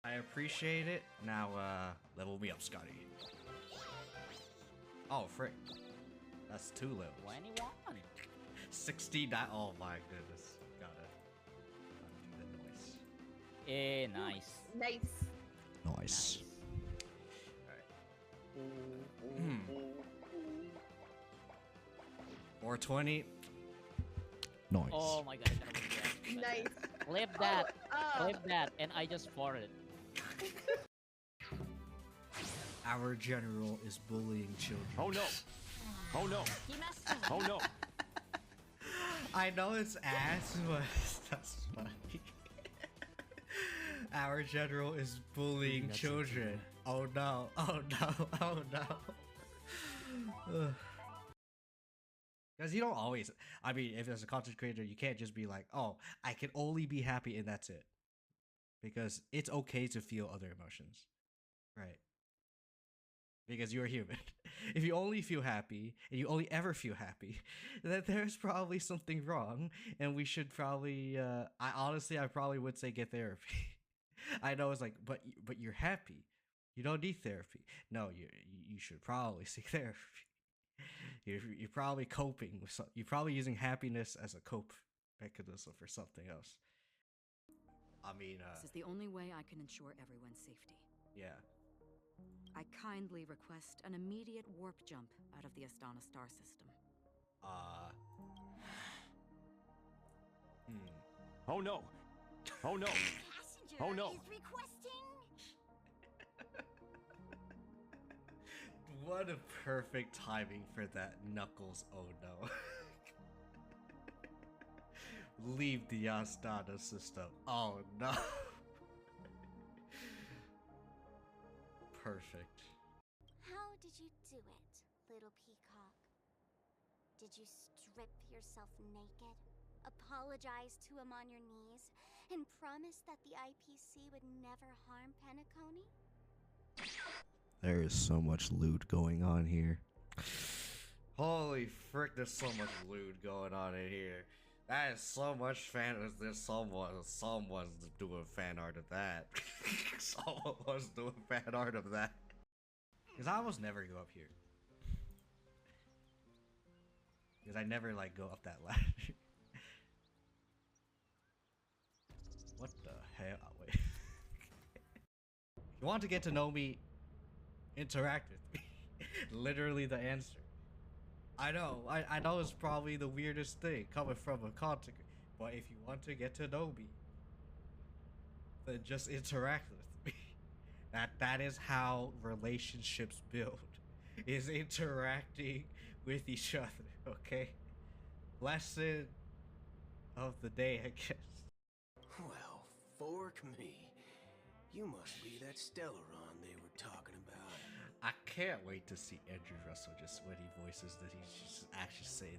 I appreciate it. Now, level me up, Scotty. Oh, frick. That's 2 levels. 21. 69. Oh my goodness. Gotta do the noise. Eh, nice. Nice. Nice. Alright. 420. Nice. Oh my god, I'm gonna win that. Nice. Clip that. Oh, Clip that. And I just farted. Our general is bullying children. Oh no! Oh no! Oh no! I know it's ass, but that's funny. Our general is bullying That's children. Oh no, oh no, oh no. Because you don't always, I mean, if as a content creator, you can't just be like, oh, I can only be happy and that's it. Because it's okay to feel other emotions. Right. Because you're human. If you only feel happy, and you only ever feel happy, then there's probably something wrong, and we should probably, I probably would say get therapy. I know it's like, but you're happy. You don't need therapy. No, you should probably seek therapy. You're probably coping with something. You're probably using happiness as a cope mechanism for something else. I mean, This is the only way I can ensure everyone's safety. yeah. I kindly request an immediate warp jump out of the Astana star system. Oh no! Oh no! Oh no! What a perfect timing for that, Knuckles. Oh no. Leave the Astana system. Oh no. Perfect. How did you do it, little peacock? Did you strip yourself naked, apologize to him on your knees, and promise that the IPC would never harm Penacony? There is so much loot going on here. Holy frick, there's so much loot going on in here. That is so much fan. There's someone's doing fan art of that. Someone was doing fan art of that. Because I almost never go up here. Because I never like go up that ladder. What the hell? Oh, wait. You want to get to know me? Interact with me. Literally the answer. I know it's probably the weirdest thing coming from a content, but if you want to get to know me, then just interact with me. That is how relationships build, is interacting with each other, okay? Lesson of the day, I guess. Well, fork me. You must be that Stellaron they were talking about. I can't wait to see Andrew Russell just when he voices that he just actually say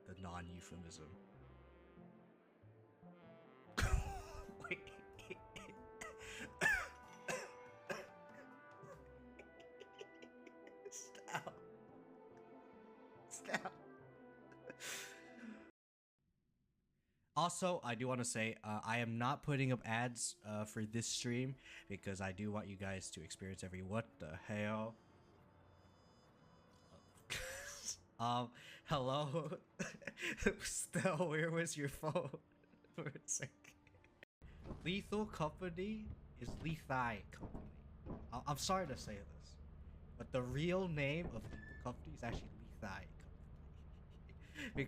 the non-euphemism. Wait. Stop. Stop. Also, I do want to say, I am not putting up ads for this stream because I do want you guys to experience what the hell? Hello? Still, where was your phone? For a second. Lethal Company is Lethai Company. I'm sorry to say this, but the real name of Lethal Company is actually Lethai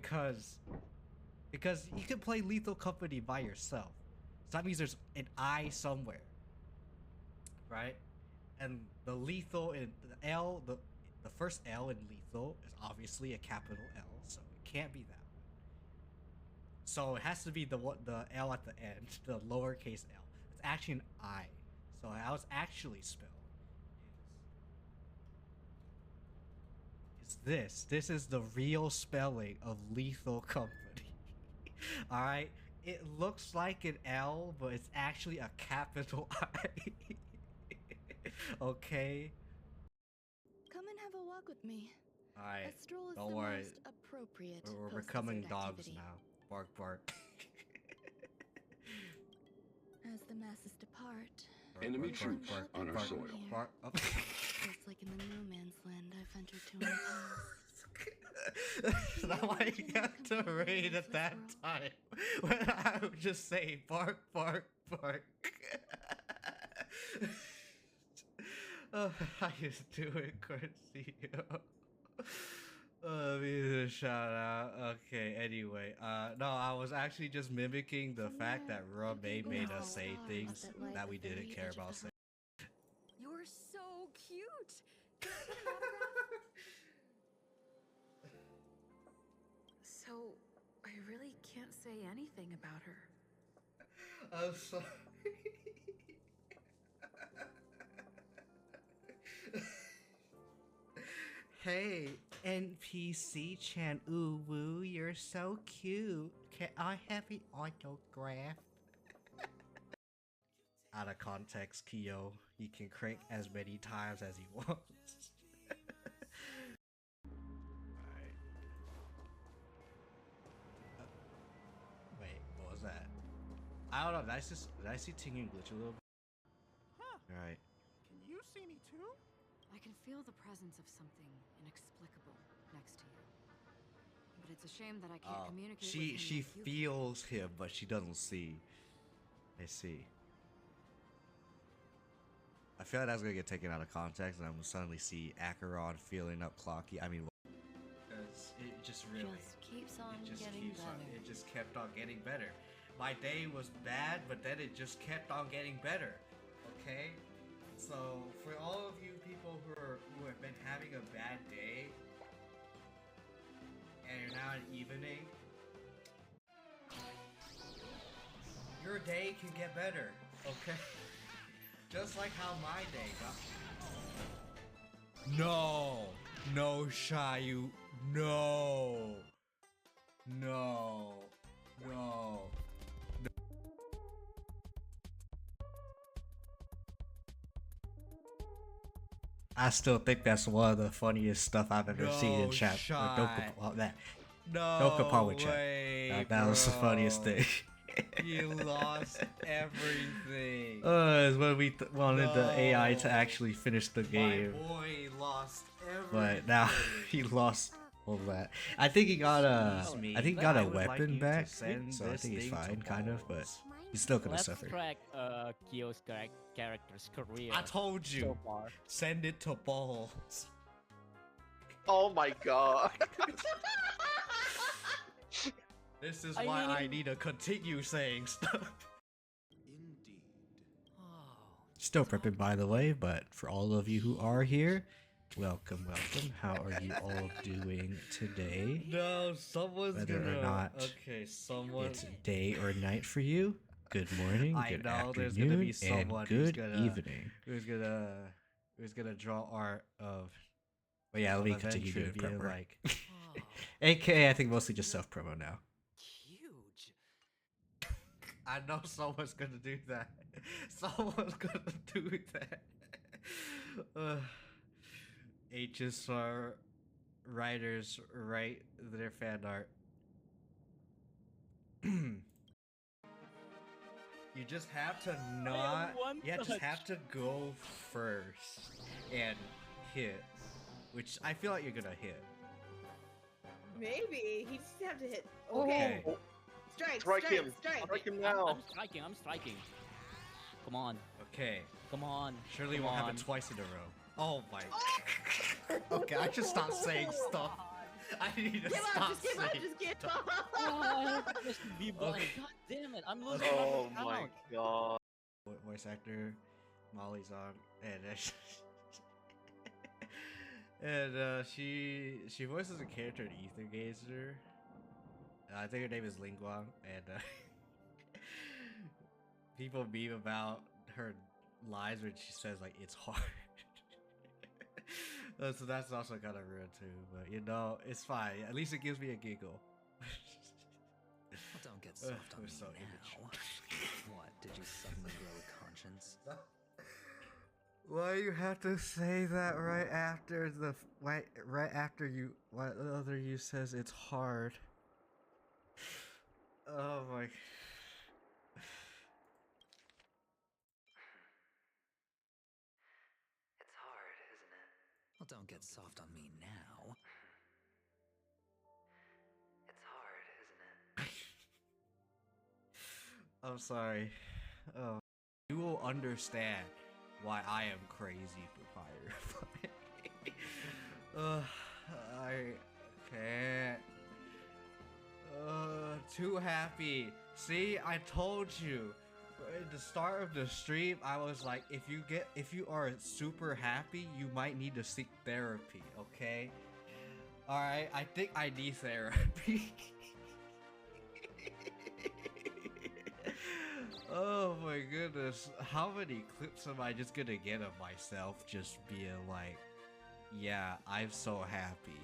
Company. Because you can play Lethal Company by yourself. So that means there's an I somewhere. Right? And the lethal in the L, the first L in lethal is obviously a capital L, so it can't be that one. So it has to be the L at the end, the lowercase L. It's actually an I. So how it's actually spelled is this. This is the real spelling of Lethal Company. Alright, it looks like an L, but it's actually a capital I. Okay? Come and have a walk with me. Alright, A stroll is don't the worry. most appropriate We're becoming post-dessert dogs activity. now. Bark, bark. As the masses depart, Enemy troops on our soil. Oh. Just like in the no man's land I've entered to in the past. Is that why you got to raid at that time? When I would just say bark, bark, bark. Oh, how you doing, Corcio? Let me do a shout out. Okay, anyway. No, I was actually just mimicking the fact that Rame made us say things that we didn't care about saying. You're so cute. So, I really can't say anything about her. I'm sorry. Hey, NPC-chan, ooh woo, you're so cute. Can I have an autograph? Out of context, Kiyo, he can crank as many times as he wants. Alright. Wait, what was that? I don't know, did I see Tingin glitch a little bit? Huh. Alright. Can you see me too? I can feel the presence of something inexplicable next to you. But it's a shame that I can't communicate with him She like you can. feels him, but she doesn't see. I see. I feel like that's gonna get taken out of context, and I'm gonna suddenly see Acheron feeling up Clocky. I mean, because it just really keeps on it just getting keeps on, better. it just kept on getting better. My day was bad, but then it just kept on getting better. Okay, so for all of you people who have been having a bad day and you're now in evening, your day can get better. Okay. Just like how my day got. No, Shayu, no. I still think that's one of the funniest stuff I've ever seen in chat. Don't compare with chat. That was the funniest thing. You lost everything. It's when we wanted the AI to actually finish the game. My boy lost everything. But now he lost all that. I think he got a weapon back, so I think he's fine, kind of, but he's still gonna Let's suffer. track Kiyo's character's career. I told you, so far. send it to balls. Oh my god. This is why I need to continue saying stuff. Indeed. Still prepping, by the way, but for all of you who are here, welcome. How are you all doing today? No, someone's whether or not it's day or night for you. Good morning, good afternoon, and good evening. Who's gonna draw art of? Well, yeah, let me continue doing prep work. Like, AKA, I think mostly just self promo now. I know someone's gonna do that. Someone's gonna do that. HSR writers write their fan art. You just have to not. You just have to go first and hit, which I feel like you're gonna hit. Maybe he just have to hit. Okay. Strike him now. I'm striking. Come on. Okay. Come on. Surely we'll have it twice in a row. Oh my. Okay, I should stop saying stuff. I need to stop saying stuff. God damn it! I'm losing. Oh my god. Voice actor Molly's on, and she voices a character in Ether Gazer. I think her name is Lingguang, and people meme about her lines when she says like it's hard. So that's also kind of rude too, but you know it's fine. At least it gives me a giggle. Don't get soft on me so now. What, did you suddenly grow a conscience? Why you have to say that right after what the other you says it's hard? Oh my. Well, don't get soft on me now. It's hard, isn't it? I'm sorry. Oh, you will understand why I am crazy for Firefly. I can't. Too happy. See, I told you. At the start of the stream, I was like, if you are super happy, you might need to seek therapy, okay? Alright, I think I need therapy. Oh my goodness. How many clips am I just gonna get of myself just being like, yeah, I'm so happy.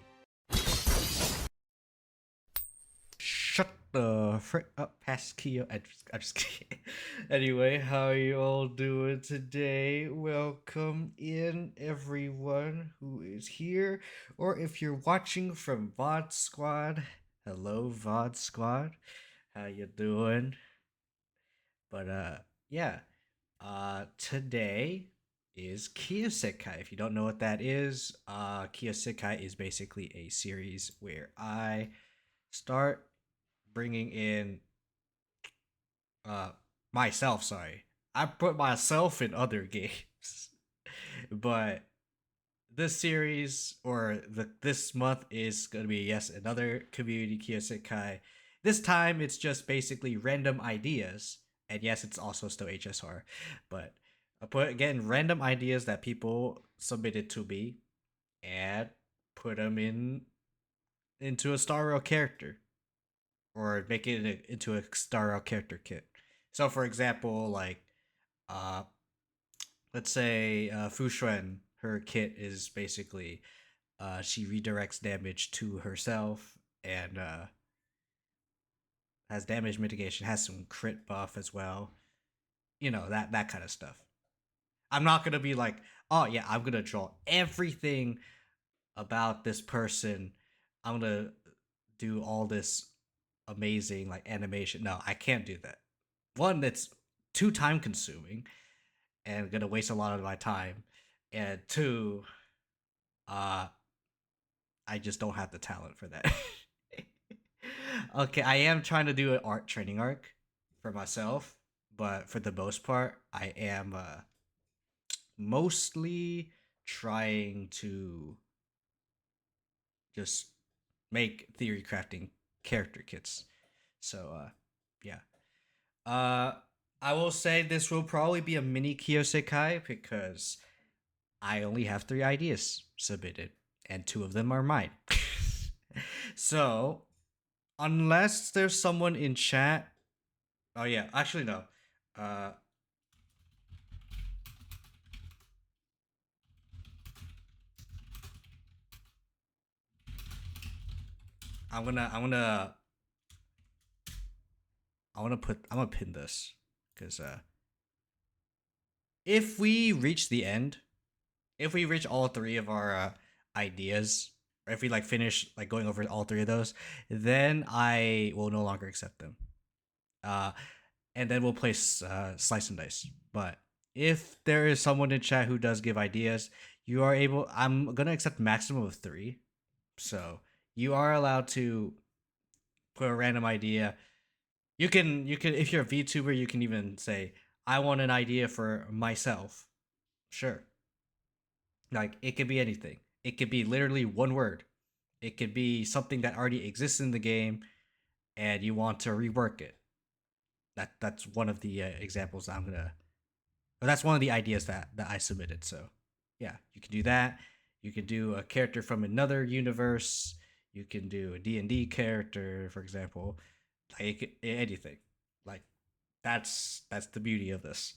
Shut the frick up, past Kiyo. I'm just kidding. Anyway, how are you all doing today? Welcome in, everyone who is here. Or if you're watching from VOD Squad, hello, VOD Squad. How you doing? But, yeah. Today is Kiyo-Sekai. If you don't know what that is, Kiyo-Sekai is basically a series where I start bringing in myself, sorry. I put myself in other games. But this series or this month is going to be another community Kiyo-Sekai. This time it's just basically random ideas. And yes, it's also still HSR, but I put again random ideas that people submitted to me and put them into a Star Rail character. Or make it into a Star Rail character kit. So, for example, like, let's say Fu Xuan, her kit is basically she redirects damage to herself and has damage mitigation, has some crit buff as well. You know, that kind of stuff. I'm not gonna be like, oh yeah, I'm gonna draw everything about this person. I'm gonna do all this amazing like animation. No, I can't do that. One, that's too time consuming and gonna waste a lot of my time. And two, I just don't have the talent for that. Okay, I am trying to do an art training arc for myself, but for the most part, I am mostly trying to just make theory crafting character kits. So yeah. I will say this will probably be a mini Kiyo-Sekai because I only have 3 ideas submitted and 2 of them are mine. So, unless there's someone in chat. Oh yeah, actually no. I'm gonna pin this because if we reach the end, if we reach all 3 of our ideas, or if we like finish like going over all 3 of those, then I will no longer accept them. And then we'll play slice and dice. But if there is someone in chat who does give ideas, you are able. I'm gonna accept maximum of 3, so you are allowed to put a random idea. You can if you're a VTuber, you can even say, I want an idea for myself. Sure. Like it could be anything. It could be literally one word. It could be something that already exists in the game and you want to rework it. That's one of the examples I'm gonna or that's one of the ideas that I submitted. So yeah, you can do that. You can do a character from another universe. You can do a D&D character, for example. Like anything. Like that's the beauty of this.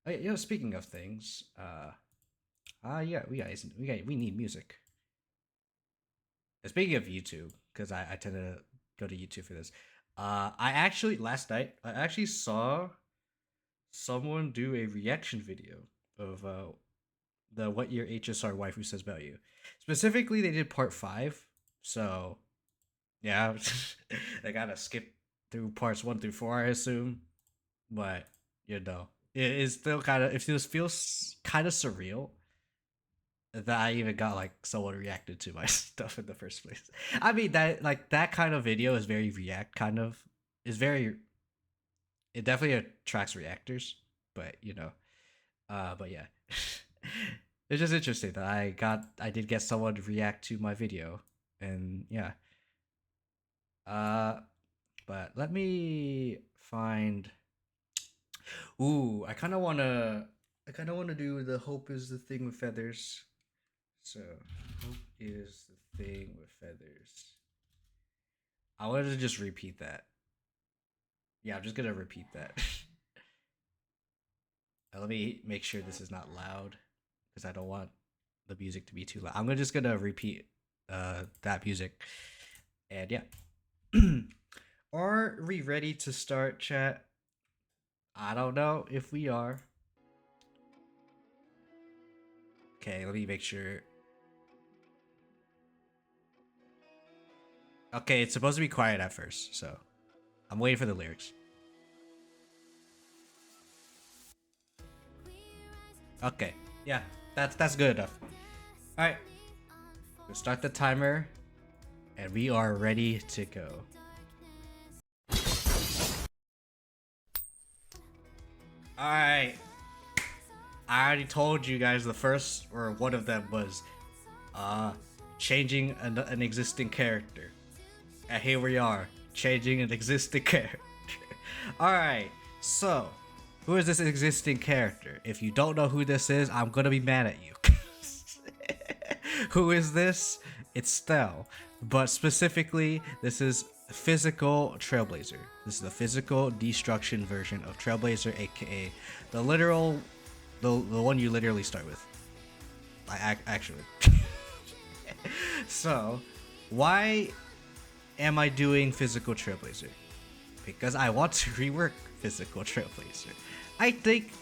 You know, speaking of things, yeah, we need music. And speaking of YouTube, because I tend to go to YouTube for this. I actually last night I actually saw someone do a reaction video of the What Your HSR Waifu Says About You. Specifically, they did part 5. So yeah, I gotta skip through parts 1 through 4, I assume. But you know, it is still kind of it feels kind of surreal. that I even got like someone reacted to my stuff in the first place. I mean that kind of video is very react kind of is very it definitely attracts reactors, but but yeah. It's just interesting that I did get someone to react to my video, and yeah. But let me find. Ooh, I kind of wanna do the hope is the thing with feathers. So hope is the thing with feathers. I wanted to just repeat that. Yeah, I'm just gonna repeat that. Let me make sure this is not loud because I don't want the music to be too loud. I'm just gonna repeat that music, and yeah. Are we ready to start, chat? I don't know if we are. Okay, let me make sure. Okay, it's supposed to be quiet at first, so I'm waiting for the lyrics. Okay, yeah, that's good enough. All right, we'll start the timer, and we are ready to go. All right, I already told you guys the first or one of them was changing an existing character, and here we are changing an existing character. All right, so. Who is this existing character? If you don't know who this is, I'm gonna be mad at you. Who is this? It's Stell. But specifically, this is Physical Trailblazer. This is the physical destruction version of Trailblazer, aka the one you literally start with. Actually. So, why am I doing Physical Trailblazer? Because I want to rework Physical Trailblazer. I think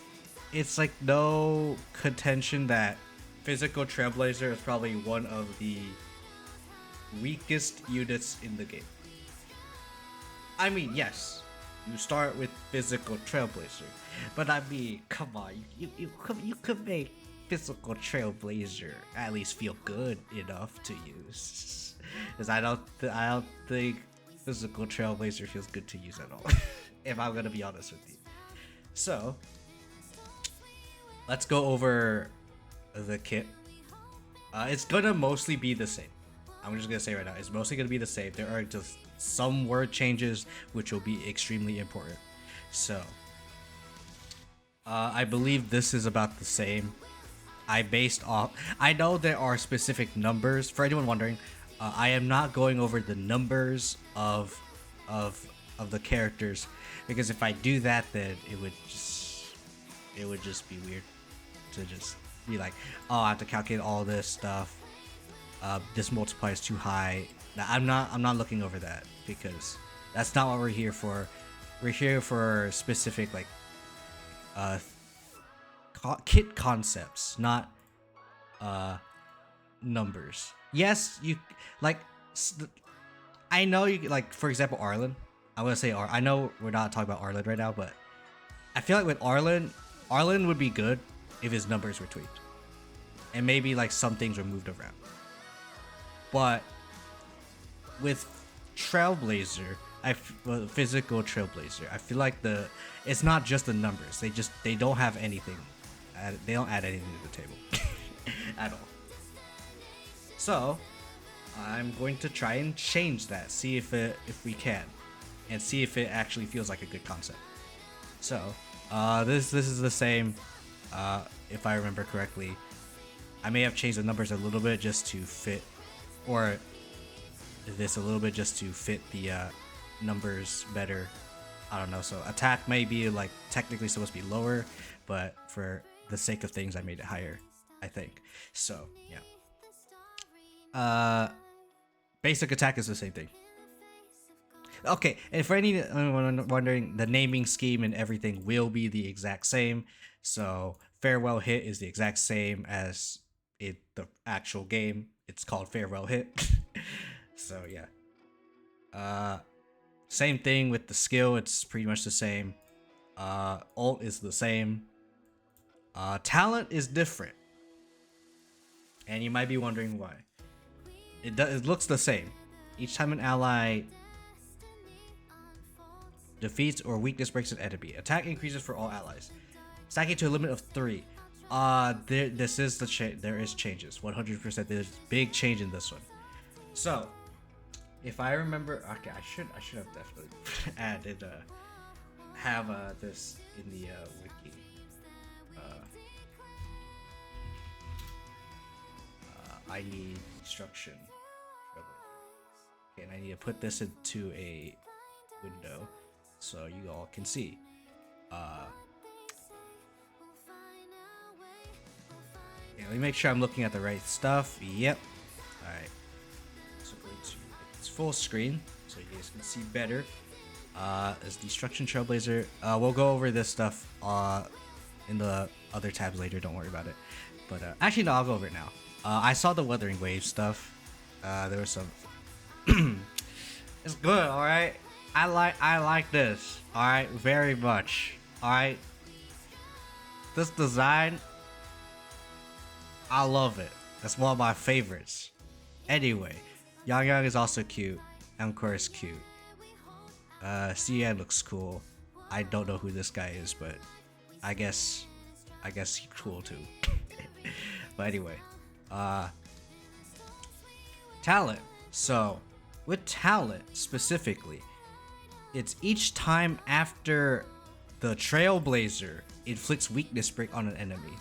it's like no contention that Physical Trailblazer is probably one of the weakest units in the game. I mean, yes, you start with Physical Trailblazer, but I mean, come on, you could make Physical Trailblazer at least feel good enough to use, because I don't think Physical Trailblazer feels good to use at all. If I'm gonna be honest with you. So, let's go over the kit. It's gonna mostly be the same. I'm just gonna say right now, it's mostly gonna be the same. There are just some word changes which will be extremely important. So, I believe this is about the same. I know there are specific numbers. For anyone wondering, I am not going over the numbers of the characters, because if I do that, then it would just be weird to just be like, oh, I have to calculate all this stuff. This multiplier is too high. Now, I'm not looking over that, because that's not what we're here for. We're here for specific like kit concepts, not numbers. Yes, you like. I know you like, for example, Arlen. I want to say I know we're not talking about Arlen right now, but I feel like with Arlen would be good if his numbers were tweaked, and maybe like some things were moved around. But with Trailblazer, Physical Trailblazer, I feel like it's not just the numbers. They don't have anything. They don't add anything to the table at all. So I'm going to try and change that, see if we can, and see if it actually feels like a good concept. So, this is the same, if I remember correctly. I may have changed the numbers a little bit just to fit, or this a little bit just to fit the numbers better. I don't know. So attack may be like technically supposed to be lower, but for the sake of things, I made it higher, I think. So yeah. Basic attack is the same thing. Okay, and for anyone wondering, the naming scheme and everything will be the exact same. So Farewell Hit is the exact same as the actual game. It's called Farewell Hit. So yeah. Same thing with the skill. It's pretty much the same. Ult is the same. Talent is different. And you might be wondering why. It looks the same. Each time an ally defeats or weakness breaks an enemy, attack increases for all allies. Stacking to a limit of 3. This is there is changes. 100%. There's big change in this one. So, if I remember, okay, I should have definitely added have this in the wiki. I need instruction. Okay, and I need to put this into a window so you all can see. Yeah, let me make sure I'm looking at the right stuff. Yep. Alright. So go to it's full screen so you guys can see better. As Destruction Trailblazer. We'll go over this stuff in the other tabs later, don't worry about it. But actually no, I'll go over it now. I saw the Wuthering Wave stuff. There was some it's good, alright? I like this, alright, very much. Alright. This design, I love it. That's one of my favorites. Anyway, Yang is also cute. Encore is cute. Cian looks cool. I don't know who this guy is, but I guess he's cool too. But anyway, talent. So, with talent specifically, it's each time after the Trailblazer inflicts weakness break on an enemy.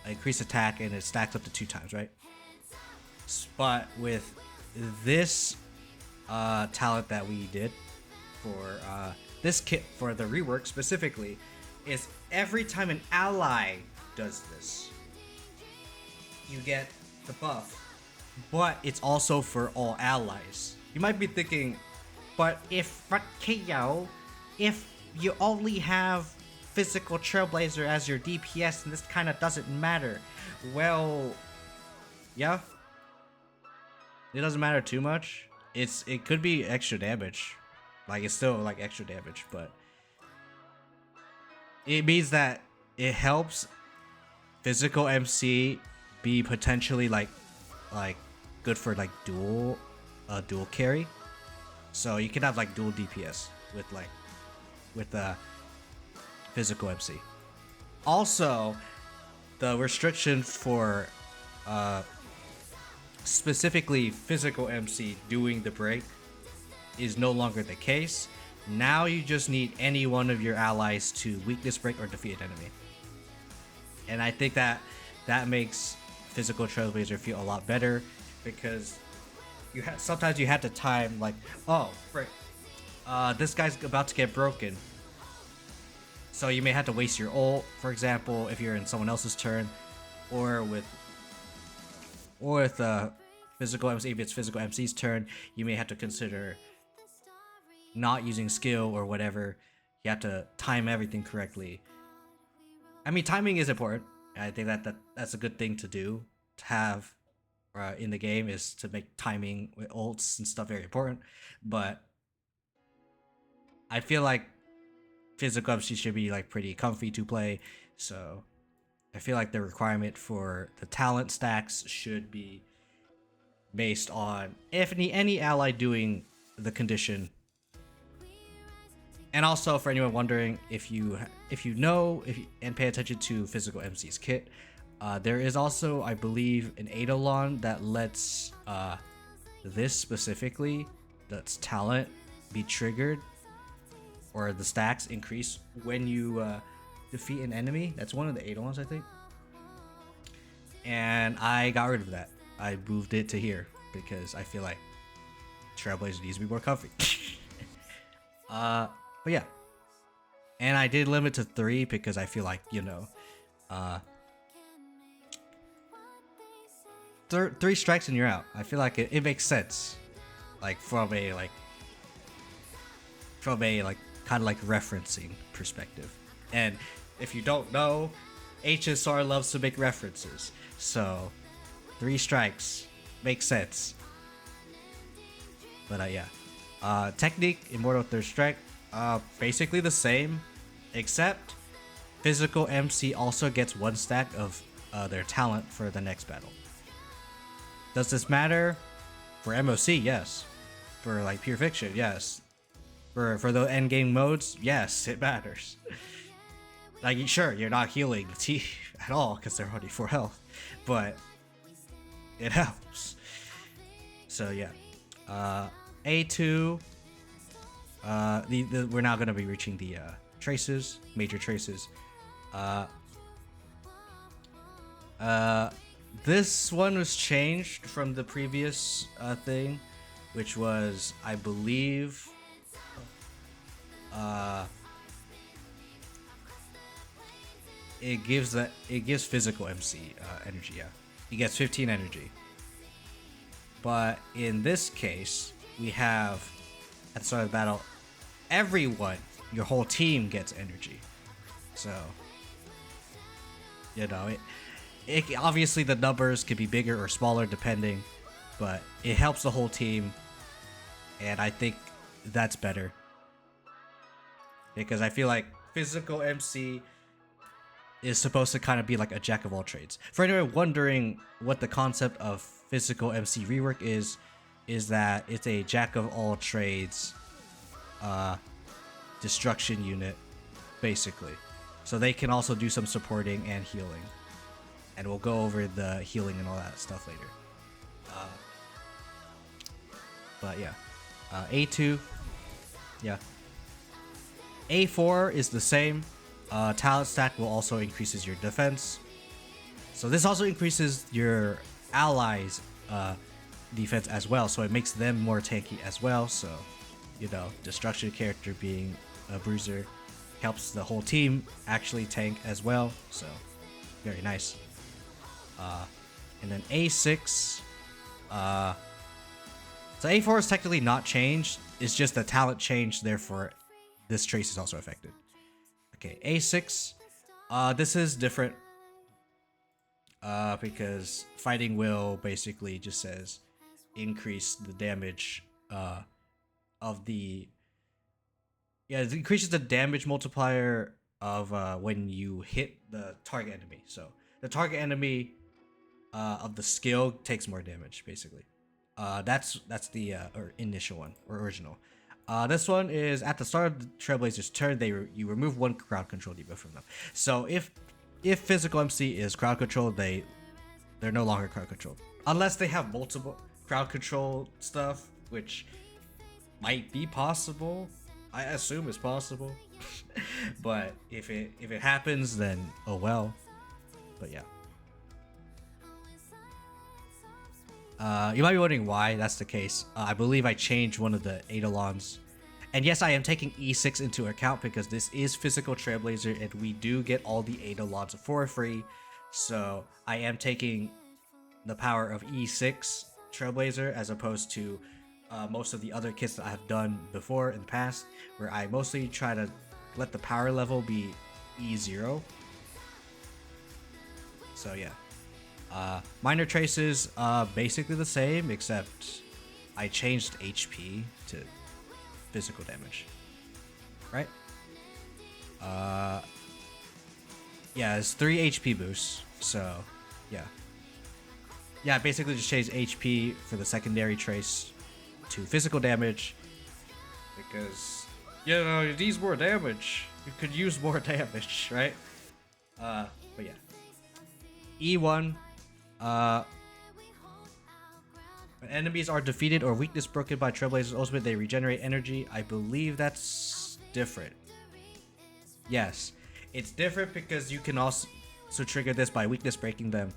Increase attack and it stacks up to 2 times, right? But with this talent that we did for this kit for the rework specifically, is every time an ally does this, you get the buff. But it's also for all allies. You might be thinking, but if Kiyo, if you only have physical Trailblazer as your DPS, and this kind of doesn't matter. Well, yeah, it doesn't matter too much. It could be extra damage, like it's still like extra damage, but it means that it helps physical MC be potentially like good for like dual carry. So you can have like dual DPS with physical MC. Also, the restriction for specifically physical MC doing the break is no longer the case. Now you just need any one of your allies to weakness break or defeat an enemy. And I think that makes physical Trailblazer feel a lot better, because sometimes you have to time like, oh frick, this guy's about to get broken, so you may have to waste your ult, for example, if you're in someone else's turn, or with physical MC. If it's physical MC's turn, you may have to consider not using skill or whatever. You have to time everything correctly. I mean, timing is important. I think that's a good thing to do, to have in the game, is to make timing with ults and stuff very important. But I feel like physical MC should be like pretty comfy to play, so I feel like the requirement for the talent stacks should be based on if any ally doing the condition. And also, for anyone wondering, if you and pay attention to physical MC's kit, there is also, I believe, an Eidolon that lets this specifically, that's talent, be triggered, or the stacks increase when you defeat an enemy. That's one of the Eidolons, I think. And I got rid of that. I moved it to here because I feel like Trailblazer needs to be more comfy. But yeah, and I did limit to 3 because I feel like, you know, 3 strikes and you're out. I feel like it makes sense, like from a kind of like referencing perspective. And if you don't know, HSR loves to make references, so 3 strikes makes sense. But yeah, technique, Immortal Third Strike, basically the same, except physical MC also gets 1 stack of their talent for the next battle. Does this matter? For MOC, yes. For like pure fiction, yes. For the end game modes, yes, it matters. Like, sure, you're not healing the team at all because they're already 4 health, but it helps. So yeah, A2. We're now gonna be reaching the traces, major traces. This one was changed from the previous thing, which was, I believe, it gives physical MC energy. Yeah, he gets 15 energy. But in this case, we have at the start of the battle, everyone, your whole team gets energy. So, you know, it obviously the numbers could be bigger or smaller depending, but it helps the whole team, and I think that's better. Because I feel like physical MC is supposed to kind of be like a jack of all trades. For anyone wondering what the concept of physical MC rework is that it's a jack of all trades destruction unit, basically. So they can also do some supporting and healing. And we'll go over the healing and all that stuff later. But yeah. A2. Yeah. A4 is the same. Talent stack will also increases your defense. So this also increases your allies' defense as well. So it makes them more tanky as well. So, you know, destruction character being a bruiser helps the whole team actually tank as well. So very nice. And then A6. So A4 is technically not changed. It's just the talent changed, therefore this trace is also affected. Okay, A6. This is different. Because Fighting Will basically just says increase the damage of the... Yeah, it increases the damage multiplier of when you hit the target enemy. So the target enemy of the skill takes more damage, basically. That's the initial one, or original. This one is at the start of the Trailblazer's turn, you remove 1 crowd control debuff from them. So if physical MC is crowd control, they're no longer crowd controlled, unless they have multiple crowd control stuff, which might be possible. I assume it's possible, but if it happens, then oh well. But yeah. You might be wondering why that's the case. I believe I changed one of the Eidolons. And yes, I am taking E6 into account because this is physical Trailblazer and we do get all the Eidolons for free. So I am taking the power of E6 Trailblazer as opposed to most of the other kits that I have done before in the past, where I mostly try to let the power level be E0. So yeah. Minor traces, basically the same, except I changed HP to physical damage. Right? Yeah, it's 3 HP boosts, so yeah. Yeah, I basically just changed HP for the secondary trace to physical damage because, you know, it needs more damage. You could use more damage, right? But yeah. E1. When enemies are defeated or weakness broken by Trailblazer's ultimate, they regenerate energy. I believe that's different. Yes, it's different because you can also trigger this by weakness breaking them.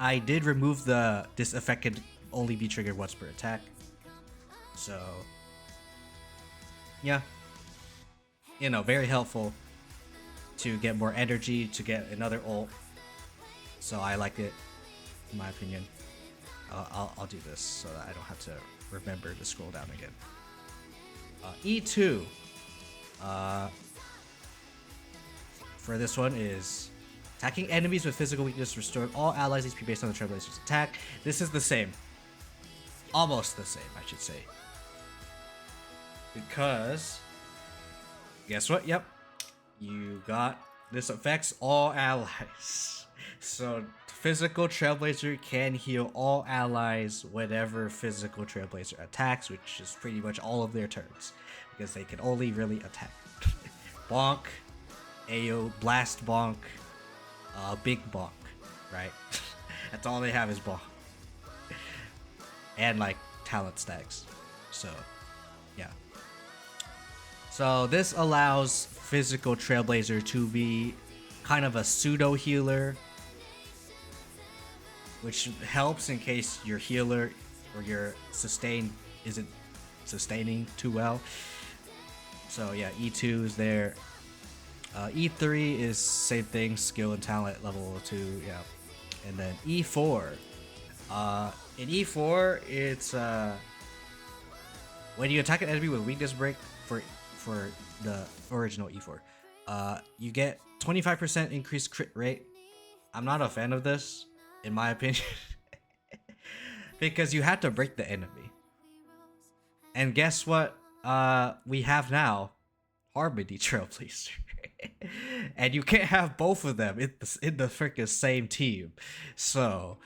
I did remove this effect can only be triggered once per attack. So yeah, you know, very helpful to get more energy, to get another ult. So I like it, in my opinion. I'll do this so that I don't have to remember to scroll down again. E2. For this one is attacking enemies with physical weakness restored all allies HP based on the Trailblazer's attack. This is the same. Almost the same, I should say. Because guess what? Yep. You got This affects all allies. So physical Trailblazer can heal all allies whenever physical Trailblazer attacks, which is pretty much all of their turns, because they can only really attack. Bonk, AO, Blast Bonk, Big Bonk, right? That's all they have is Bonk. And like talent stacks. So yeah. So this allows physical Trailblazer to be kind of a pseudo healer, which helps in case your healer or your sustain isn't sustaining too well. So yeah, E2 is there. E3 is same thing, skill and talent level 2, yeah. And then E4. In E4, it's when you attack an enemy with weakness break for the original E4, you get 25% increased crit rate. I'm not a fan of this, in my opinion, because you had to break the enemy. And guess what? We have now Harmony Trailblazer. And you can't have both of them in the freaking same team. So,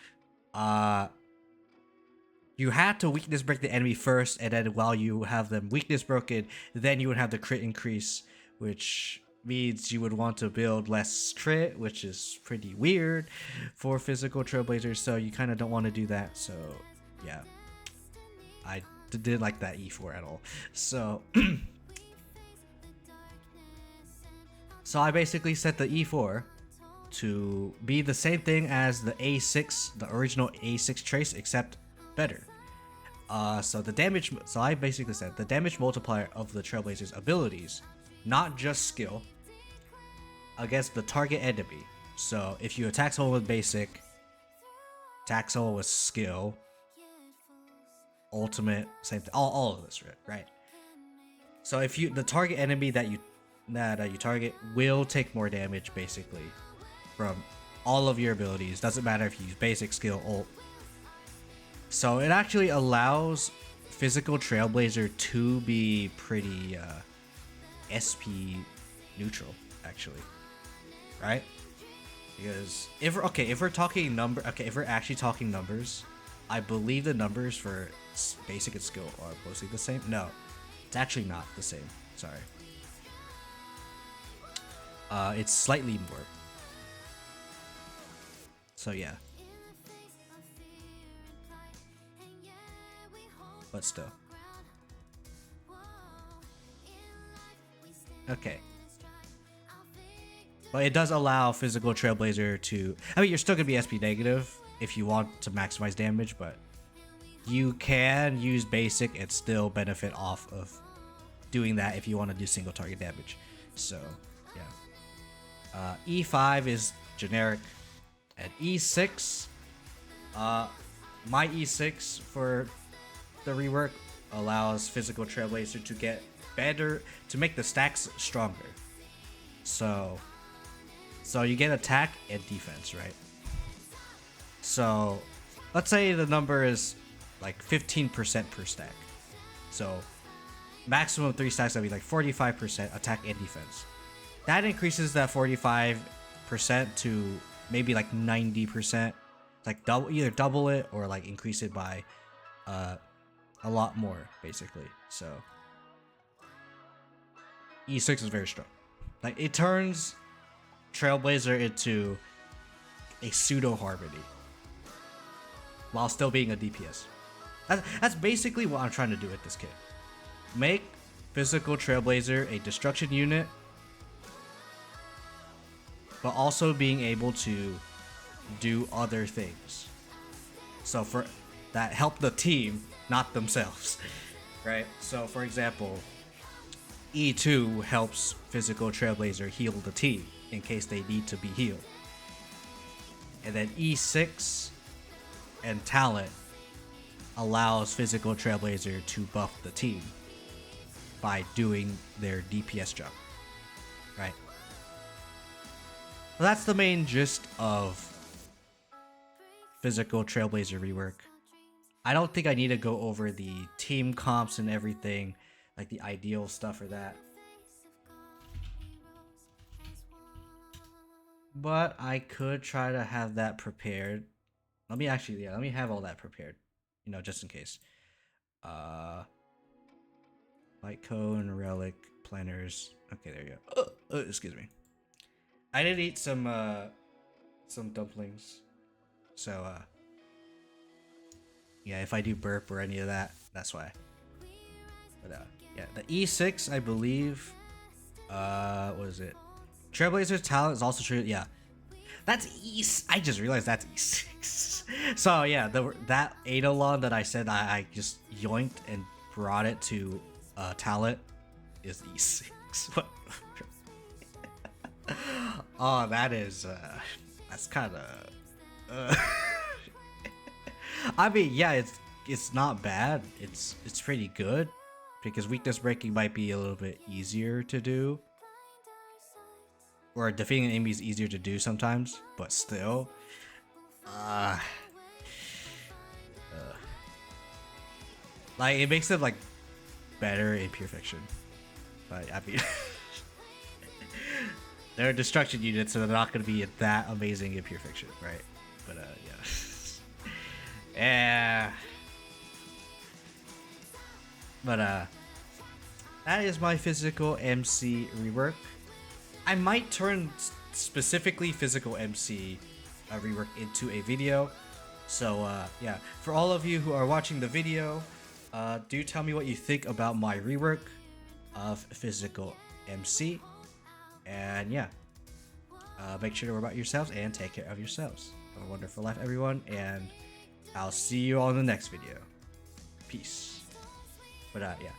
you had to weakness break the enemy first, and then while you have them weakness broken, then you would have the crit increase, which means you would want to build less crit, which is pretty weird for physical Trailblazers, so you kind of don't want to do that. So, yeah. I didn't like that E4 at all. So, so I basically set the E4 to be the same thing as the A6, the original A6 trace, except better. So the damage, so I basically said the damage multiplier of the Trailblazer's abilities, not just skill, against the target enemy. So if you attack someone with basic, attack someone with skill, ultimate, same thing, all of this, right? So if the target enemy that you target will take more damage basically from all of your abilities. Doesn't matter if you use basic, skill, ult. So it actually allows physical Trailblazer to be pretty SP neutral, actually, right? Because if we're talking if we're actually talking numbers, I believe the numbers for basic and skill are mostly the same. No, it's actually not the same. Sorry. It's slightly more. So yeah. But still. Okay. But it does allow physical Trailblazer to... I mean, you're still going to be SP negative if you want to maximize damage, but you can use basic and still benefit off of doing that if you want to do single target damage. So, yeah. E5 is generic. And E6, my E6 for the rework allows physical Trailblazer to get better, to make the stacks stronger. So you get attack and defense, right? So let's say the number is like 15% per stack. So maximum 3 stacks, that'd be like 45% attack and defense. That increases that 45% to maybe like 90%, like either double it or like increase it by a lot more, basically. So E6 is very strong. Like, it turns Trailblazer into a pseudo Harmony while still being a DPS. That's basically what I'm trying to do with this kit. Make physical Trailblazer a destruction unit, but also being able to do other things. So for that, help the team, not themselves, right? So for example, E2 helps physical Trailblazer heal the team in case they need to be healed. And then E6 and talent allows physical Trailblazer to buff the team by doing their DPS job, right? Well, that's the main gist of physical Trailblazer rework. I don't think I need to go over the team comps and everything, like the ideal stuff or that. but I could try to have that prepared. Let me have all that prepared, just in case. Light cone, relic, planners. Okay, there you go. Excuse me. I did eat some dumplings, so yeah. If I do burp or any of that, that's why. But yeah, the E6, I believe. What is it? Trailblazer's talent is also true. Yeah, that's E. I just realized that's E6. So yeah, that Eidolon that I said I just yoinked and brought it to talent is E6. Oh, that's kind of. I mean, yeah, it's not bad. It's pretty good because weakness breaking might be a little bit easier to do, or defeating an enemy is easier to do sometimes. But still, like it makes it like better in pure fiction. But I mean, they're destruction units, so they're not going to be that amazing in pure fiction, right? But yeah. Yeah. But that is my physical MC rework. I might turn specifically physical MC rework into a video. So yeah, for all of you who are watching the video, do tell me what you think about my rework of physical MC. And yeah, make sure to worry about yourselves and take care of yourselves. Have a wonderful life, everyone, and I'll see you all in the next video. Peace. But yeah,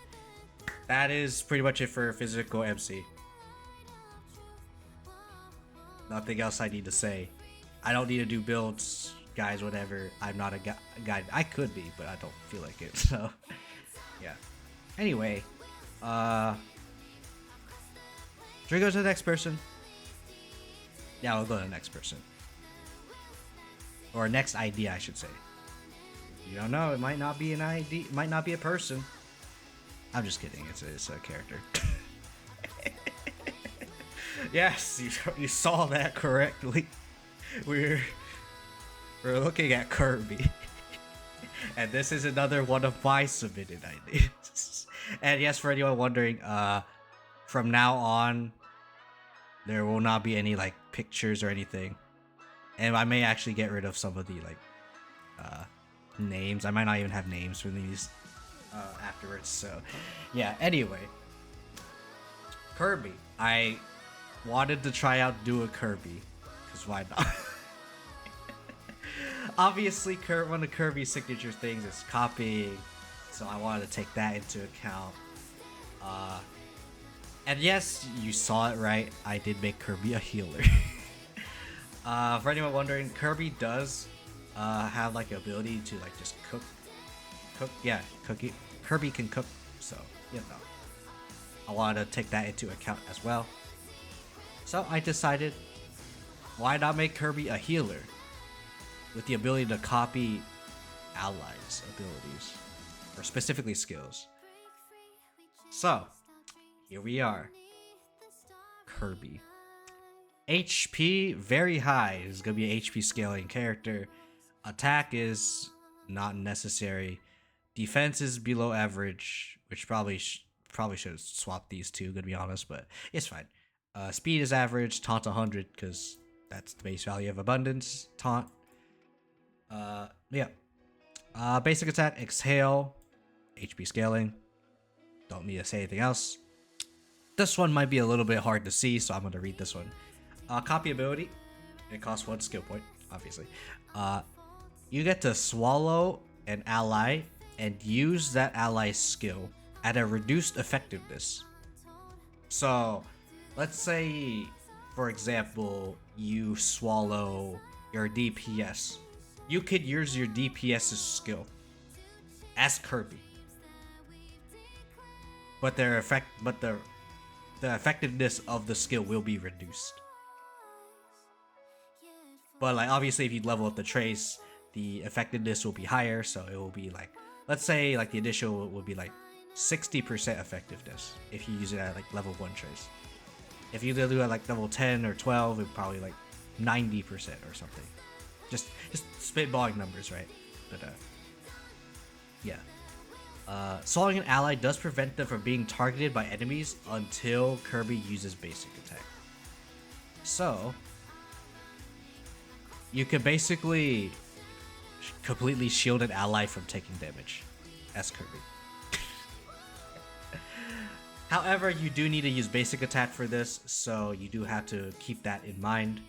that is pretty much it for physical MC. Nothing else I need to say. I don't need to do builds, guys, whatever. I'm not a guide. I could be, but I don't feel like it. So yeah. Anyway, should we go to the next person? Yeah, we'll go to the next person. Or next idea, I should say. You don't know, it might not be an ID, it might not be a person. I'm just kidding, it's a character. Yes, you saw that correctly. We're looking at Kirby. And this is another one of my submitted ideas. And yes, for anyone wondering, from now on, there will not be any like pictures or anything, and I may actually get rid of some of the like names. I might not even have names for these afterwards. So yeah. Anyway, Kirby. I wanted to try out do a Kirby, because why not? Obviously, one of Kirby's signature things is copying, so I wanted to take that into account. And yes, you saw it right. I did make Kirby a healer. For anyone wondering, Kirby does have like the ability to like just cook. Yeah, cookie. Kirby can cook, so you know. I wanted to take that into account as well. So I decided, why not make Kirby a healer with the ability to copy allies' abilities, or specifically skills. So here we are, Kirby. HP very high. This is gonna be an HP scaling character. Attack is not necessary. Defense is below average, which probably should have swapped these two, to be honest, but it's fine. Speed is average. Taunt 100 because that's the base value of abundance. Taunt. Yeah. Basic attack, exhale, HP scaling. Don't need to say anything else. This one might be a little bit hard to see, so I'm going to read this one. Copy ability. It costs 1 skill point, obviously. You get to swallow an ally and use that ally's skill at a reduced effectiveness. So, let's say, for example, you swallow your DPS. You could use your DPS's skill as Kirby, but the effectiveness of the skill will be reduced. But like obviously, if you level up the trace, the effectiveness will be higher. So it will be like, let's say like the initial would be like 60% effectiveness if you use it at like level 1 trace. If you do it at like level 10 or 12, it probably like 90% or something. Just spitballing numbers, right? But yeah. Swallowing an ally does prevent them from being targeted by enemies until Kirby uses basic attack. So you can basically completely shield an ally from taking damage as Kirby. However, you do need to use basic attack for this, so you do have to keep that in mind.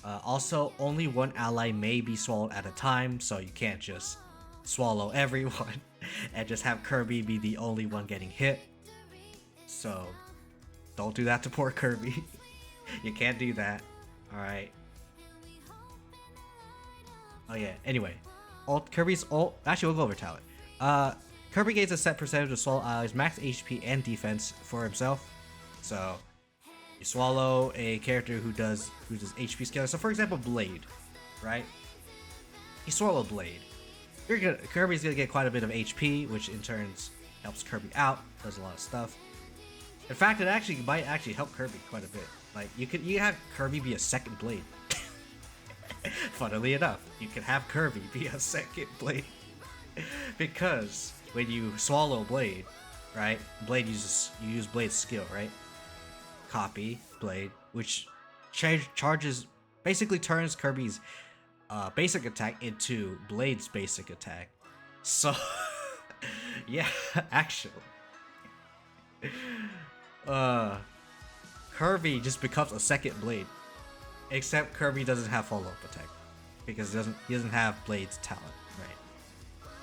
Also, only one ally may be swallowed at a time, so you can't just swallow everyone and just have Kirby be the only one getting hit. So don't do that to poor Kirby. You can't do that. Alright. Oh yeah, anyway. Kirby's ult. Actually, we'll go over talent. Kirby gains a set percentage of swallow allies, max HP and defense for himself. So you swallow a character who does HP scaling. So for example, Blade, right? You swallow Blade. Kirby's gonna get quite a bit of HP, which in turn helps Kirby out. Does a lot of stuff. In fact, it might help Kirby quite a bit. Like you have Kirby be a second Blade. Funnily enough, you can have Kirby be a second Blade because when you swallow Blade, right? You use Blade's skill, right? Copy Blade, which basically turns Kirby's basic attack into Blade's basic attack. So yeah, actually, Kirby just becomes a second Blade, except Kirby doesn't have follow-up attack because he doesn't have Blade's talent, right?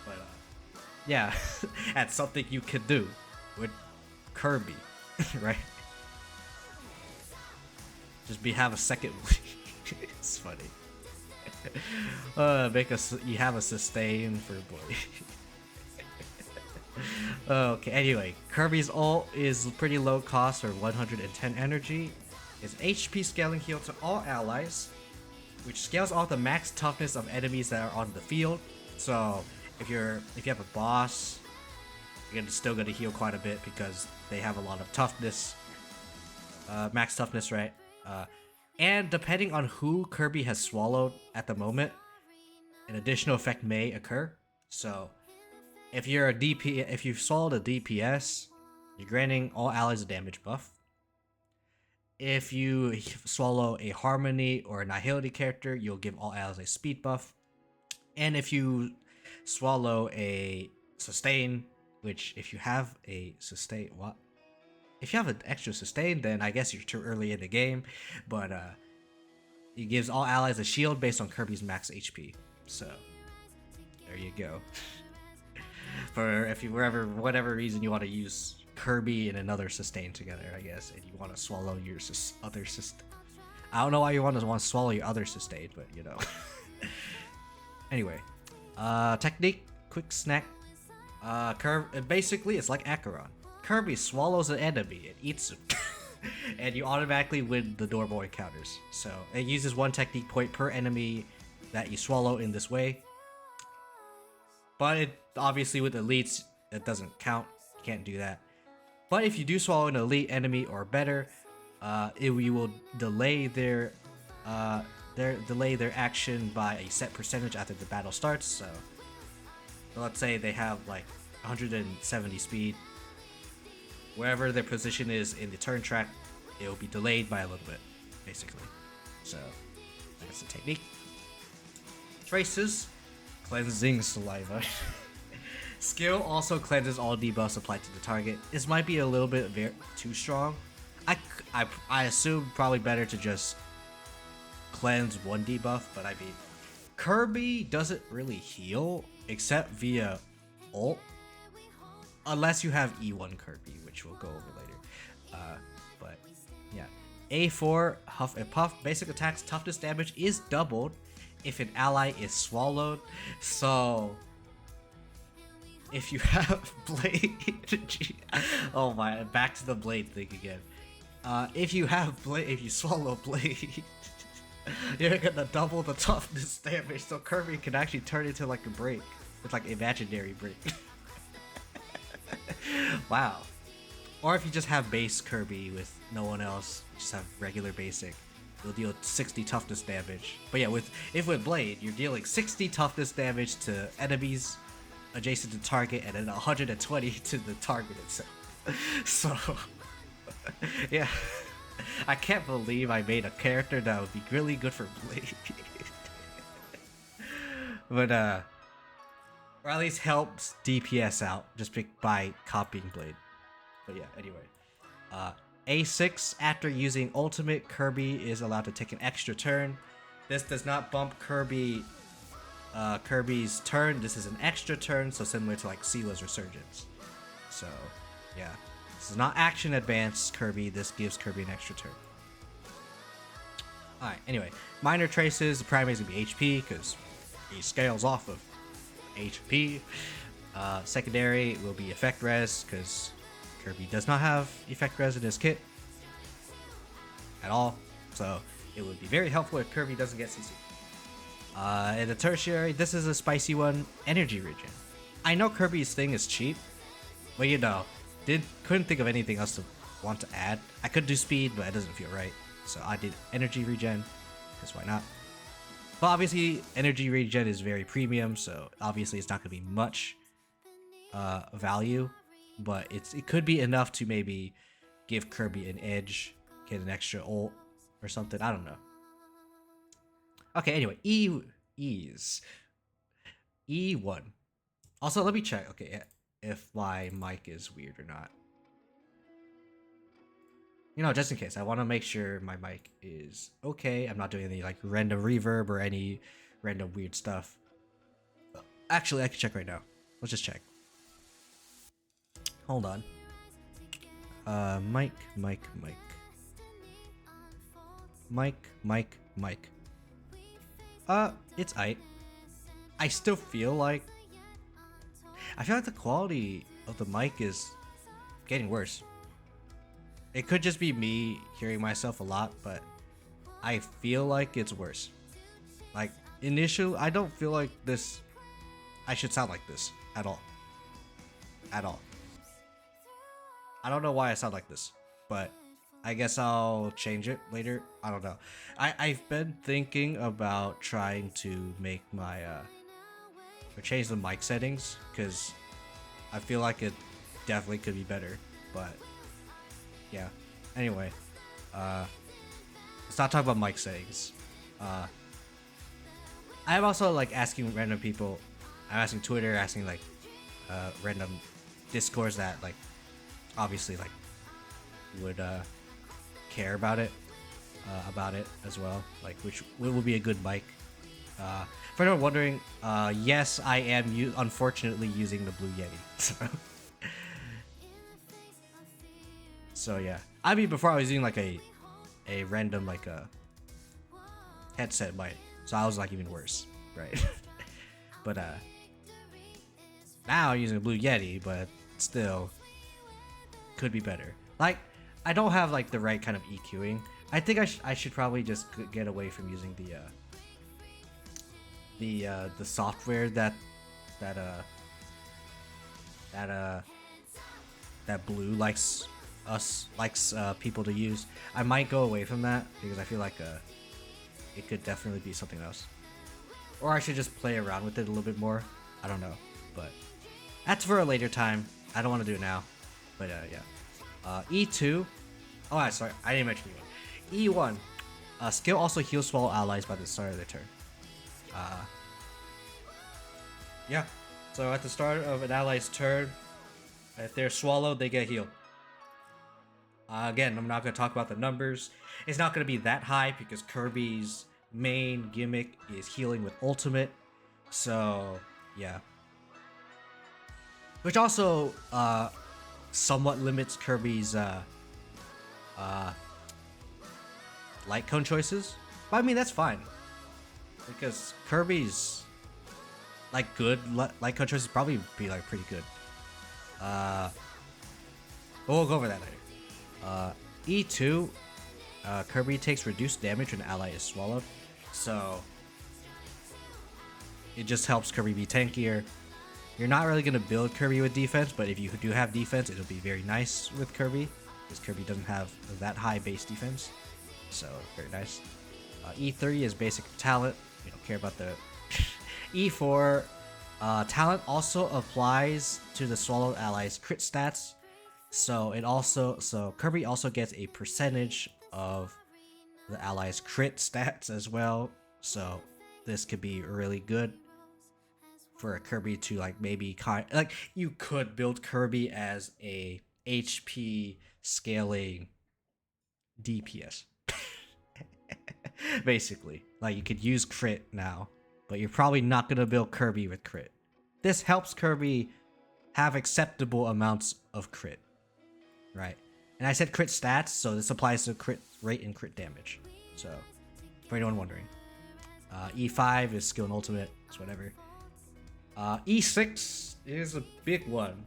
But yeah, that's something you can do with Kirby, right? Just have a second Blade. It's funny. You have a sustain for Blade. Okay, anyway, Kirby's ult is pretty low cost for 110 energy. It's HP scaling heal to all allies, which scales off the max toughness of enemies that are on the field. So if you have a boss, you're still gonna heal quite a bit because they have a lot of toughness, max toughness, right? And depending on who Kirby has swallowed at the moment, an additional effect may occur. So if you've swallowed a DPS, you're granting all allies a damage buff. If you swallow a Harmony or a Nihility character, you'll give all allies a speed buff. And if you swallow a Sustain, which if you have a Sustain, if you have an extra Sustain, then I guess you're too early in the game. But it gives all allies a shield based on Kirby's max HP. So there you go. For if you whatever reason you want to use Kirby and another Sustain together, I guess, and you want to swallow your other Sustain. I don't know why you want to swallow your other Sustain, but you know. Anyway, technique, quick snack. Basically, it's like Acheron. Kirby swallows an enemy and eats him, and you automatically win the normal encounters. So it uses one technique point per enemy that you swallow in this way. But obviously with elites, it doesn't count. You can't do that. But if you do swallow an elite enemy or better, you will delay their action by a set percentage after the battle starts. So let's say they have like 170 speed. Wherever their position is in the turn track, it will be delayed by a little bit, basically. So that's the technique. Traces, cleansing saliva. Skill also cleanses all debuffs applied to the target. This might be a little bit too strong. I assume probably better to just cleanse one debuff, but I mean, Kirby doesn't really heal except via ult, unless you have E1 Kirby, which we'll go over later. But yeah, A4 Huff and Puff basic attacks toughness damage is doubled if an ally is swallowed. So if you have Blade, oh my, back to the Blade thing again. If you swallow Blade, you're gonna double the toughness damage, so Kirby can actually turn into like a break. It's like imaginary break. Wow. Or if you just have base Kirby with no one else, just have regular basic, You'll deal 60 toughness damage. But yeah, with Blade, you're dealing 60 toughness damage to enemies adjacent to target, and then 120 to the target itself. So, yeah. I can't believe I made a character that would be really good for Blade. But, or at least helps DPS out just by copying Blade. But yeah, anyway. A6, after using ultimate, Kirby is allowed to take an extra turn. This does not bump Kirby's turn. This is an extra turn, so similar to like Seela's Resurgence. So, yeah. This is not action advance Kirby. This gives Kirby an extra turn. Alright, anyway. Minor traces, the primary is going to be HP, because he scales off of HP. Secondary will be effect res, because Kirby does not have effect res in his kit at all, so it would be very helpful if Kirby doesn't get CC. And the tertiary, this is a spicy one, energy regen. I know Kirby's thing is cheap, but you know, couldn't think of anything else to want to add. I could do speed, but it doesn't feel right, so I did energy regen, because why not? But obviously, energy regen is very premium, so obviously it's not going to be much value, but it could be enough to maybe give Kirby an edge, get an extra ult or something. I don't know. Okay, anyway, E's. E1. Also, let me check, okay, if my mic is weird or not. You know, just in case, I want to make sure my mic is okay. I'm not doing any like random reverb or any random weird stuff. Actually, I can check right now. Let's just check. Hold on. Mic. It's aight. I still feel like the quality of the mic is getting worse. It could just be me hearing myself a lot, but I feel like it's worse. Like, initially, I don't feel like this. I should sound like this at all. At all. I don't know why I sound like this, but I guess I'll change it later. I don't know. I've been thinking about trying to make my or change the mic settings, because I feel like it definitely could be better, but yeah. Anyway, let's not talk about mic settings. I'm also like asking random people. I'm asking Twitter, asking like random Discords that like obviously like would care about it as well, like which will be a good mic. For anyone wondering, yes, I am unfortunately using the Blue Yeti. So yeah, I mean, before I was using like a random like a headset mic, so I was like even worse, right? But now I'm using a Blue Yeti, but still could be better. Like, I don't have like the right kind of EQing. I think I should probably just get away from using the software that Blue likes people to use. I might go away from that because I feel like it could definitely be something else. Or I should just play around with it a little bit more. I don't know, but that's for a later time. I don't want to do it now, but yeah. E2. Oh, sorry, I didn't mention E1. E1. Skill also heals swallow allies by the start of their turn. Yeah. So at the start of an ally's turn, if they're swallowed, they get healed. Again, I'm not going to talk about the numbers. It's not going to be that high because Kirby's main gimmick is healing with ultimate. So, yeah. Which also somewhat limits Kirby's light cone choices. But I mean, that's fine. Because Kirby's like good light cone choices probably be like pretty good. But we'll go over that later. E2, Kirby takes reduced damage when an ally is swallowed. So it just helps Kirby be tankier. You're not really going to build Kirby with defense, but if you do have defense, it'll be very nice with Kirby, because Kirby doesn't have that high base defense. so very nice. E3 is basic talent. We don't care about the E4. Talent also applies to the swallowed allies' crit stats, so Kirby also gets a percentage of the allies' crit stats as well. So this could be really good for a Kirby to like maybe you could build Kirby as a HP scaling DPS. Basically, like you could use crit now, but you're probably not gonna build Kirby with crit. This helps Kirby have acceptable amounts of crit, right? And I said crit stats, so this applies to crit rate and crit damage. So, for anyone wondering, E5 is skill and ultimate. It's whatever. E6 is a big one.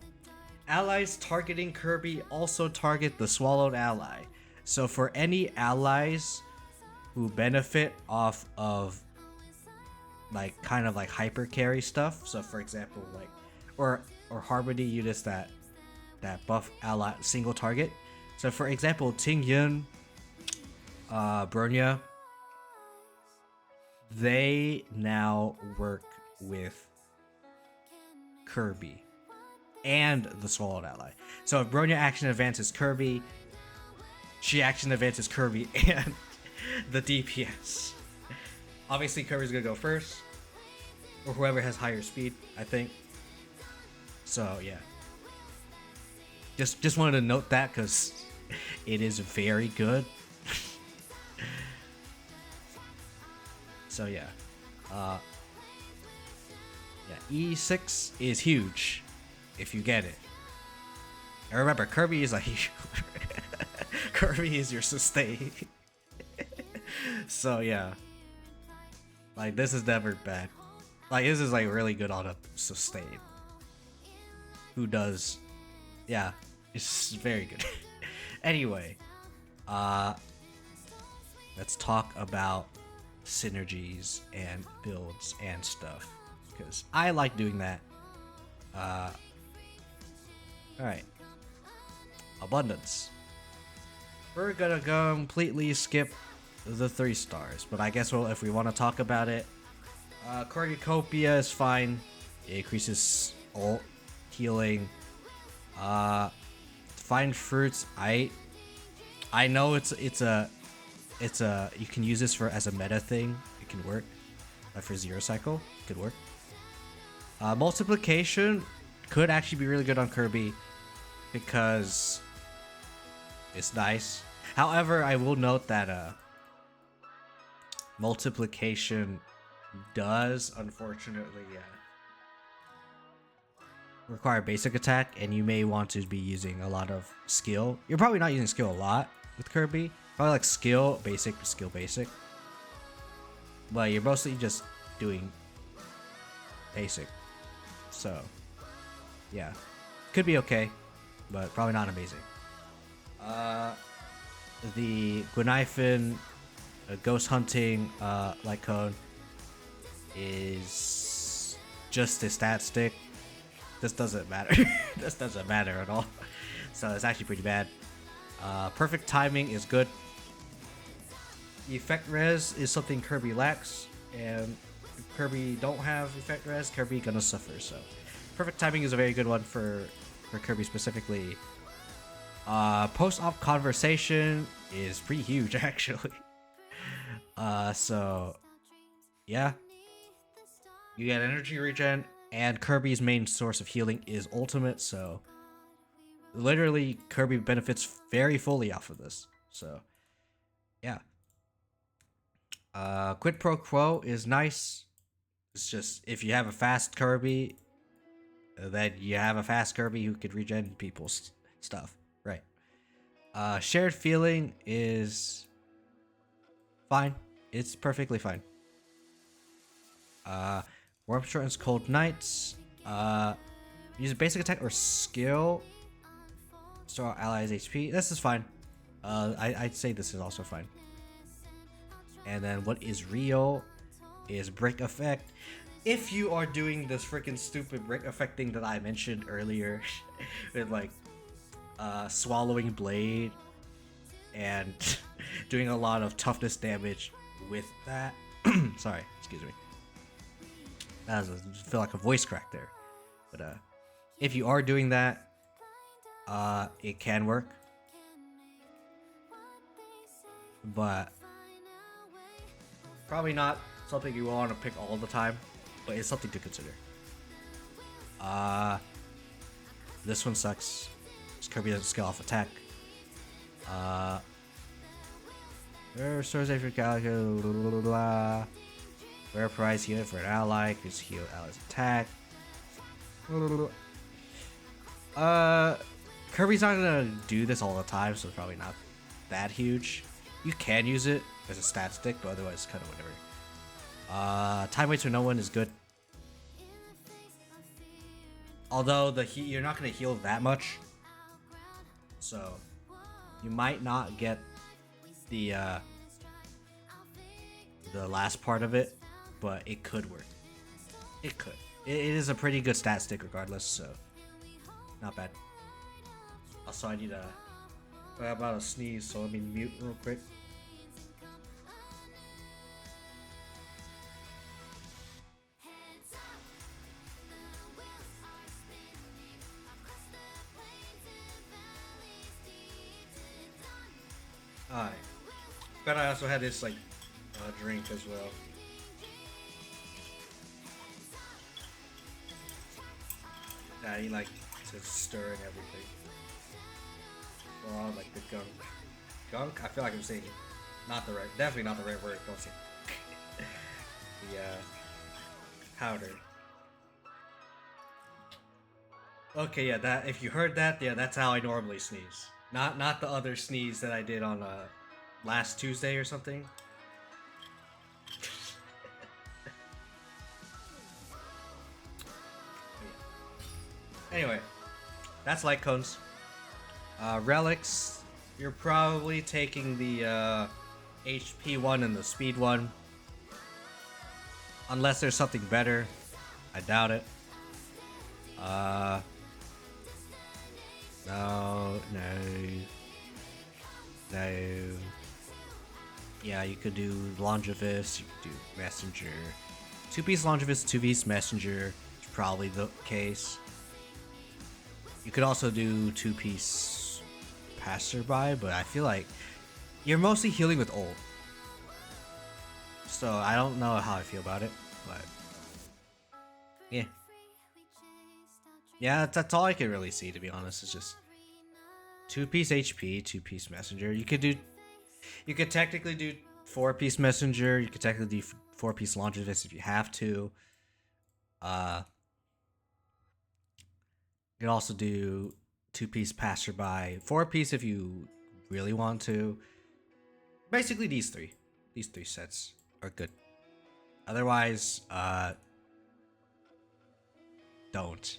Allies targeting Kirby also target the swallowed ally. So for any allies who benefit off of like kind of like hyper carry stuff, so for example like or harmony units that buff ally single target. So for example, Ting Yun, Bronya, they now work with Kirby and the swallowed ally. So if Bronya action advances Kirby, she action advances Kirby and the DPS. Obviously Kirby's gonna go first, or whoever has higher speed, I think. So yeah, just wanted to note that because it is very good. So yeah, E6 is huge if you get it. And remember, Kirby is a huge. Kirby is your sustain. So yeah, like this is never bad. Like this is like really good on a sustain. Who does? Yeah, it's very good. Anyway, let's talk about synergies and builds and stuff because I like doing that. Alright. Abundance. We're gonna completely skip the 3 stars, but I guess if we want to talk about it, Cornucopia is fine. It increases ult, healing. Find fruits. I know it's a you can use this as a meta thing. It can work. For Zero Cycle, it could work. Multiplication could actually be really good on Kirby because it's nice. However, I will note that multiplication does unfortunately require basic attack, and you may want to be using a lot of skill. You're probably not using skill a lot with Kirby. Probably like skill basic, but you're mostly just doing basic. So yeah, could be okay, but probably not amazing. The Guinifin ghost hunting light cone is just a stat stick. This doesn't matter. This doesn't matter at all. So it's actually pretty bad. Perfect timing is good. Effect res is something Kirby lacks, and if Kirby don't have effect res, Kirby gonna suffer. So perfect timing is a very good one for Kirby specifically. Post-op conversation is pretty huge actually. So yeah, you get energy regen, and Kirby's main source of healing is ultimate, so literally Kirby benefits very fully off of this. So yeah. Quid pro quo is nice. It's just if you have a fast Kirby, then you have a fast Kirby who could regen people's stuff, right? Shared feeling is fine. It's perfectly fine. Warm shortens cold nights. Use a basic attack or skill. Restore allies HP. This is fine. I'd say this is also fine. And then what is real is break effect. If you are doing this freaking stupid break effect thing that I mentioned earlier, with like swallowing blade and doing a lot of toughness damage with that. Sorry, excuse me. I feel like a voice crack there. But if you are doing that, it can work. But probably not something you want to pick all the time, but it's something to consider. This one sucks. Kirby doesn't scale off attack. Restores every Galaga. Rare prize unit for an ally. Because heal allies attack. Kirby's not gonna do this all the time, so it's probably not that huge. You can use it as a stat stick, but otherwise it's kind of whatever. Time waits for no one is good. Although you're not gonna heal that much, so you might not get the last part of it, but it could work. It could. It is a pretty good stat stick regardless, so not bad. Also, I need I'm about to sneeze, so let me mute real quick. Alright. But I also had this, like, drink as well. Yeah, you like to stir and everything. Well, like the gunk. Gunk? I feel like I'm saying definitely not the right word. Don't say the powder. Okay, yeah, that if you heard that, yeah, that's how I normally sneeze. Not the other sneeze that I did on last Tuesday or something. Anyway, that's light cones. Relics, you're probably taking the HP one and the speed one. Unless there's something better. I doubt it. No. Yeah, you could do Longevous, you could do Messenger. 2-piece Longevous, 2-piece Messenger is probably the case. You could also do 2-piece Passerby, but I feel like you're mostly healing with ult. So I don't know how I feel about it, but yeah. Yeah, that's all I can really see, to be honest. It's just 2-piece HP, 2-piece Messenger. You could technically do 4-piece Messenger. You could technically do 4-piece Longevous if you have to. You could also do 2-piece Passerby, 4-piece if you really want to. Basically, these three sets are good. Otherwise, don't.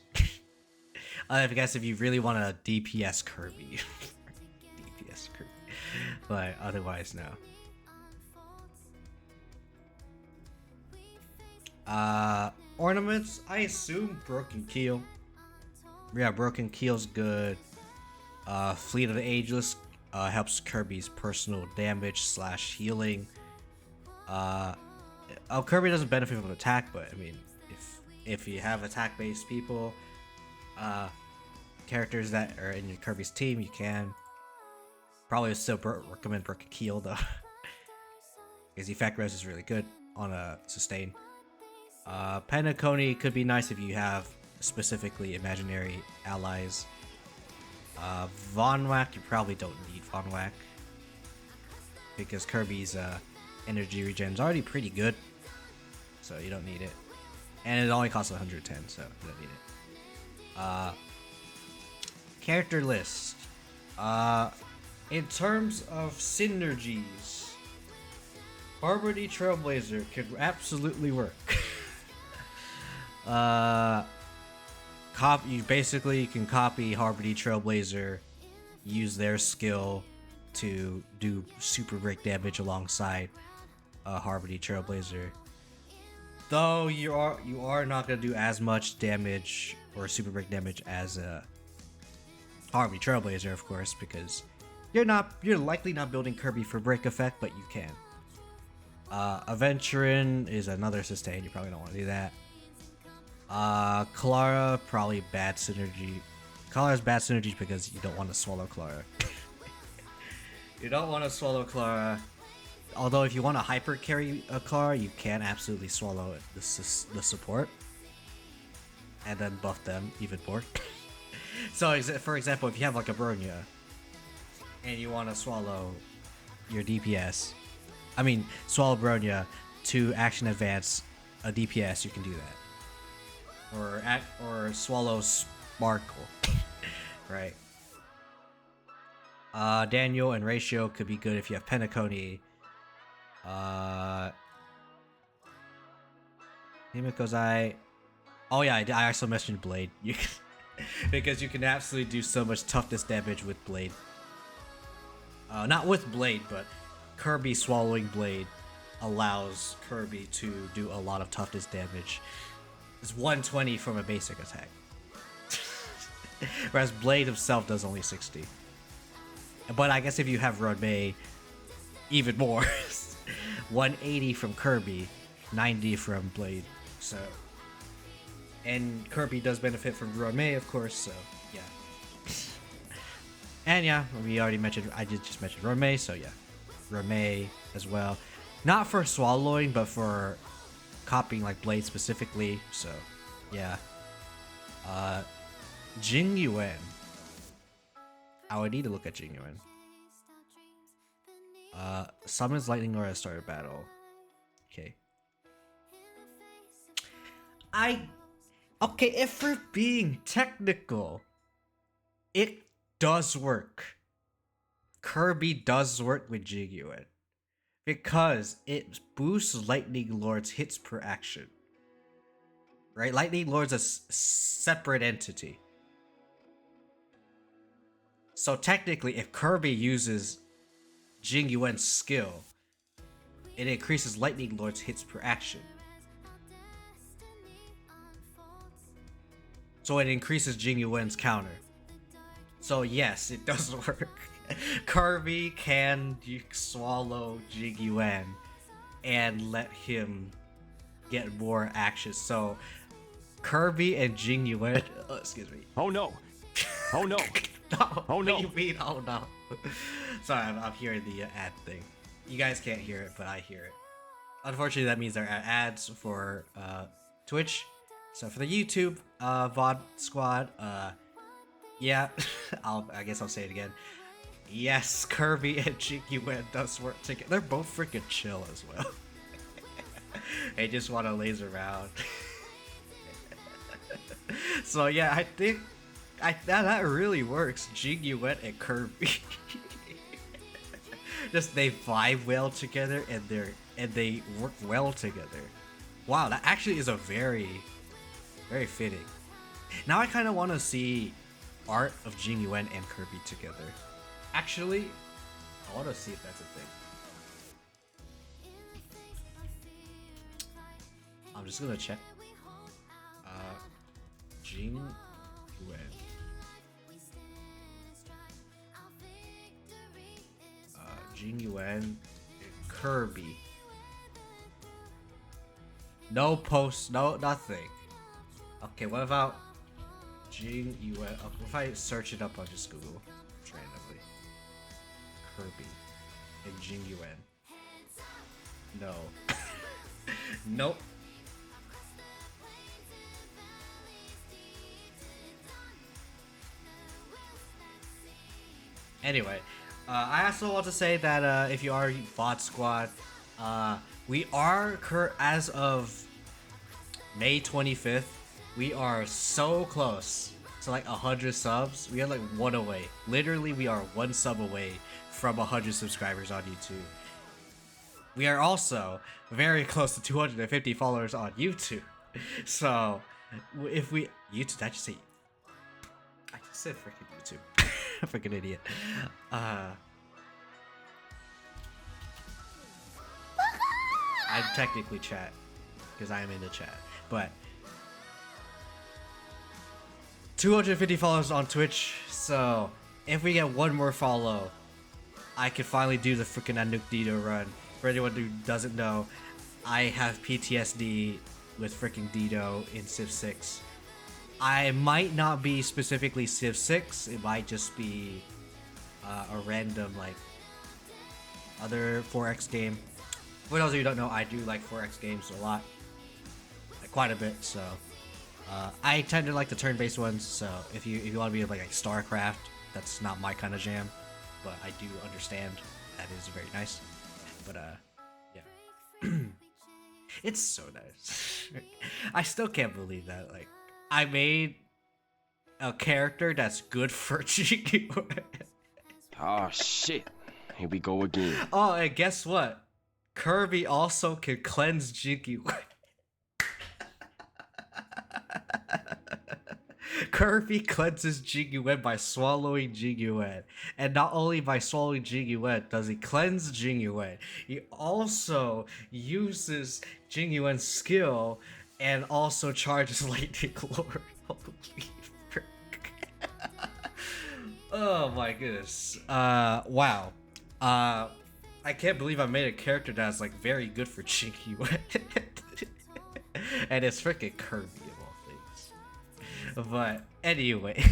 I guess if you really want a DPS Kirby. DPS Kirby. But otherwise, no. Ornaments, I assume Broken Keel. Yeah, Broken Keel's good. Fleet of the Ageless helps Kirby's personal damage / healing. Kirby doesn't benefit from attack, but I mean, if you have attack-based people, characters that are in your Kirby's team, you can probably still recommend Broken Keel though, because effect res is really good on a sustain. Penacony could be nice if you have specifically imaginary allies. Von Whack, you probably don't need Von Whack because Kirby's energy regen is already pretty good, so you don't need it, and it only costs 110, so you don't need it. Character list. In terms of synergies, Harmony Trailblazer could absolutely work. You can copy Harmony Trailblazer, use their skill to do super break damage alongside Harmony Trailblazer. Though you are not gonna do as much damage or super break damage as Harmony Trailblazer, of course, because You're likely not building Kirby for break effect, but you can. Aventurin is another sustain. You probably don't want to do that. Clara, probably bad synergy. Clara's bad synergy because you don't want to swallow Clara. You don't want to swallow Clara. Although if you want to hyper carry a Clara, you can absolutely swallow the support. And then buff them even more. So for example, if you have like a Bronya, and you want to swallow your DPS, I mean swallow Bronya to action advance a DPS, you can do that. Or swallow Sparkle, right? Daniel and Ratio could be good if you have Penacony. Himikozai. Oh yeah, I also mentioned Blade. You can, because you can absolutely do so much toughness damage with Blade. Not with Blade, but Kirby swallowing Blade allows Kirby to do a lot of toughness damage. It's 120 from a basic attack. Whereas Blade himself does only 60. But I guess if you have Rodmei, even more. 180 from Kirby, 90 from Blade. So, and Kirby does benefit from Rodmei, of course, so yeah. And yeah, we already mentioned, I did just mention Rodmei, so yeah. Rodmei as well. Not for swallowing, but for copying like Blade specifically, so yeah. Jing Yuan. I would need to look at Jing Yuan. Summons Lightning Lord at start of battle. Okay. Okay, if we're being technical, it does work. Kirby does work with Jing Yuan. Because it boosts Lightning Lord's hits per action. Right? Lightning Lord's a separate entity. So technically, if Kirby uses Jing Yuan's skill, it increases Lightning Lord's hits per action. So it increases Jing Yuan's counter. So yes, it does work. Kirby can swallow Jing Yuan and let him get more action. So Kirby and Jing Yuan. Excuse me. Oh no! Oh no! No. Oh no! What do you mean? Oh no! Sorry, I'm hearing the ad thing. You guys can't hear it, but I hear it. Unfortunately, that means there are ads for Twitch. So for the YouTube VOD squad, yeah, I guess I'll say it again. Yes, Kirby and Jing Yuan does work together. They're both freaking chill as well. They just want to laser around. So yeah, I think that really works. Jing Yuan and Kirby. Just they vibe well together and they work well together. Wow, that actually is a very fitting. Now I kind of want to see art of Jing Yuan and Kirby together. Actually, I want to see if that's a thing. I'm just gonna check. Jing Yuan. Jing Yuan and Kirby. No posts, no nothing. Okay, what about Jing Yuan? If I search it up on just Google randomly. Kirby and Jing Yuan. No. Nope. Anyway, I also want to say that if you are VOD Squad, we are as of May 25th, we are so close to like 100 subs. We are like one away. Literally, we are one sub away from 100 subscribers on YouTube. We are also very close to 250 followers on YouTube. So, if we YouTube, I just said freaking YouTube. Freaking idiot. I'm technically chat because I am in the chat, but 250 followers on Twitch. So if we get one more follow, I can finally do the freaking Anuk Dido run. For anyone who doesn't know, I have PTSD with freaking Dido in Civ 6. I might not be specifically Civ 6, it might just be a random like other 4X game. For those of you who don't know, I do like 4X games a lot, like quite a bit. So I tend to like the turn-based ones. So if you want to be like StarCraft, that's not my kind of jam, but I do understand that is very nice. But yeah, it's so nice. I still can't believe that. Like, I made a character that's good for GQ. Oh shit! Here we go again. Oh, and guess what? Kirby also can cleanse Jiggy. Kirby cleanses Jiggy by swallowing Jiggy. And not only by swallowing Jiggy does he cleanse Jiggy, he also uses Jiggy's skill and also charges Lightning Lord. Holy frick. Oh my goodness. Wow. I can't believe I made a character that's like very good for Jiggy. And it's freaking Kirby of all things. But anyway.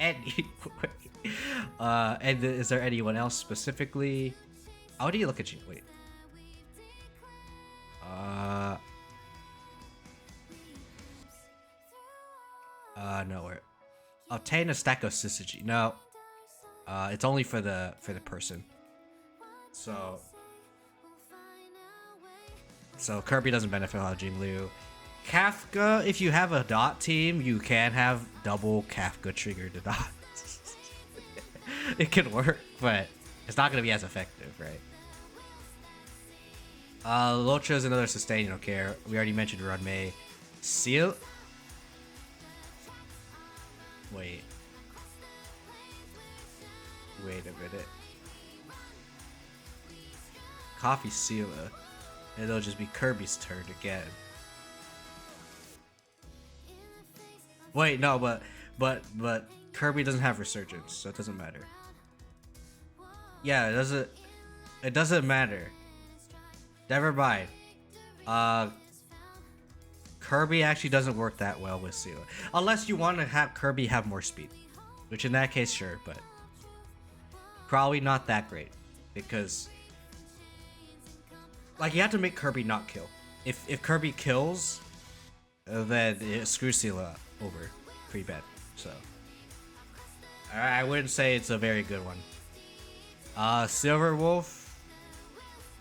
And is there anyone else specifically? How do you look at you? Wait. Nowhere. Obtain a stack of syzygy. No. It's only for the person. So Kirby doesn't benefit out of Jingliu. Kafka, if you have a dot team, you can have double Kafka triggered dots. It can work, but it's not gonna be as effective, right? Locha is another sustain, you don't care. We already mentioned Runmei. Seal. Wait a minute. Coffee Sela. And it'll just be Kirby's turn again. Wait, no, but Kirby doesn't have Resurgence, so it doesn't matter. Yeah, it doesn't matter. Never mind. Kirby actually doesn't work that well with Sela. Unless you want to have Kirby have more speed. Which in that case, sure, but probably not that great. Because like, you have to make Kirby not kill. If Kirby kills, then it screws Sela over pretty bad. So I wouldn't say it's a very good one. Silver Wolf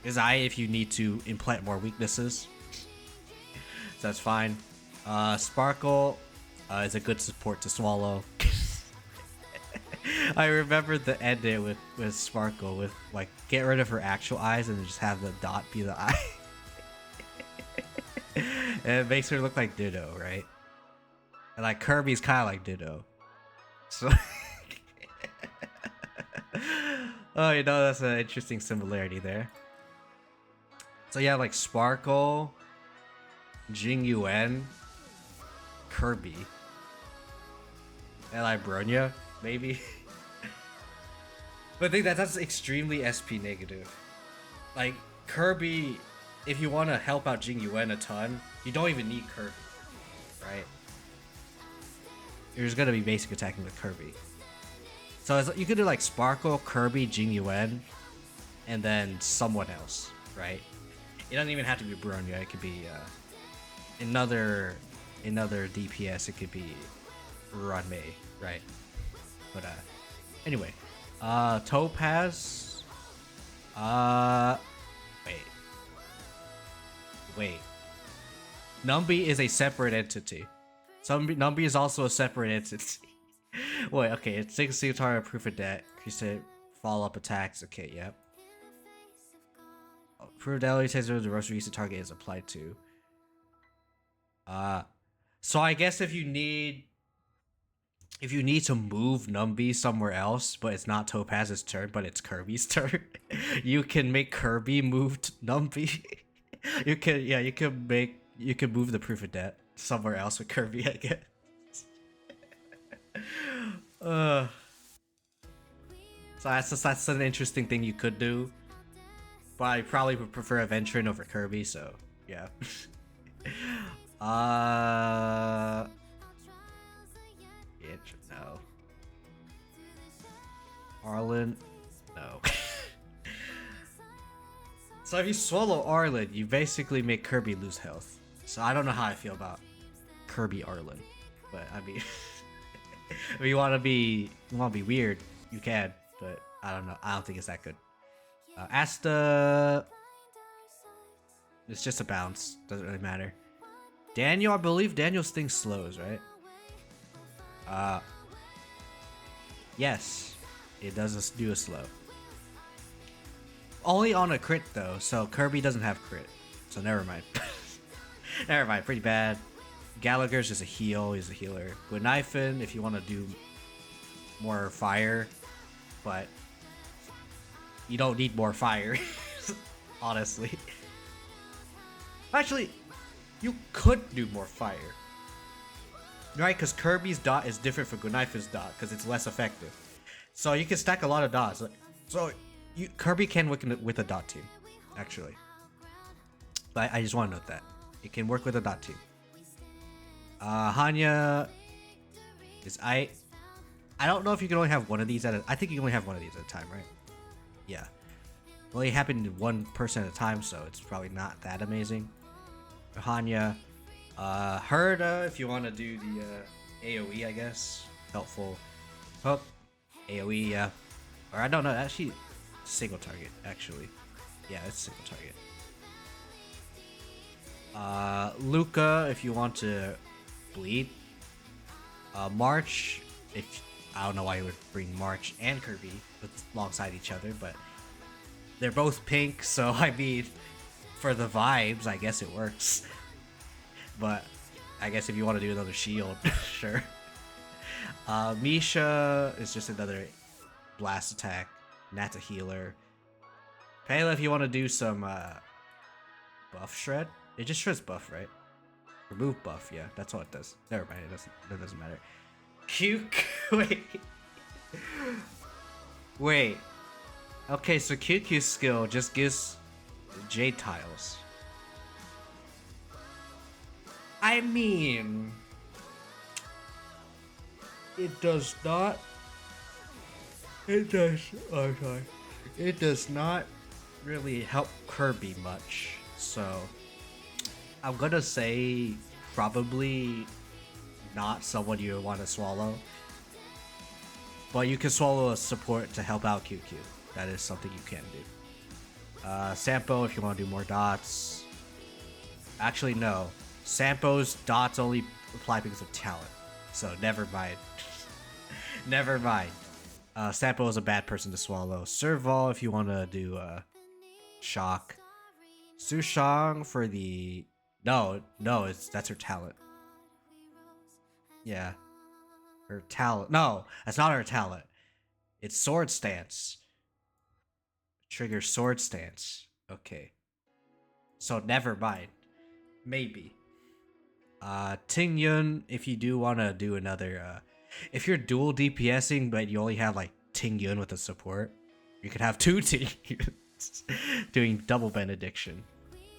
is if you need to implant more weaknesses. So that's fine. Sparkle is a good support to swallow. I remember the ending with Sparkle with like get rid of her actual eyes and just have the dot be the eye. And it makes her look like Ditto, right? And like Kirby's kind of like Ditto. So oh, you know, that's an interesting similarity there. So yeah, like Sparkle, Jing Yuan, Kirby, and like Bronya, maybe. But I think that's extremely SP negative. Like Kirby, if you want to help out Jing Yuan a ton, you don't even need Kirby, right? You're just gonna be basic attacking with Kirby. So you could do like Sparkle, Kirby, Jing Yuan, and then someone else, right? It doesn't even have to be Bronya. It could be another DPS. It could be Runmei, right? But anyway, Topaz. Wait. Numby is a separate entity. Numby is also a separate entity. Wait, okay, it takes the target proof of debt. You said follow-up attacks. Okay, yep. Proof of fidelity takes the rosary the target is applied to. So I guess if you need to move Numby somewhere else, but it's not Topaz's turn, but it's Kirby's turn, you can make Kirby move Numby. You can move the proof of debt somewhere else with Kirby, I guess. So that's an interesting thing you could do. But I probably would prefer Adventuring over Kirby, so yeah. No. Arlen, no. So if you swallow Arlen, you basically make Kirby lose health. So I don't know how I feel about Kirby Arlen, but I mean, if you want to be weird, you can. But I don't know. I don't think it's that good. Asta, it's just a bounce. Doesn't really matter. Daniel, I believe Daniel's thing slows, right? Yes, it does do a slow. Only on a crit though, so Kirby doesn't have crit. So never mind. Never mind, pretty bad. Gallagher's just a heal, he's a healer. Gwynaifin, if you want to do more fire, but you don't need more fire, honestly. Actually, you could do more fire. Right, because Kirby's dot is different from Gwnaifin's dot, because it's less effective. So you can stack a lot of dots. So Kirby can work with a dot team, actually. But I just want to note that. It can work with a dot team. Hanya is I don't know if you can only have one of these at a... I think you can only have one of these at a time, right? Yeah. Well, it happened to one person at a time, so it's probably not that amazing. Hanya. Herda, if you want to do the AoE, I guess. Helpful. Hook. AoE, yeah. Or I don't know, actually, single target, actually. Yeah, it's single target. Luca, if you want to bleed. March, if I don't know why you would bring March and Kirby alongside each other, but they're both pink, so I mean, for the vibes, I guess it works. But I guess if you want to do another shield, sure. Misha is just another blast attack. Nat's a healer. Pela, if you want to do some buff shred, it just shreds buff, right? Remove buff, yeah, that's all it does. Never mind, that doesn't matter. Wait. Okay, so QQ's skill just gives Jade tiles. I mean, it does not. It does. Oh, sorry. It does not really help Kirby much. So I'm gonna say probably not someone you want to swallow. But you can swallow a support to help out QQ. That is something you can do. Sampo, if you want to do more dots. Actually, no. Sampo's dots only apply because of talent. So never mind. Never mind. Sampo is a bad person to swallow. Serval, if you want to do shock. Sushang for the... No, that's her talent. Yeah. Her talent. No, that's not her talent. It's sword stance. Trigger sword stance. Okay. So never mind. Maybe. Ting Yun, if you do want to do another... if you're dual DPSing, but you only have like Ting Yun with a support, you could have two Ting Yuns doing double benediction.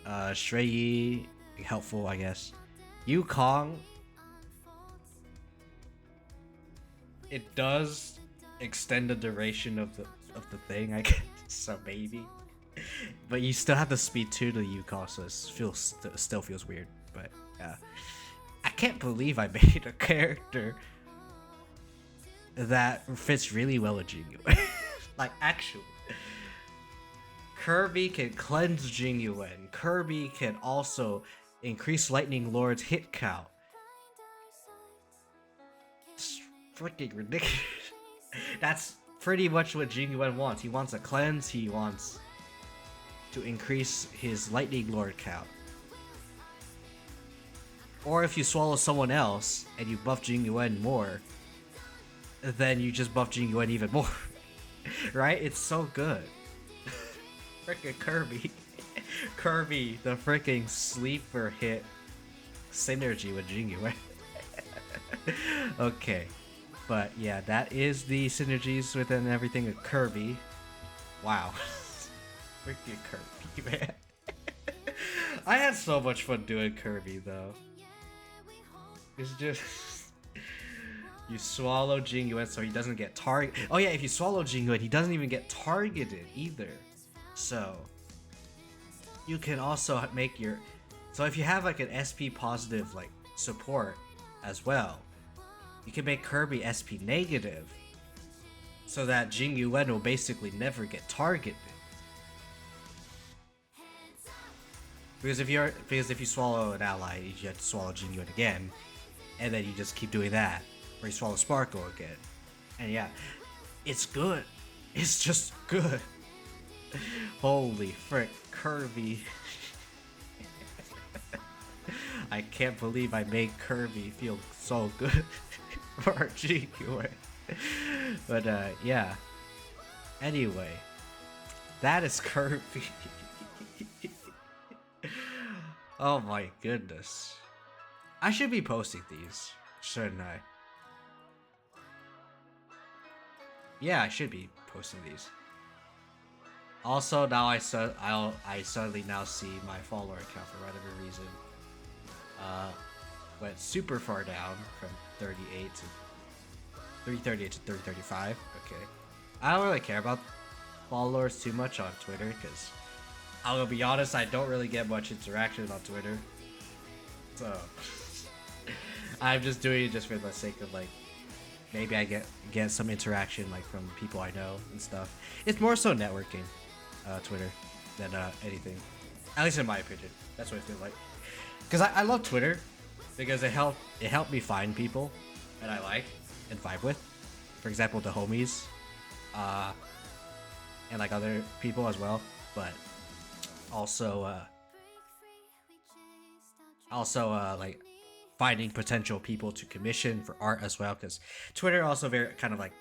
Shrei Yi, helpful, I guess. Yukong, it does extend the duration of the thing, I guess. So maybe, but you still have the speed 2 to Yukong, so it still feels weird. But yeah, I can't believe I made a character that fits really well with Jingyuan. Like, actually, Kirby can cleanse Jingyuan. Kirby can also increase Lightning Lord's hit count. It's freaking ridiculous. That's pretty much what Jingyuan wants. He wants a cleanse. He wants to increase his Lightning Lord count. Or if you swallow someone else and you buff Jingyuan more, then you just buff Jingyuan even more. Right? It's so good. Frickin' Kirby. Kirby, the freaking sleeper hit synergy with Jingyuan. Okay. But yeah, that is the synergies within everything of Kirby. Wow. Freaking Kirby, man. I had so much fun doing Kirby though. It's just you swallow Jingyuan so he doesn't get targeted. Oh yeah, if you swallow Jingyuan, he doesn't even get targeted either. So you can also make your, so if you have like an SP positive like support as well, you can make Kirby SP negative so that Jingyuan will basically never get targeted. Because if you swallow an ally, you have to swallow Jingyuan again, and then you just keep doing that, or you swallow Sparkle again, and yeah, it's good. It's just good. Holy frick, Kirby! I can't believe I made Kirby feel so good for Jingyuan. But yeah. Anyway, that is Kirby. Oh my goodness. I should be posting these, shouldn't I? Yeah, I should be posting these. Also, now I suddenly now see my follower account for whatever reason went super far down from 38 to 338 to 335. Okay, I don't really care about followers too much on Twitter because I'm gonna be honest, I don't really get much interaction on Twitter, so I'm just doing it just for the sake of like maybe I get some interaction like from people I know and stuff. It's more so networking, Twitter, than anything. At least in my opinion, that's what I feel like. Because I love Twitter because it helped me find people that I like and vibe with. For example, the homies, and like other people as well. But also like finding potential people to commission for art as well. Because Twitter also very kind of like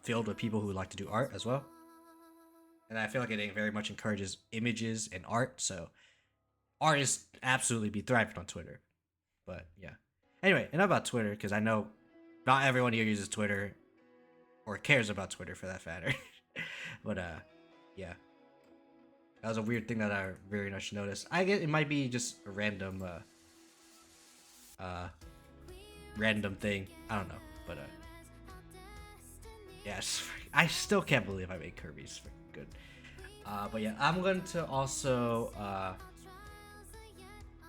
filled with people who like to do art as well. And I feel like it very much encourages images and art. So artists absolutely be thriving on Twitter. But yeah. Anyway, enough about Twitter because I know not everyone here uses Twitter or cares about Twitter for that matter. But yeah. That was a weird thing that I very much noticed. I guess it might be just a random random thing. I don't know. But yes, I still can't believe I made Kirby's good. But yeah, I'm going to also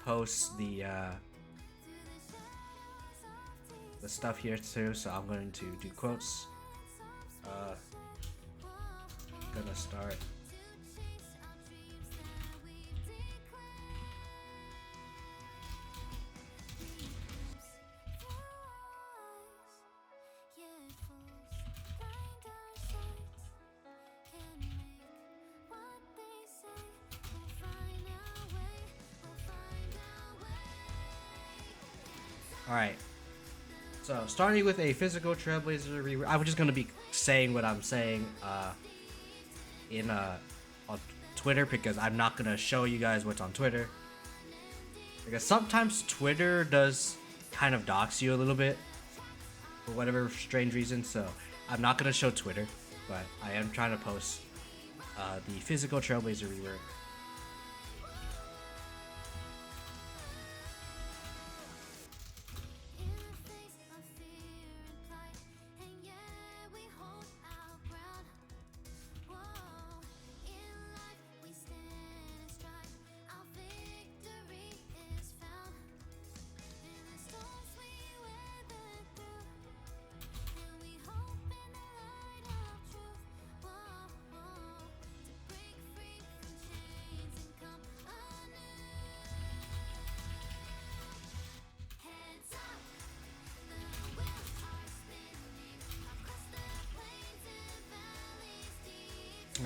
post the stuff here too, so I'm going to do quotes. Gonna start. Alright, so starting with a physical Trailblazer rework. I'm just gonna be saying what I'm saying on Twitter because I'm not gonna show you guys what's on Twitter. Because sometimes Twitter does kind of dox you a little bit for whatever strange reason, so I'm not gonna show Twitter, but I am trying to post the physical Trailblazer rework.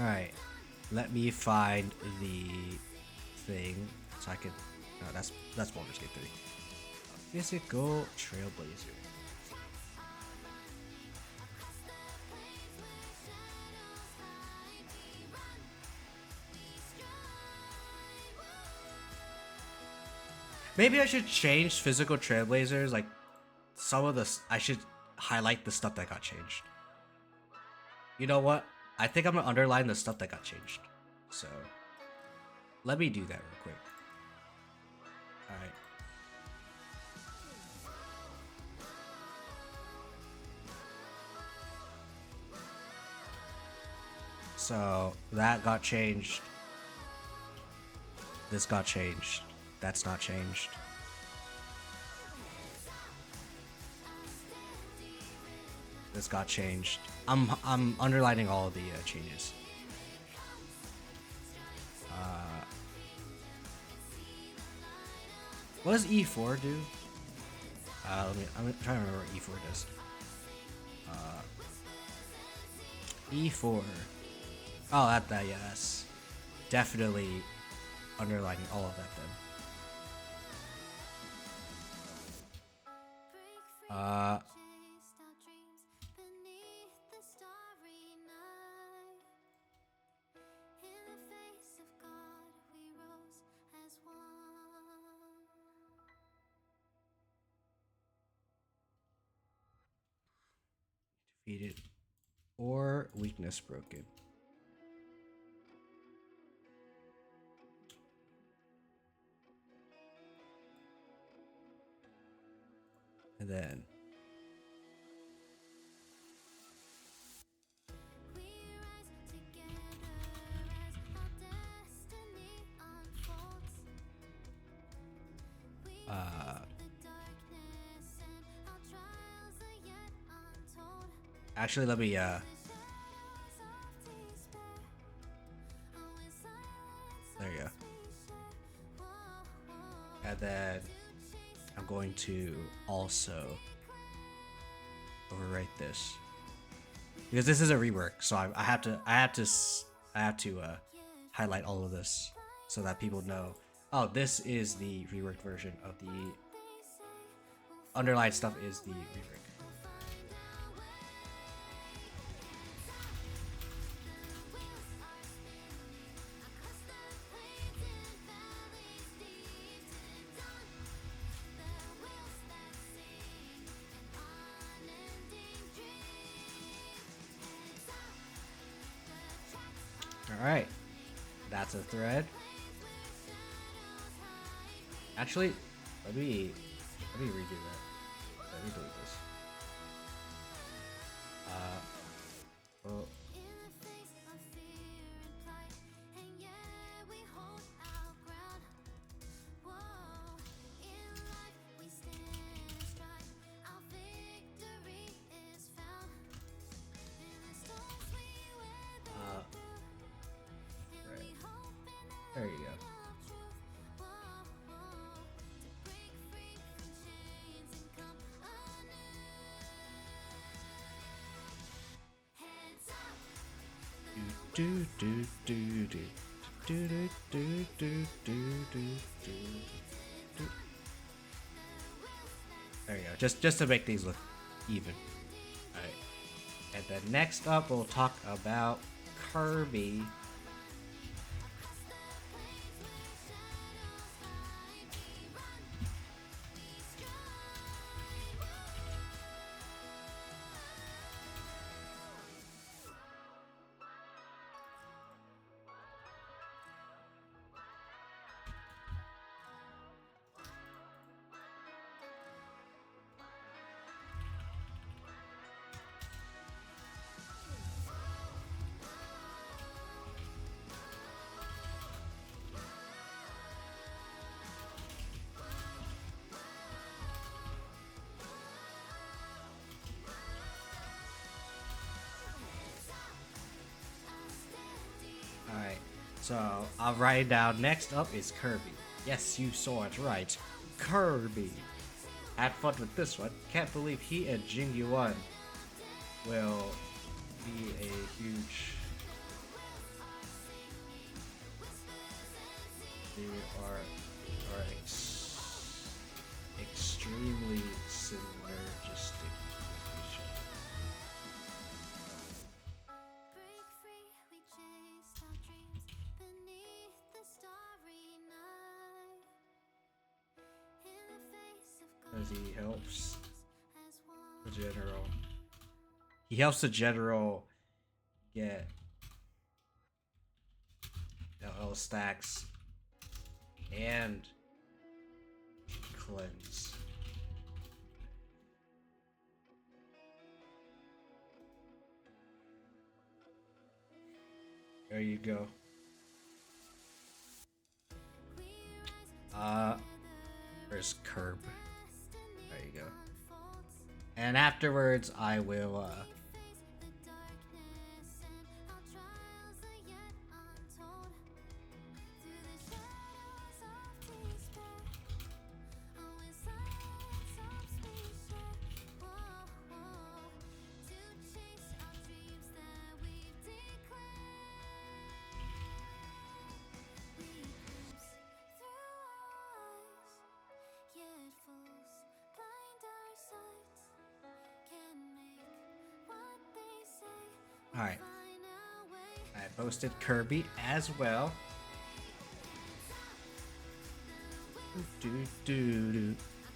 Alright, let me find the thing so I can. No, that's Baldur's Gate 3. Physical Trailblazer. Maybe I should change physical Trailblazers. Like some of the, I should highlight the stuff that got changed. You know what? I think I'm gonna underline the stuff that got changed. So let me do that real quick. Alright. So that got changed. This got changed. That's not changed. This got changed. I'm underlining all of the changes. What does E4 do? I'm trying to remember what E4 does. E4. Oh, that yeah, that's definitely underlining all of that then. Defeated or weakness broken. And then actually let me there you go. And then I'm going to also overwrite this because this is a rework, so I have to highlight all of this so that people know, oh, this is the reworked version of the underlined stuff is the rework. Alright, that's a thread. Actually, let me redo that. Let me delete this. Oh. There you go. Do do do do do do do do do do do. There you go. Just to make these look even. Alright. And then next up we'll talk about Kirby. Alright, so I'll write it down. Next up is Kirby. Yes, you saw it right. Kirby. Had fun with this one. Can't believe he and Jing Yuan will be a huge... They are extremely synergistic with each other. As he helps the general. He helps the general get LL stacks and cleanse. There you go. Where's Curb? There you go. And afterwards, I will, Alright. I posted Kirby as well.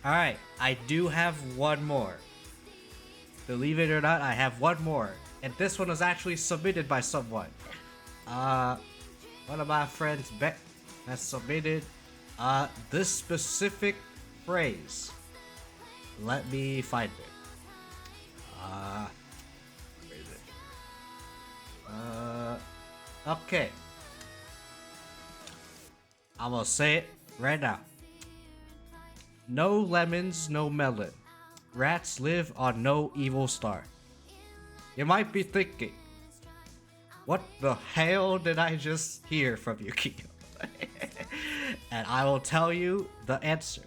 Alright, I do have one more. Believe it or not, I have one more. And this one was actually submitted by someone. One of my friends, Beck, has submitted this specific phrase. Let me find it. Where is it? Okay. I'm gonna say it right now. No lemons, no melon. Rats live on no evil star. You might be thinking, what the hell did I just hear from you, Kiyo? And I will tell you the answer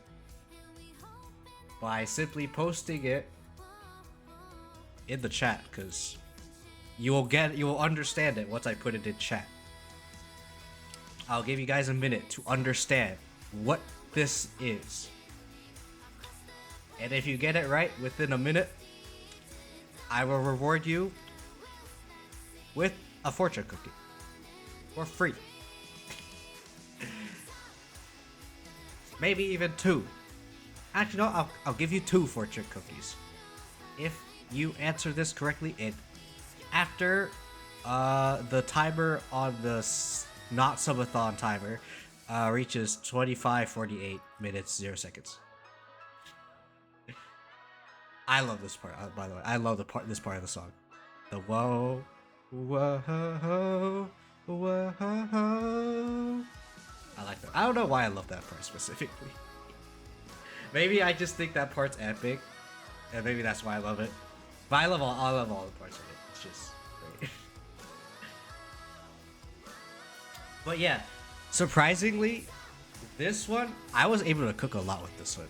by simply posting it in the chat, because you will understand it once I put it in chat. I'll give you guys a minute to understand what this is. And if you get it right within a minute, I will reward you with a fortune cookie for free. Maybe even 2. Actually, no, I'll give you 2 fortune cookies if you answer this correctly. And after the timer on the not subathon timer reaches 25:48 minutes 0 seconds. I love this part, by the way. I love this part of the song. The whoa, whoa, whoa. I like that. I don't know why I love that part specifically. Maybe I just think that part's epic, and maybe that's why I love it. But I love all the parts of it. It's just great. But yeah, surprisingly, this one I was able to cook a lot with this one.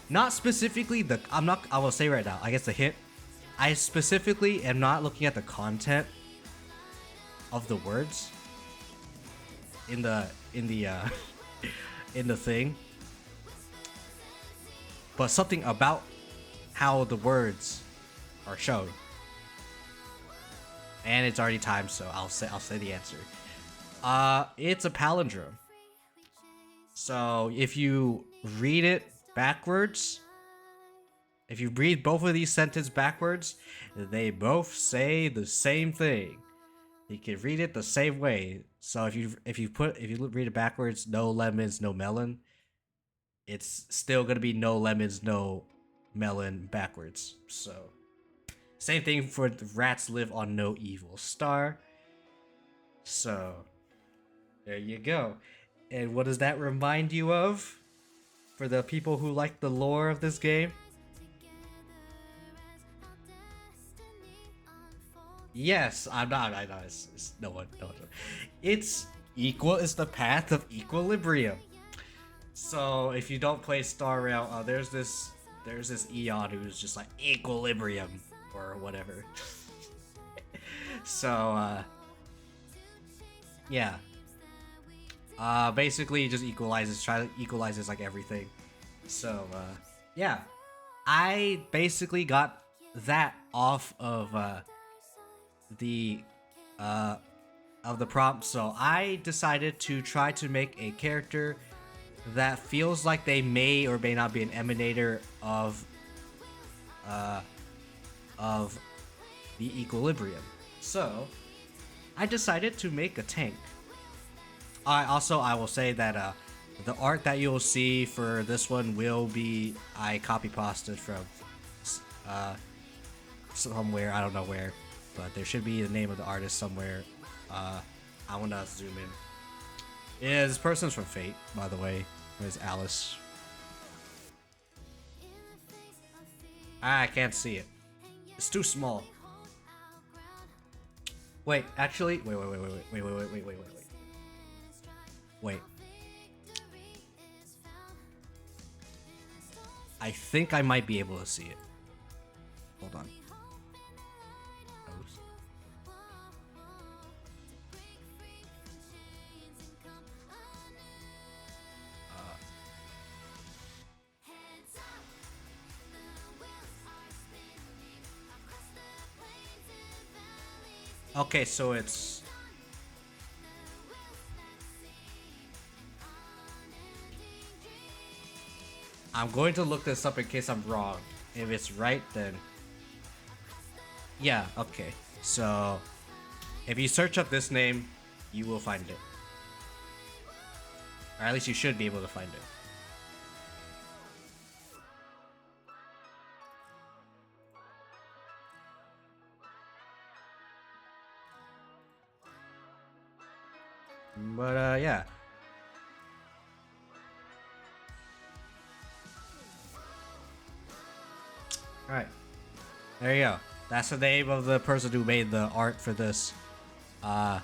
Not specifically the I will say right now, I guess the hint. I specifically am not looking at the content of the words in the in the thing, but something about how the words are shown. And it's already timed, so I'll say the answer. It's a palindrome. So if you read it backwards, if you read both of these sentences backwards, they both say the same thing. You can read it the same way. So if you read it backwards, no lemons, no melon, it's still gonna be no lemons, no melon backwards. So same thing for the rats live on no evil star. So there you go. And what does that remind you of? For the people who like the lore of this game? Yes, I'm not. I know. It's no one. It's the path of equilibrium. So if you don't play Star Rail, there's this Eon who's just like equilibrium or whatever. So yeah. Basically it just equalizes like everything. So yeah. I basically got that off of the prompt, so I decided to try to make a character that feels like they may or may not be an emanator of of the equilibrium. So I decided to make a tank. I will say that the art that you'll see for this one will be I copy pasted from somewhere, I don't know where, but there should be the name of the artist somewhere. I wanna zoom in. Yeah, this person's from Fate, by the way. There's Alice. I can't see it. It's too small. Wait, actually, wait. I think I might be able to see it. Hold on. Okay, so it's... I'm going to look this up in case I'm wrong. If it's right, then... Yeah, okay. So, if you search up this name, you will find it. Or at least you should be able to find it. But, yeah. Alright. There you go. That's the name of the person who made the art for this. But,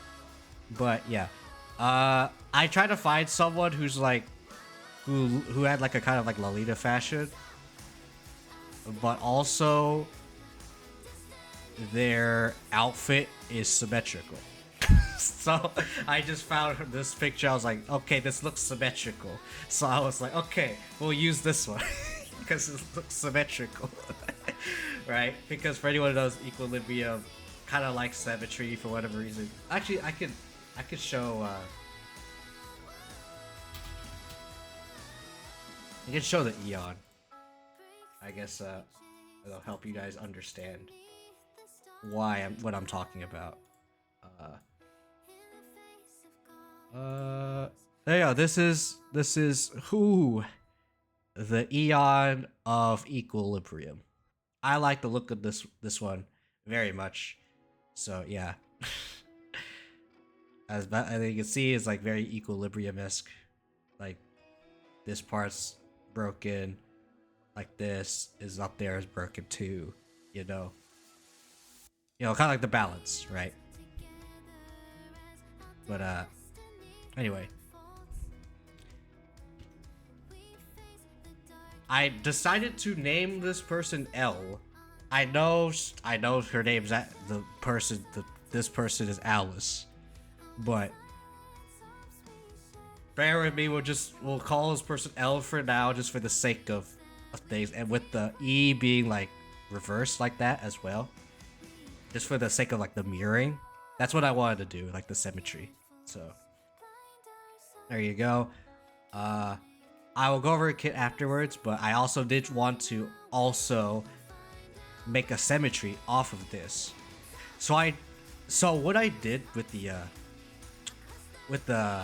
yeah. I tried to find someone who's like... Who had like a kind of like Lolita fashion. But also... Their outfit is symmetrical. So I just found this picture. I was like, okay, this looks symmetrical. So I was like, okay, we'll use this one because it looks symmetrical, right? Because for anyone who knows, equilibrium kind of like symmetry for whatever reason. Actually, I could show. I can show the Eon. I guess it'll help you guys understand what I'm talking about. There you go. This is who the Eon of Equilibrium. I like the look of this one very much. So yeah, as you can see, it's like very Equilibrium-esque. Like this part's broken, like this is up there is broken too. You know, kind of like the balance, right? But anyway, I decided to name this person L. I know her name's this person is Alice, but bear with me. We'll call this person L for now, just for the sake of things, and with the E being like reversed like that as well, just for the sake of like the mirroring. That's what I wanted to do, like the symmetry. So there you go. I will go over a kit afterwards, but I also did want to also make a symmetry off of this. So what I did with the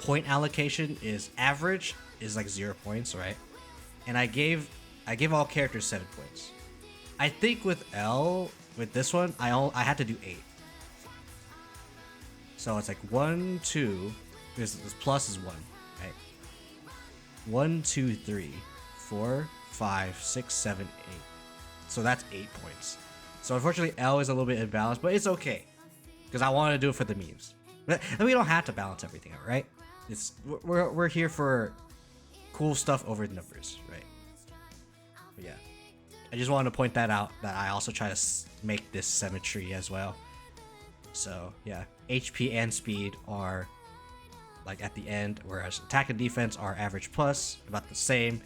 point allocation is average is like 0 points, right? And I gave all characters 7 points. I think with this one, I had to do 8. So it's like 1, 2. This plus is 1, right? 1, 2, 3, 4, 5, 6, 7, 8. So that's 8 points. So unfortunately, L is a little bit imbalanced, but it's okay because I want to do it for the memes. And we don't have to balance everything out, right? We're here for cool stuff over numbers, right? But yeah, I just wanted to point that out. That I also try to make this symmetry as well. So yeah, HP and speed are like at the end, whereas attack and defense are average plus, about the same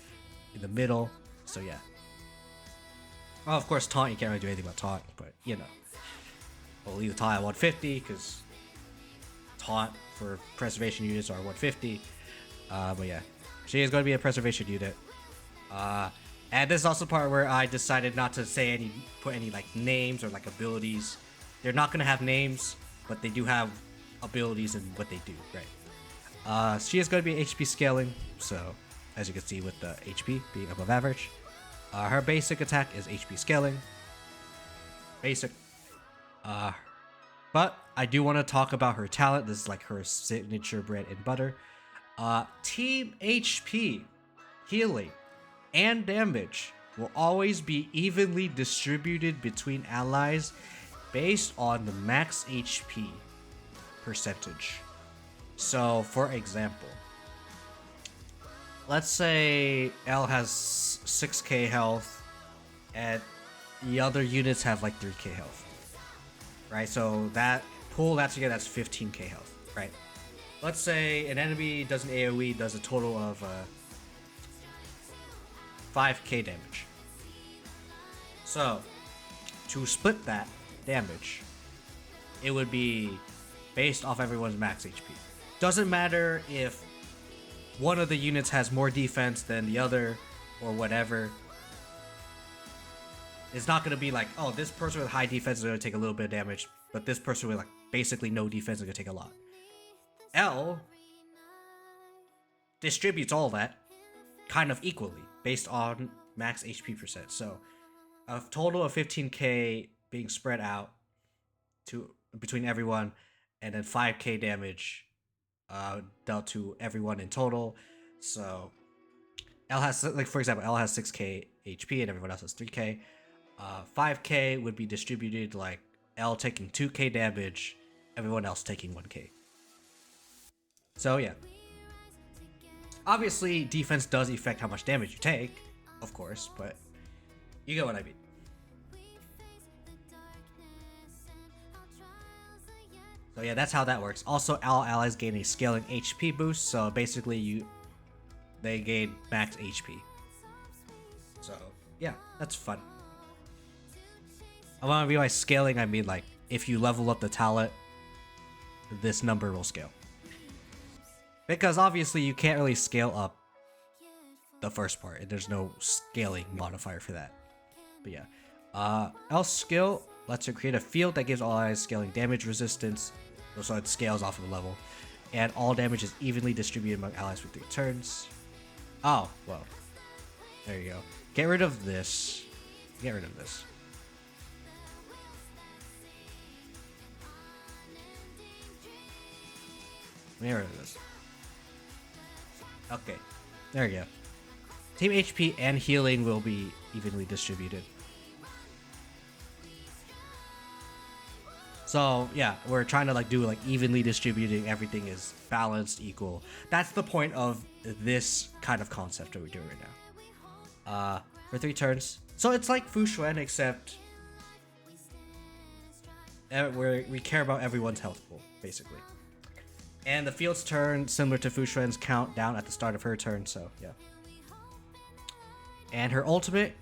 in the middle. So yeah. Well, of course, taunt, you can't really do anything about taunt, but you know, we'll leave the taunt at 150 because taunt for preservation units are 150. But yeah, she is going to be a preservation unit. And this is also the part where I decided not to put any like names or like abilities. They're not gonna have names, but they do have abilities and what they do, right? She is gonna be HP scaling, so as you can see with the HP being above average. Her basic attack is HP scaling. Basic. But I do want to talk about her talent. This is like her signature bread and butter. Team HP, healing, and damage will always be evenly distributed between allies based on the max HP percentage. So, for example, let's say L has 6k health and the other units have like 3k health. Right? So that pull that together, that's 15k health, right? Let's say an enemy does an AoE, does a total of 5k damage. So, to split that damage, it would be based off everyone's max HP. Doesn't matter if one of the units has more defense than the other or whatever. It's not going to be like, oh, this person with high defense is going to take a little bit of damage, but this person with like basically no defense is going to take a lot. L distributes all that kind of equally based on max HP percent. So a total of 15k being spread out to between everyone, and then 5k damage dealt to everyone in total. So L has, like for example, L has 6k HP and everyone else has 3k. 5k would be distributed like L taking 2k damage, everyone else taking 1k. So yeah. Obviously, defense does affect how much damage you take, of course, but you get what I mean. So yeah, that's how that works. Also, all allies gain a scaling HP boost, so basically they gain max HP. So yeah, that's fun. I want to be by scaling, I mean like if you level up the talent, this number will scale. Because obviously you can't really scale up the first part, and there's no scaling modifier for that. But yeah, L skill lets her create a field that gives all allies scaling damage resistance, so it scales off of the level, and all damage is evenly distributed among allies for 3 turns. Oh, well, there you go. Get rid of this. Get rid of this. Get rid of this. Okay, there you go. Team HP and healing will be evenly distributed. So yeah, we're trying to like do like evenly distributing, everything is balanced, equal. That's the point of this kind of concept that we're doing right now. For 3 turns. So it's like Fu Xuan, except we care about everyone's health pool, basically. And the field's turn, similar to Fu Xuan's countdown at the start of her turn, so yeah. And her ultimate,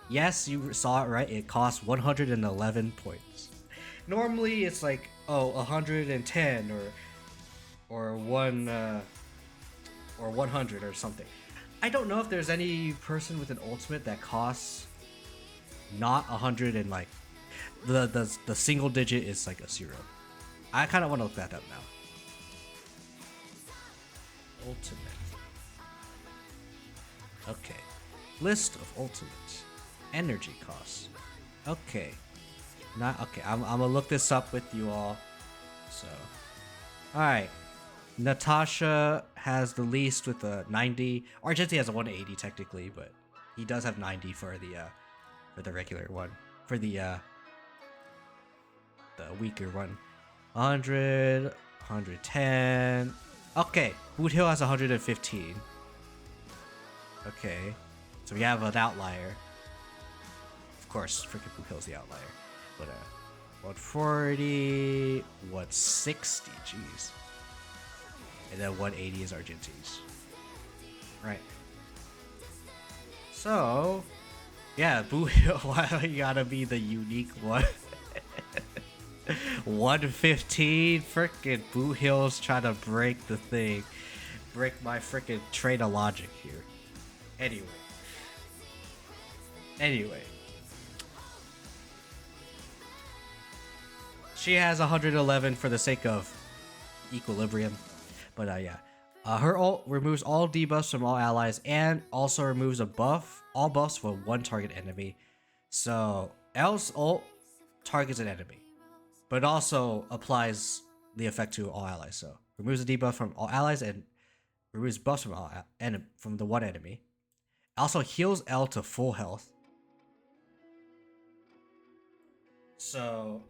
yes, you saw it right, it costs 111 points. Normally it's like, oh, 110 or 100 or something. I don't know if there's any person with an ultimate that costs not 100 and like the single digit is like a 0. I kind of want to look that up now. Ultimate. Okay. List of ultimates. Energy costs. Okay. Not okay. I'm gonna look this up with you all. So, all right. Natasha has the least with a 90. Argenti has a 180 technically, but he does have 90 for the regular one. For the weaker one. 100, 110. Okay, Boot Hill has 115. Okay, so we have an outlier. Of course, freaking Boot Hill's the outlier. But 140, 160, jeez. And then 180 is Argenti's. Right. So, yeah, Boot Hill, why you gotta be the unique one? 115, frickin' Boot Hill's trying to break the thing. Break my frickin' train of logic here. Anyway. Anyway. She has 111 for the sake of equilibrium. But yeah. Her ult removes all debuffs from all allies and also removes all buffs for one target enemy. So L's ult targets an enemy, but also applies the effect to all allies. So removes the debuff from all allies and removes buffs from from the one enemy. Also heals L to full health. So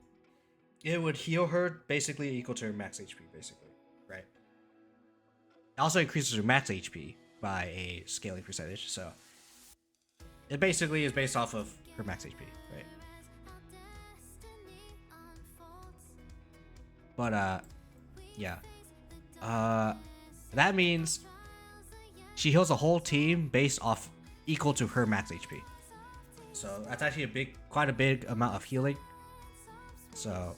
it would heal her basically equal to her max HP, basically, right? It also increases her max HP by a scaling percentage, so it basically is based off of her max HP, right? But yeah. That means she heals a whole team based off equal to her max HP. So that's actually quite a big amount of healing. So,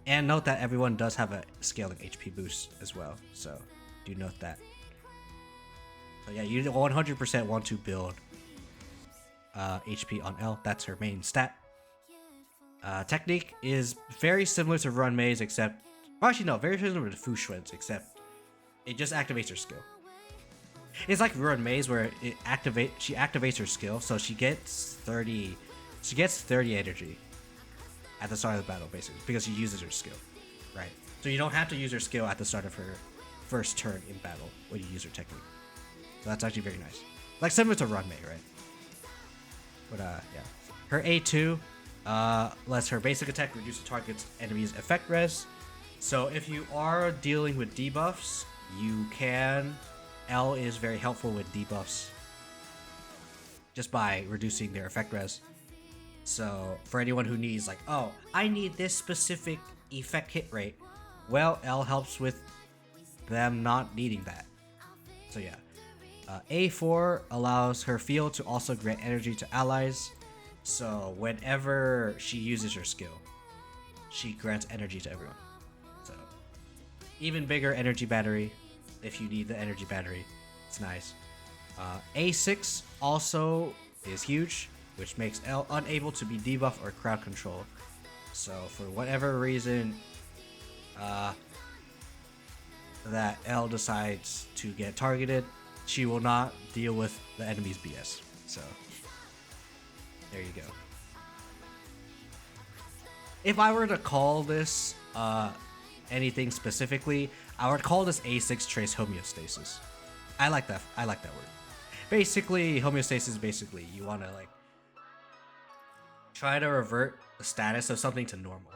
and note that everyone does have a scaling HP boost as well. So do note that. So yeah, you 100% want to build HP on L. That's her main stat. Technique is very similar to Run Maze, except actually no, very similar to Fushwen's, except it just activates her skill. It's like Run Maze where she activates her skill, so she gets 30 energy at the start of the battle, basically, because she uses her skill, right? So you don't have to use her skill at the start of her first turn in battle when you use her technique. So that's actually very nice. Like similar to Run Maze, right? But yeah. Her A2 lets her basic attack reduce the target's enemy's effect res. So if you are dealing with debuffs, you can... L is very helpful with debuffs just by reducing their effect res. So for anyone who needs like, oh, I need this specific effect hit rate, well, L helps with them not needing that. So yeah. A4 allows her field to also grant energy to allies. So whenever she uses her skill, she grants energy to everyone. So even bigger energy battery if you need the energy battery. It's nice. A6 also is huge, which makes L unable to be debuffed or crowd control. So for whatever reason that L decides to get targeted, she will not deal with the enemy's BS. So there you go. If I were to call this anything specifically, I would call this A6 trace homeostasis. I like that word. Basically, homeostasis is basically you want to like try to revert the status of something to normal,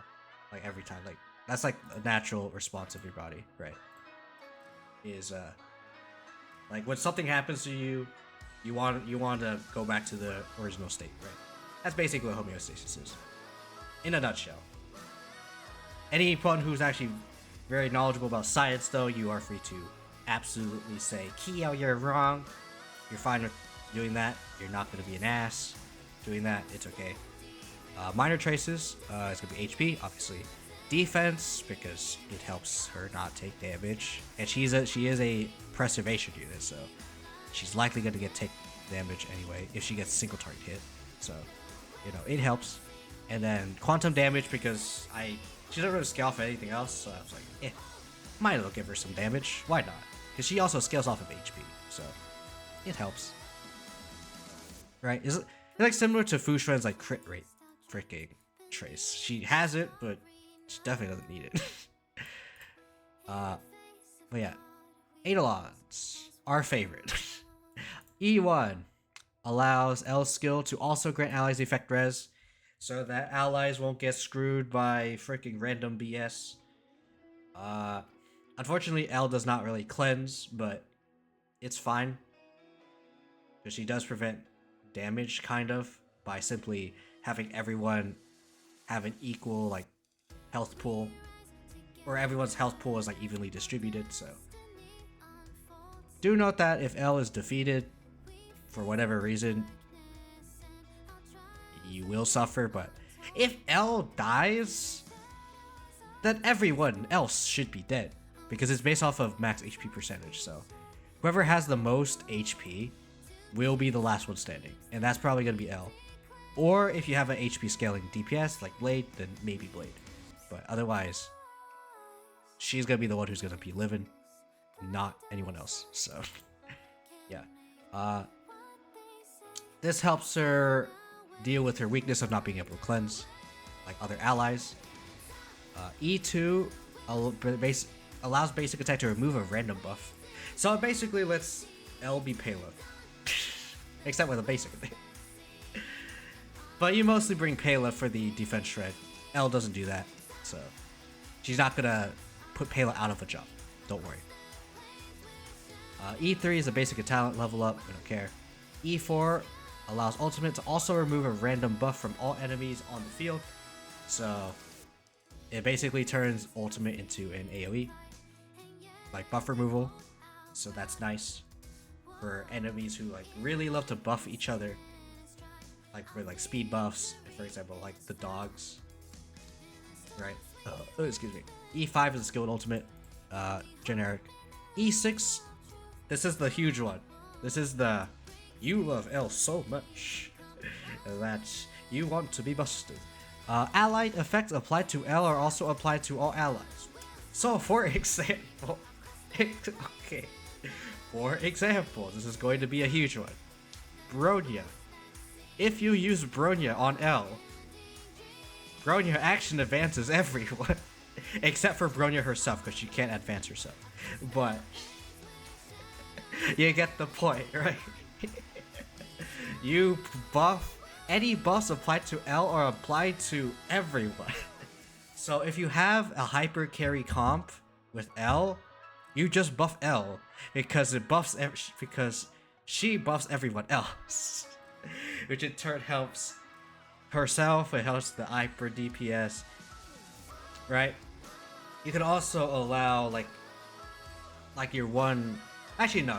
like every time. Like that's like a natural response of your body, right? Is like when something happens to you, you want to go back to the original state, right? That's basically what homeostasis is, in a nutshell. Anyone who's actually very knowledgeable about science, though, you are free to absolutely say, Kiyo, you're wrong. You're fine with doing that. You're not going to be an ass doing that. It's okay. Minor traces, it's going to be HP, obviously. Defense, because it helps her not take damage. And she is a preservation unit, so she's likely going to take damage anyway if she gets single target hit. So, you know, it helps. And then quantum damage, because she doesn't really scale off anything else, so I was like, might as well give her some damage. Why not? Because she also scales off of HP, so it helps. Right? It's like similar to Fushren's like crit rate freaking trace. She has it, but she definitely doesn't need it. But yeah, Eidolons, our favorite. E1 allows L's skill to also grant allies effect res, so that allies won't get screwed by freaking random BS. Unfortunately, L does not really cleanse, but it's fine. Because she does prevent damage, kind of, by simply having everyone have an equal, like, health pool. Or everyone's health pool is, like, evenly distributed, so. Do note that if L is defeated, for whatever reason, you will suffer, but if L dies, then everyone else should be dead, because it's based off of max HP percentage. So whoever has the most HP will be the last one standing, and that's probably going to be L. Or if you have an HP scaling DPS like Blade, then maybe Blade. But otherwise, she's gonna be the one who's gonna be living, not anyone else. So, yeah. This helps her deal with her weakness of not being able to cleanse, like other allies. E2 allows basic attack to remove a random buff. So it basically lets L be payload. Except with a basic attack. But you mostly bring payload for the defense shred. L doesn't do that. So she's not gonna put payload out of a job. Don't worry. E3 is a basic talent level up. We don't care. E4 allows ultimate to also remove a random buff from all enemies on the field. So it basically turns ultimate into an AoE, like buff removal. So that's nice for enemies who like really love to buff each other, like for like speed buffs, for example, like the dogs. Right. Excuse me. E5 is a skilled ultimate, generic. E6. This is the huge one. This is the you love L so much that you want to be busted. Allied effects applied to L are also applied to all allies. So for example, okay, for example, this is going to be a huge one. Bronya. If you use Bronya on L, Bronya action advances everyone, except for Bronya herself because she can't advance herself. But you get the point, right? You buff any buffs applied to L are applied to everyone. So if you have a hyper carry comp with L, you just buff L because it buffs because she buffs everyone else, which in turn helps herself. It helps the hyper DPS, right? You can also allow like your one. Actually, no.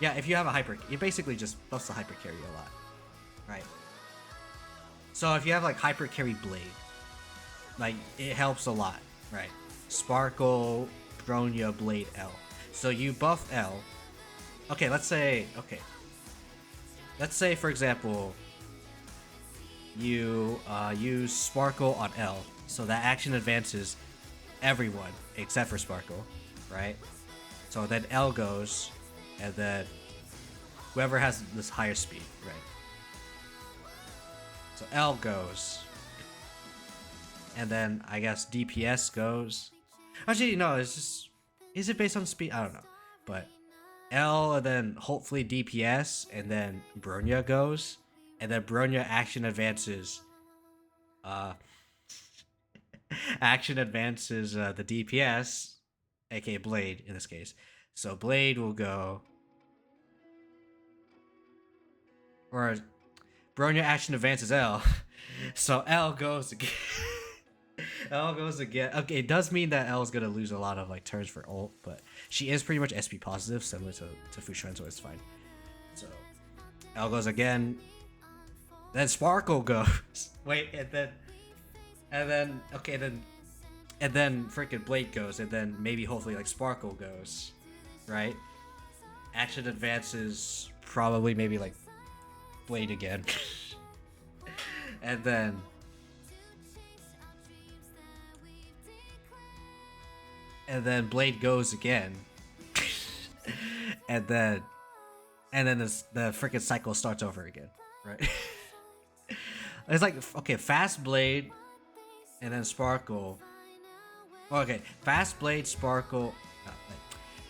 Yeah, if you have a hyper, it basically just buffs the hyper carry a lot, right? So if you have like hyper carry Blade, like it helps a lot, right? Sparkle, Bronya, Blade, L. So you buff L. Okay, let's say for example, you use Sparkle on L, so that action advances everyone except for Sparkle, right? So then L goes, and then whoever has this higher speed, right? So L goes, and then I guess DPS goes. Actually, no, it's just, is it based on speed? I don't know, but L and then hopefully DPS, and then Bronya goes, and then Bronya action advances. Action advances the DPS, aka Blade in this case. So Blade will go, or Bronya action advances L, so L goes again. L goes again. Okay, it does mean that L is gonna lose a lot of like turns for ult, but she is pretty much SP positive, similar to Fushan, so it's fine. So L goes again. Then Sparkle goes. Wait, and then freaking Blade goes, and then maybe hopefully like Sparkle goes, right? Action advances probably maybe like Blade again, and then Blade goes again, and then the freaking cycle starts over again, right? It's like, okay, fast Blade, and then Sparkle. Okay, fast Blade, Sparkle.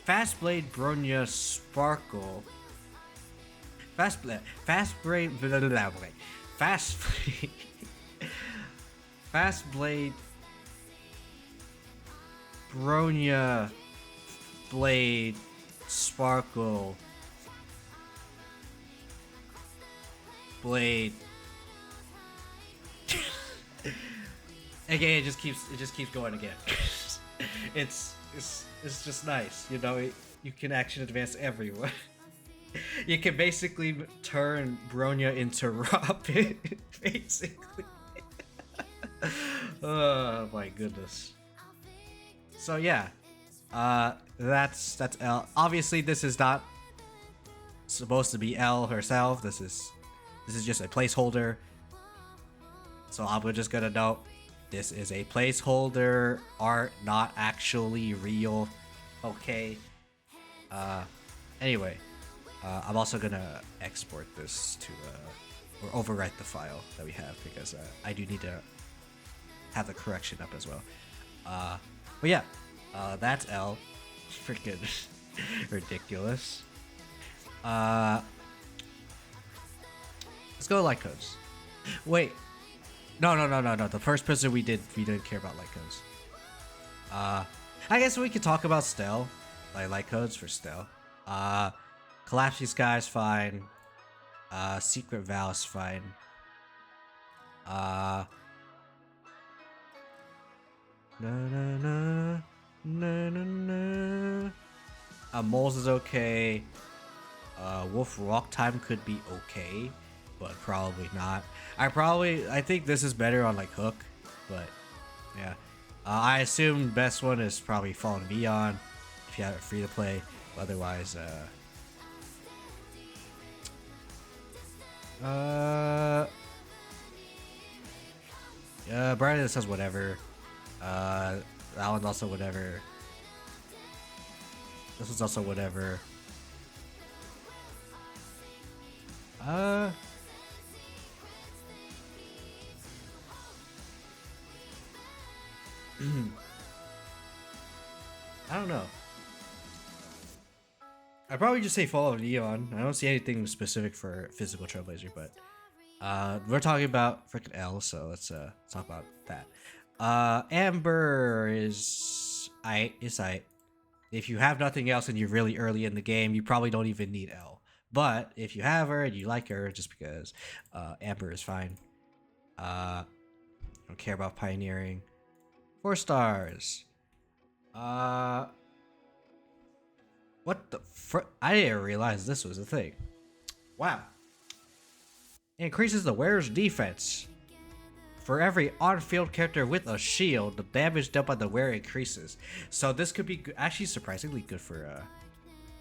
Fast Blade, Bronya, Sparkle. Fast Blade, Fast Blade, Bronya, Blade, Sparkle, Blade. Again, it just keeps going again. It's just nice, you know. You can action advance everyone. You can basically turn Bronya into Robin, basically. Oh my goodness. So yeah, that's L. Obviously, this is not supposed to be L herself. This is just a placeholder. So I'm just gonna note this is a placeholder art, not actually real. Okay. Anyway, I'm also gonna export this to or overwrite the file that we have because I do need to have the correction up as well. But yeah, that's L. Freaking ridiculous. Let's go to light codes. Wait. No. The first person we didn't care about light codes. I guess we could talk about Stell. Like light codes for Stell. Collapsing Sky is fine. Secret Vow is fine. Moles is okay. Wolf Rock Time could be okay, but probably not. I think this is better on like Hook, but yeah. I assume best one is probably Fallen Beyond if you have it free to play. Otherwise, Brian says whatever. That one's also whatever. This one's also whatever. I don't know. I'd probably just say Fall of Neon. I don't see anything specific for physical Trailblazer, but we're talking about freaking L, so let's talk about that. Amber is I. If you have nothing else and you're really early in the game, you probably don't even need L. But if you have her and you like her, just because Amber is fine. Don't care about pioneering. 4 stars. What the fr- I didn't realize this was a thing. Wow. Increases the wearer's defense. For every on-field character with a shield, the damage dealt by the wearer increases. So this could be actually surprisingly good for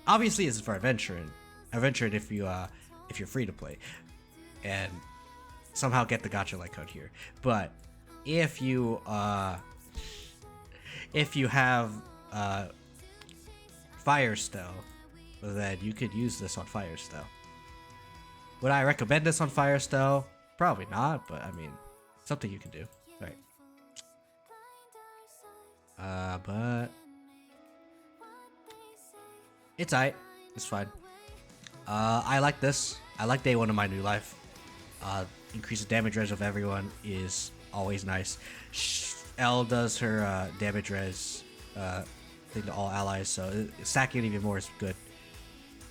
obviously it's for adventuring if you're free to play and somehow get the gacha like code here. But if you have Fire Stell, then you could use this on Fire Stell. Would I recommend this on Fire Stell? Probably not, but I mean, something you can do, right? But it's alright. It's fine. I like this. I like day 1 of my new life. Increase the damage res of everyone is always nice. L does her damage res thing to all allies, so stacking it even more is good.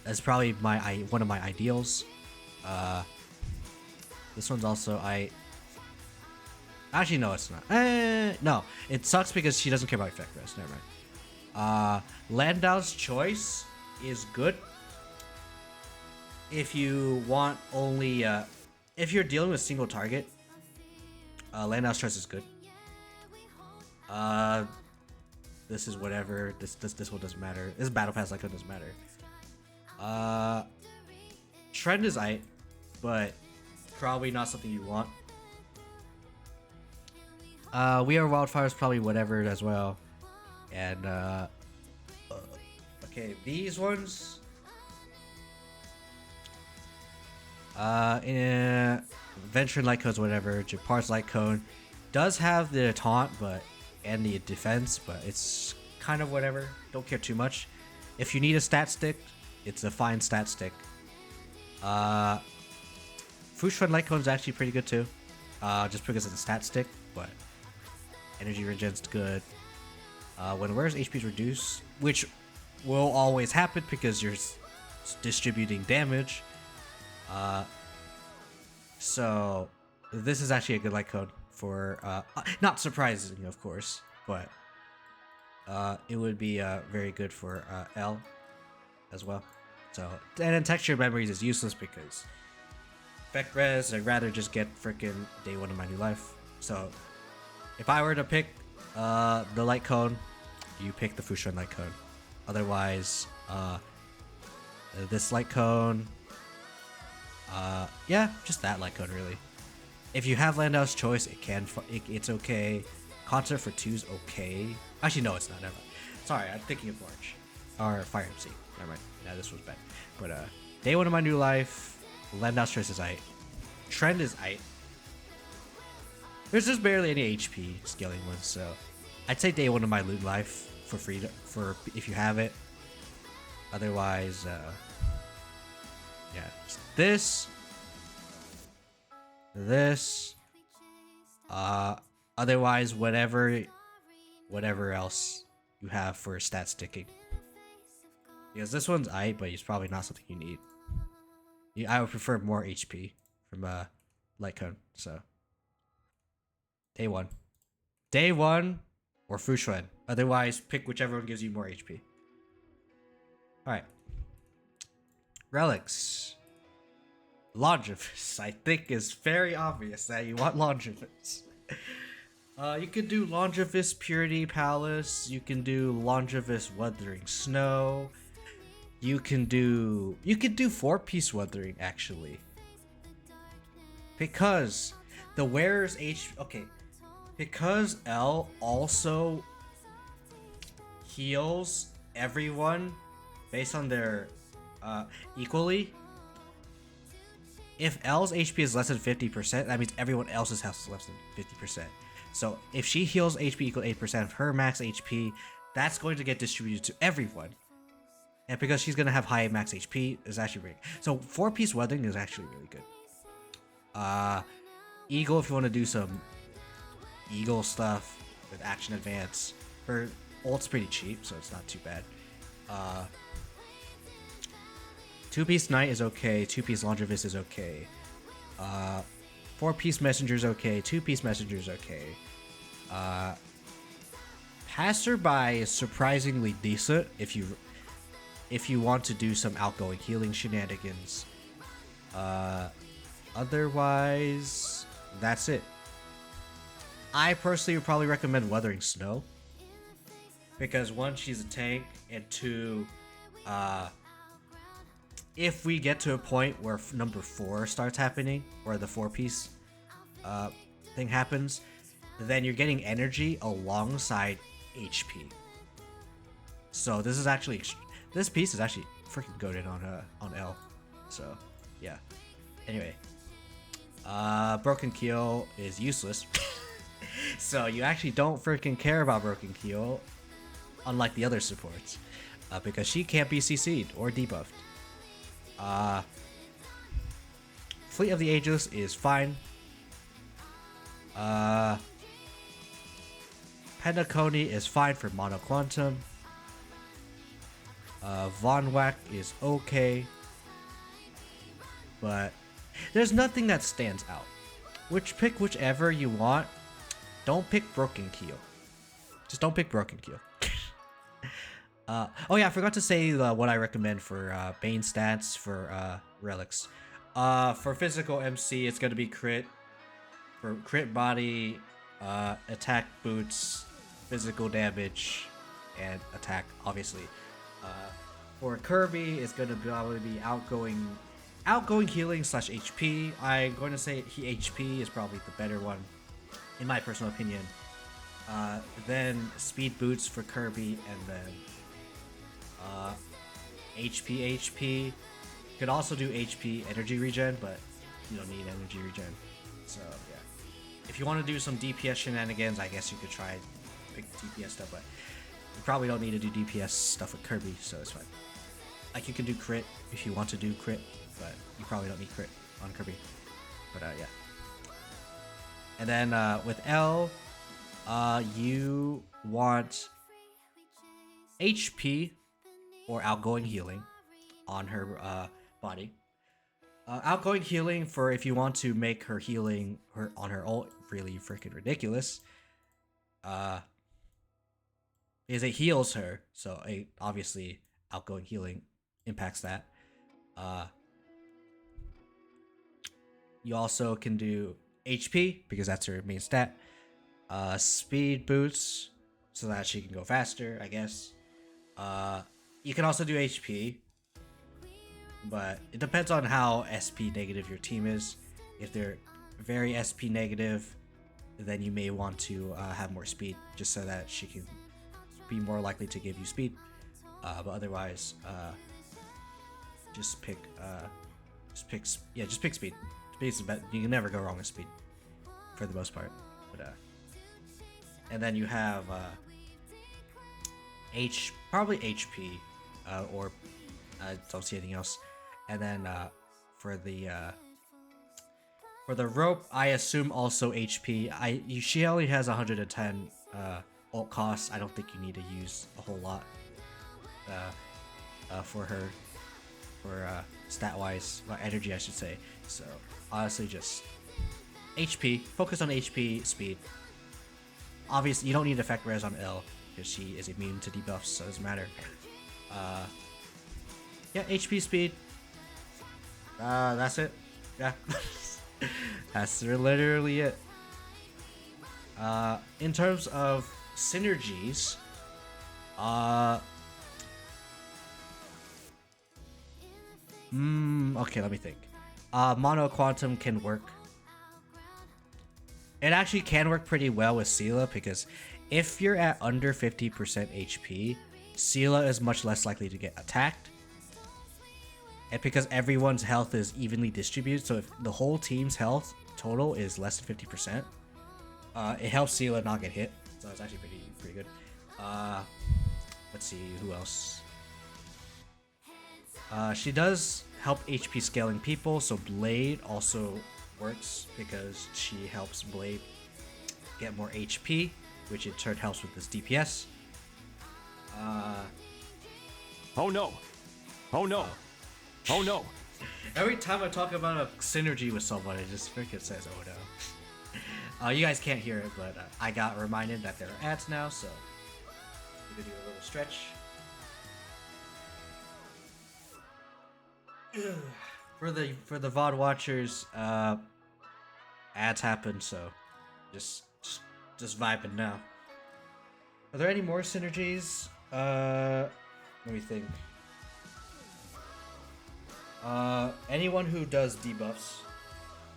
That's probably one of my ideals. This one's also actually no, it's not. No, it sucks because she doesn't care about effect res. Never mind. Landau's Choice is good if you want only if you're dealing with single target. Landau's Choice is good. This is whatever. This one doesn't matter. This battle pass like it doesn't matter. Trend is aight, but probably not something you want. We Are Wildfire is probably whatever as well. And okay, these ones. In Venturing Light Code's whatever. Japar's Light Cone does have the taunt, and the defense, but it's kind of whatever. Don't care too much. If you need a stat stick, it's a fine stat stick. Fushun Light Cone's actually pretty good too, just because of the stat stick, but energy regen's good. When wearer's HP is reduced, which will always happen because you're distributing damage. So this is actually a good light code for not surprising, of course, but it would be very good for L as well. So, and then texture memories is useless because effect res, I'd rather just get freaking day 1 of my new life. So if I were to pick the light cone, you pick the Fushun light cone. Otherwise, this light cone, yeah, just that light cone really. If you have Landau's Choice, it's okay. Concert for 2's okay. Actually, no, it's not. Never mind. Sorry, I'm thinking of March. Or Fire MC. Never mind. Yeah, this was bad. But Day 1 of My New Life, Landau's Choice is aight. Trend is aight. There's just barely any HP scaling ones, so I'd say Day 1 of My New Life for free for if you have it. Otherwise, yeah, this, otherwise whatever else you have for stat sticking. Because this one's aight, but it's probably not something you need. I would prefer more HP from Light Cone, so. Day 1 or Fushuen. Otherwise, pick whichever one gives you more HP. Alright. Relics. Longevous, I think, is very obvious that you want Longevous. You could do Longevous Purity Palace. You can do Longevous Wuthering Snow. You could do 4-piece Wuthering, actually. Because the wearer's okay. Because L also heals everyone based on their equally. If L's HP is less than 50%, that means everyone else's health is less than 50%. So if she heals HP equal to 8% of her max HP, that's going to get distributed to everyone. And because she's going to have high max HP, it's actually really good. So 4-piece Weathering is actually really good. Eagle, if you want to do some Eagle stuff with Action Advance. Her ult's pretty cheap, so it's not too bad. 2-piece Knight is okay. 2-piece Longevous is okay. 4-piece Messenger is okay. 2-piece Messenger is okay. Passerby is surprisingly decent if you want to do some outgoing healing shenanigans. Otherwise, that's it. I personally would probably recommend Wuthering Snow. Because 1, she's a tank, and 2, if we get to a point where number 4 starts happening, or the 4-piece thing happens, then you're getting energy alongside HP. So this piece is actually freaking goated on L. So yeah. Anyway, Broken Kiyo is useless. So you actually don't freaking care about Broken Kiyo, unlike the other supports, because she can't be CC'd or debuffed. Fleet of the Ageless is fine. Penacony is fine for Mono Quantum. Von Wack is okay, but there's nothing that stands out. Pick whichever you want. Don't pick Broken Kiyo. Just don't pick Broken Kiyo. Oh yeah, I forgot to say what I recommend for Bane stats for relics. For physical MC, it's gonna be crit. For crit body, attack boots, physical damage, and attack, obviously. For Kirby, it's gonna probably be outgoing healing / HP. I'm going to say HP is probably the better one, in my personal opinion. Then speed boots for Kirby, and then HP. Could also do HP energy regen, but you don't need energy regen. So yeah, if you want to do some DPS shenanigans, I guess you could try pick DPS stuff, but you probably don't need to do DPS stuff with Kirby, so it's fine. Like you can do crit if you want to do crit, but you probably don't need crit on Kirby. But yeah. And then with L, you want HP or outgoing healing on her body. Outgoing healing for if you want to make her healing on her ult really freaking ridiculous. Is it heals her, so obviously outgoing healing impacts that. You also can do HP because that's her main stat. Speed boots so that she can go faster, I guess. You can also do HP, but it depends on how SP negative your team is. If they're very SP negative, then you may want to have more speed, just so that she can be more likely to give you speed. But otherwise, just pick speed. Speed is better. You can never go wrong with speed, for the most part. But and then you have probably HP, or I don't see anything else. And then for the rope, I assume also HP. She only has 110 ult costs. I don't think you need to use a whole lot for her, for stat wise, energy I should say. So honestly, just HP. Focus on HP, speed. Obviously, you don't need effect res on L because she is immune to debuffs, so it doesn't matter. Yeah, HP, speed. That's it. Yeah. That's literally it. In terms of synergies, okay, let me think. Mono Quantum can work. It actually can work pretty well with Seela, because if you're at under 50% HP, Seela is much less likely to get attacked. And because everyone's health is evenly distributed, so if the whole team's health total is less than 50%, it helps Seela not get hit. So it's actually pretty good. Let's see, who else? She does help HP scaling people, so Blade also works because she helps Blade get more HP, which in turn helps with this DPS. Oh no! Oh no! Oh no! Every time I talk about a synergy with someone, it just freaking says "oh no." You guys can't hear it, but I got reminded that there are ads now, so we're gonna do a little stretch. For the VOD watchers, ads happen, so just vibing now. Are there any more synergies? Let me think. Anyone who does debuffs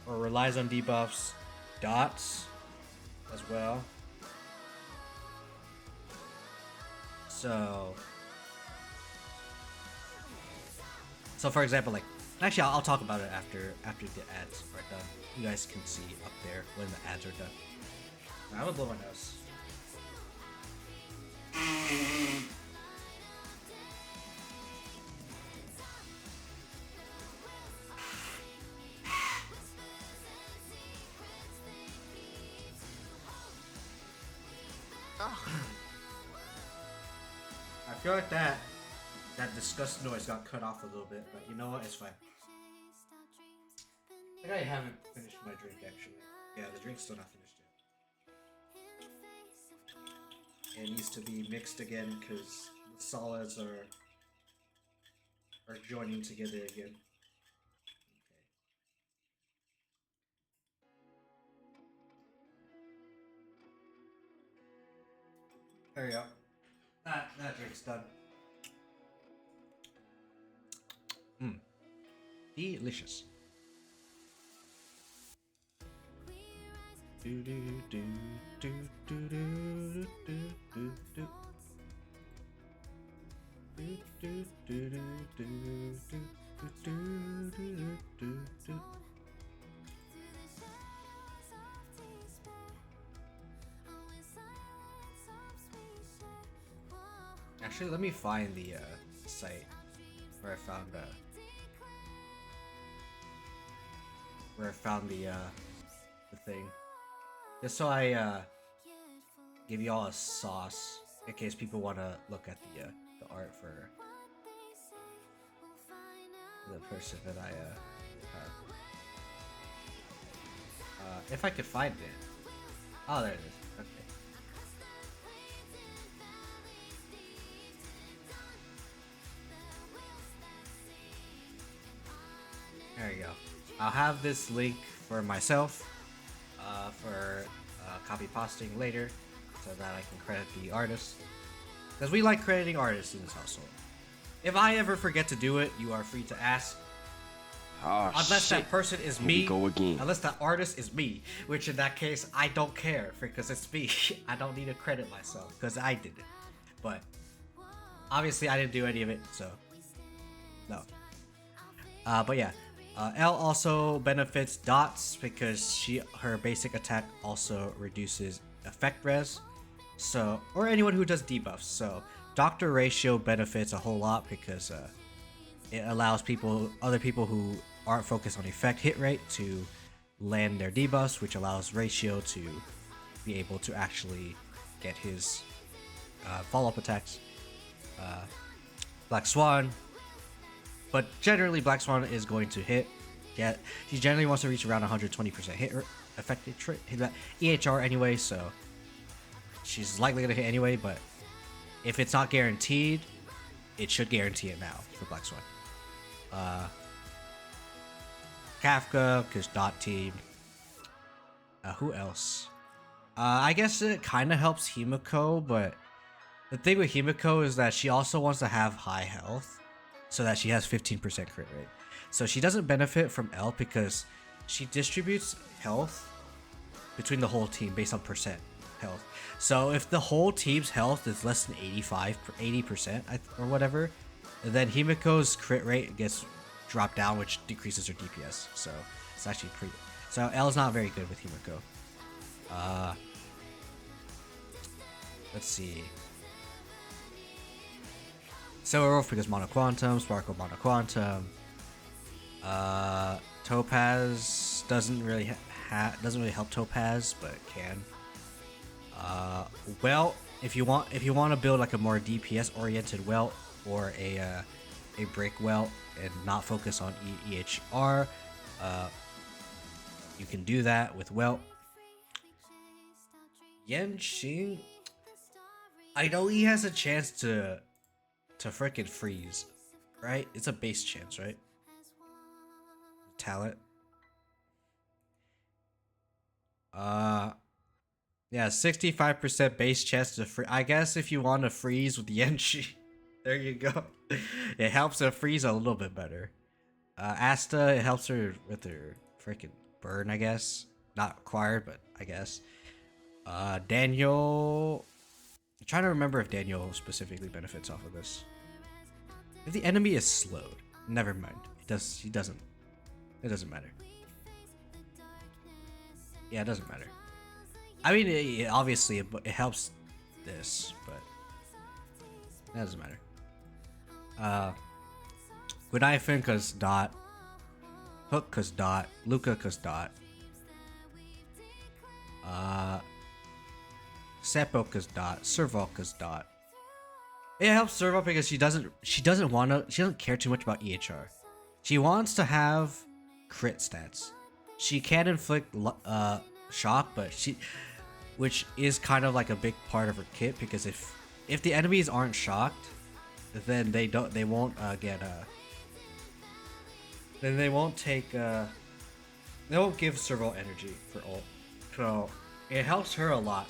or relies on debuffs, dots as well. So for example, like, actually I'll talk about it after the ads are done. You guys can see up there when the ads are done. I'm gonna blow my nose. I feel like that disgust noise got cut off a little bit, but you know what? It's fine. I think I haven't finished my drink, actually. Yeah, the drink's still not finished yet. It needs to be mixed again because the solids are joining together again. Okay. There we go. That drink's done. Delicious. Actually, let me find the site where I found the thing, just so I give y'all a sauce in case people want to look at the art for the person that I if I could find it. Oh, there it is. Okay. There you go. I'll have this link for myself for copy pasting later, so that I can credit the artist, because we like crediting artists in this household. If I ever forget to do it, you are free to ask. Oh, unless shit. that person is Here me. we go again. Unless that artist is me, which in that case I don't care because it's me. I don't need to credit myself because I did it. But obviously I didn't do any of it, so no. But yeah, L also benefits Dots because her basic attack also reduces effect res. So, or anyone who does debuffs. So Doctor Ratio benefits a whole lot because it allows other people who aren't focused on effect hit rate to land their debuffs, which allows Ratio to be able to actually get his follow-up attacks. Black Swan, but generally Black Swan is going to hit. Yeah, he generally wants to reach around 120% hit effective hit EHR anyway, so she's likely gonna hit anyway. But if it's not guaranteed, it should guarantee it now for Black Swan. Kafka, because Dot team. Who else? I guess it kind of helps Himiko, but the thing with Himiko is that she also wants to have high health so that she has 15% crit rate. So she doesn't benefit from L because she distributes health between the whole team based on percent health. So if the whole team's health is less than 80% or whatever, then Himiko's crit rate gets dropped down, which decreases her DPS. So it's actually pretty. So L is not very good with Himiko. Let's see. Silver Wolf because Mono Quantum, Sparkle Mono Quantum. Topaz doesn't really help Topaz, but can. Well, if you want to build like a more DPS oriented welt or a break welt and not focus on EHR, you can do that with welt. Yenshing, I know he has a chance to frickin' freeze, right? It's a base chance, right? Talent. Yeah, 65% base chance to freeze. I guess if you want to freeze with Yenshi, there you go. It helps her freeze a little bit better. Asta, it helps her with her freaking burn, I guess. Not required, but I guess. Daniel, I'm trying to remember if Daniel specifically benefits off of this. If the enemy is slowed, never mind. It doesn't matter. Yeah, it doesn't matter. I mean, obviously it helps this, but that doesn't matter. Gwydion because Dot, Hook because Dot, Luca because Dot, Seppo because Dot, Serval because Dot. It helps Serval because she doesn't care too much about EHR. She wants to have crit stats. She can inflict shock, but which is kind of like a big part of her kit, because if the enemies aren't shocked, then they won't give Serval energy for ult. So it helps her a lot.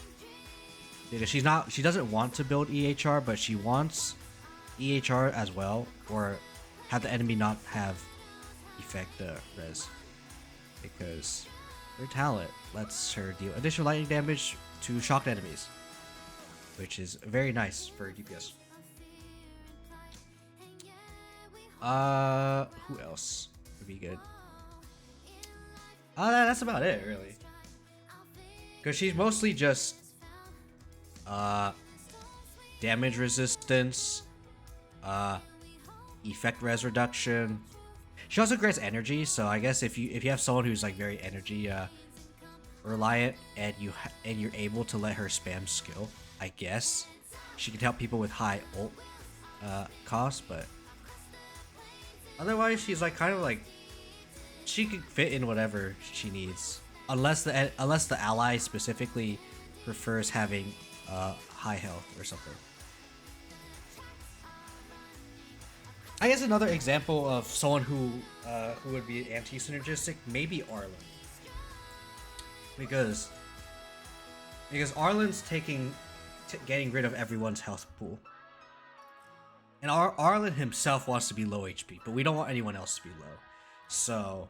Because she doesn't want to build EHR, but she wants EHR as well, or have the enemy not have effect res, because her talent lets her deal additional lightning damage to shocked enemies, which is very nice for DPS. Who else would be good? That's about it, really. Because she's mostly just damage resistance, effect res reduction. She also grants energy, so I guess if you have someone who's like very energy reliant and you're able to let her spam skill, I guess she can help people with high ult cost, but otherwise she's like kind of like she can fit in whatever she needs, unless the ally specifically prefers having high health or something. I guess another example of someone who would be anti-synergistic, maybe Arlen, because Arlen's getting rid of everyone's health pool, and Arlen himself wants to be low HP, but we don't want anyone else to be low. So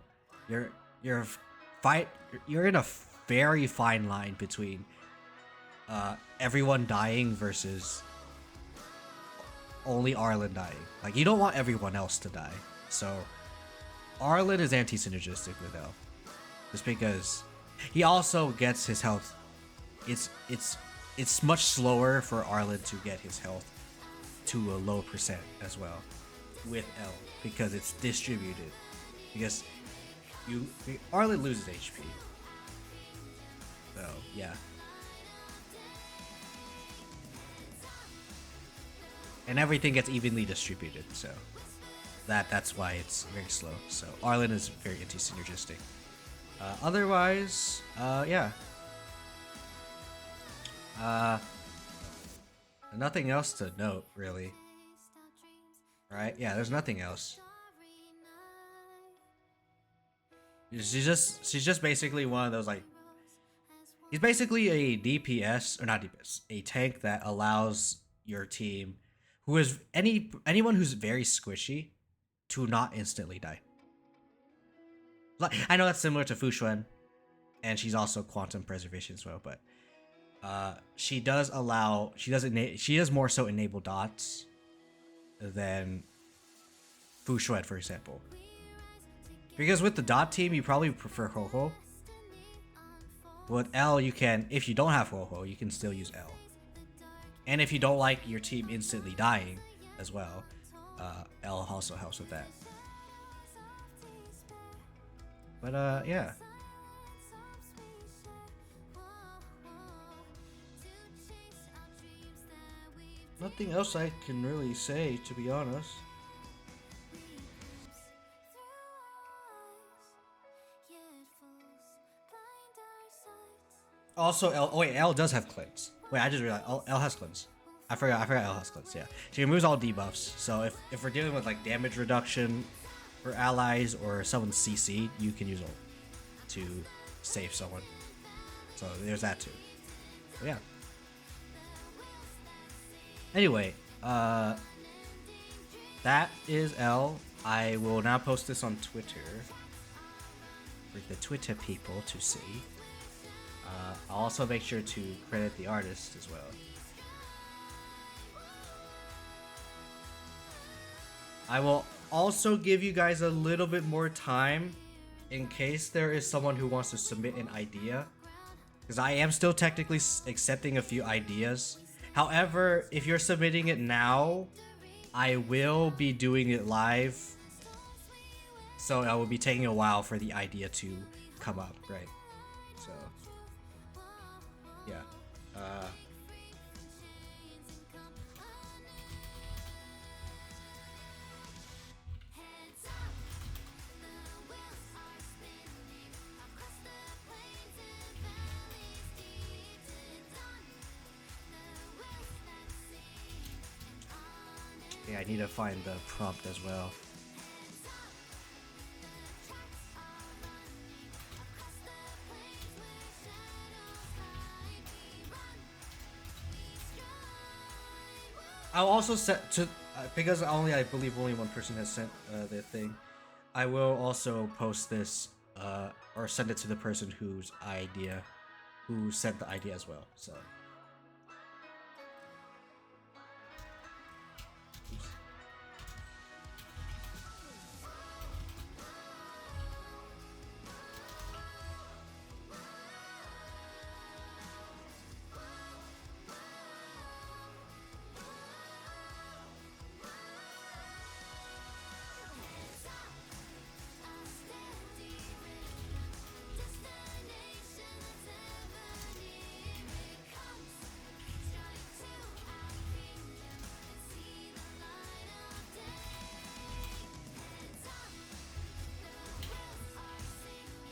you're fight you're in a very fine line between everyone dying versus only Arlen dying. Like, you don't want everyone else to die. So Arlen is anti-synergistic with L. Just because he also gets his health. It's much slower for Arlen to get his health to a low percent as well with L, because it's distributed. Because Arlen loses HP. So yeah. And everything gets evenly distributed, so that's why it's very slow. So Arlen is very anti-synergistic. Otherwise, yeah. Nothing else to note, really. Right? Yeah, there's nothing else. She's just basically one of those, like, he's basically a DPS, or not DPS, a tank that allows your team, who is anyone who's very squishy, to not instantly die. Like, I know that's similar to Fuxuan, and she's also quantum preservation as well, but she does more so enable dots than Fuxuan, for example. Because with the dot team, you probably prefer Ho-Ho. With L, you can, if you don't have Ho-Ho, you can still use L. And if you don't like your team instantly dying as well, L also helps with that. But yeah. Nothing else I can really say, to be honest. Also, L. Oh wait, L does have cleanse. Wait, I just realized L has cleanse. I forgot L has cleanse. Yeah, she removes all debuffs. So if we're dealing with like damage reduction for allies or someone's CC, you can use ult to save someone. So there's that too. But yeah. Anyway, that is L. I will now post this on Twitter for the Twitter people to see. I'll also make sure to credit the artist as well. I will also give you guys a little bit more time in case there is someone who wants to submit an idea, because I am still technically accepting a few ideas. However, if you're submitting it now, I will be doing it live, so it will be taking a while for the idea to come up, right? So yeah. Okay, I need to find the prompt as well. I'll also set to because I believe only one person has sent their thing. I will also post this or send it to the person who sent the idea as well. So.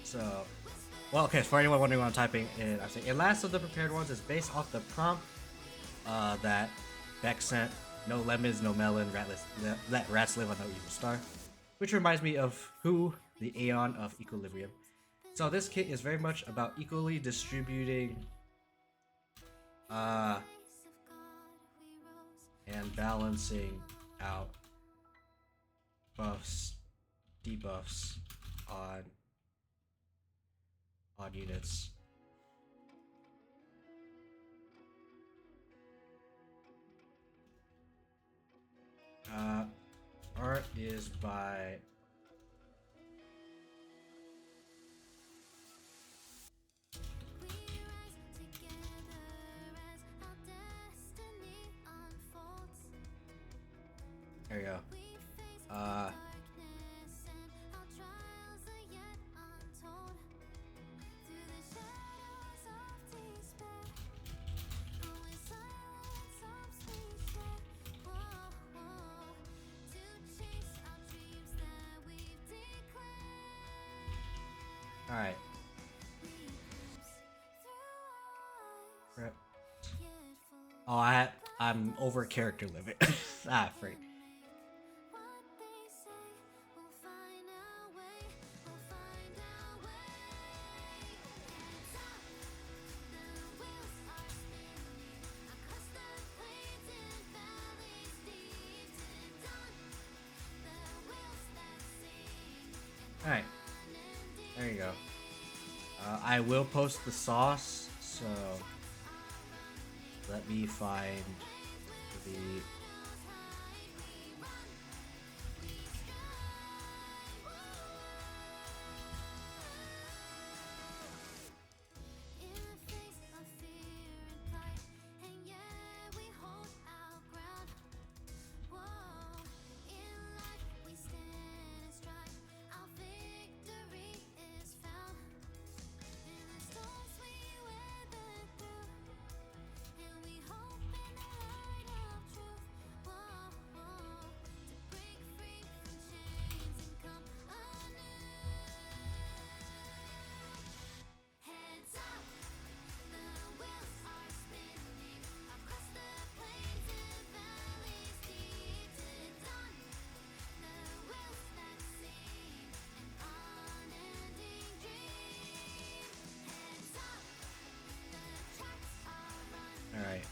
So, well, okay, for anyone wondering what I'm typing, I'm saying, last of the prepared ones is based off the prompt that Beck sent. No lemons, no melon, let rats live on no evil star. Which reminds me of Who, the Aeon of Equilibrium. So this kit is very much about equally distributing and balancing out buffs, debuffs, on units. Art is by there you go. All right. Oh, I'm over character limit. Ah, freak. All right. There you go. I will post the sauce, so let me find the Alright.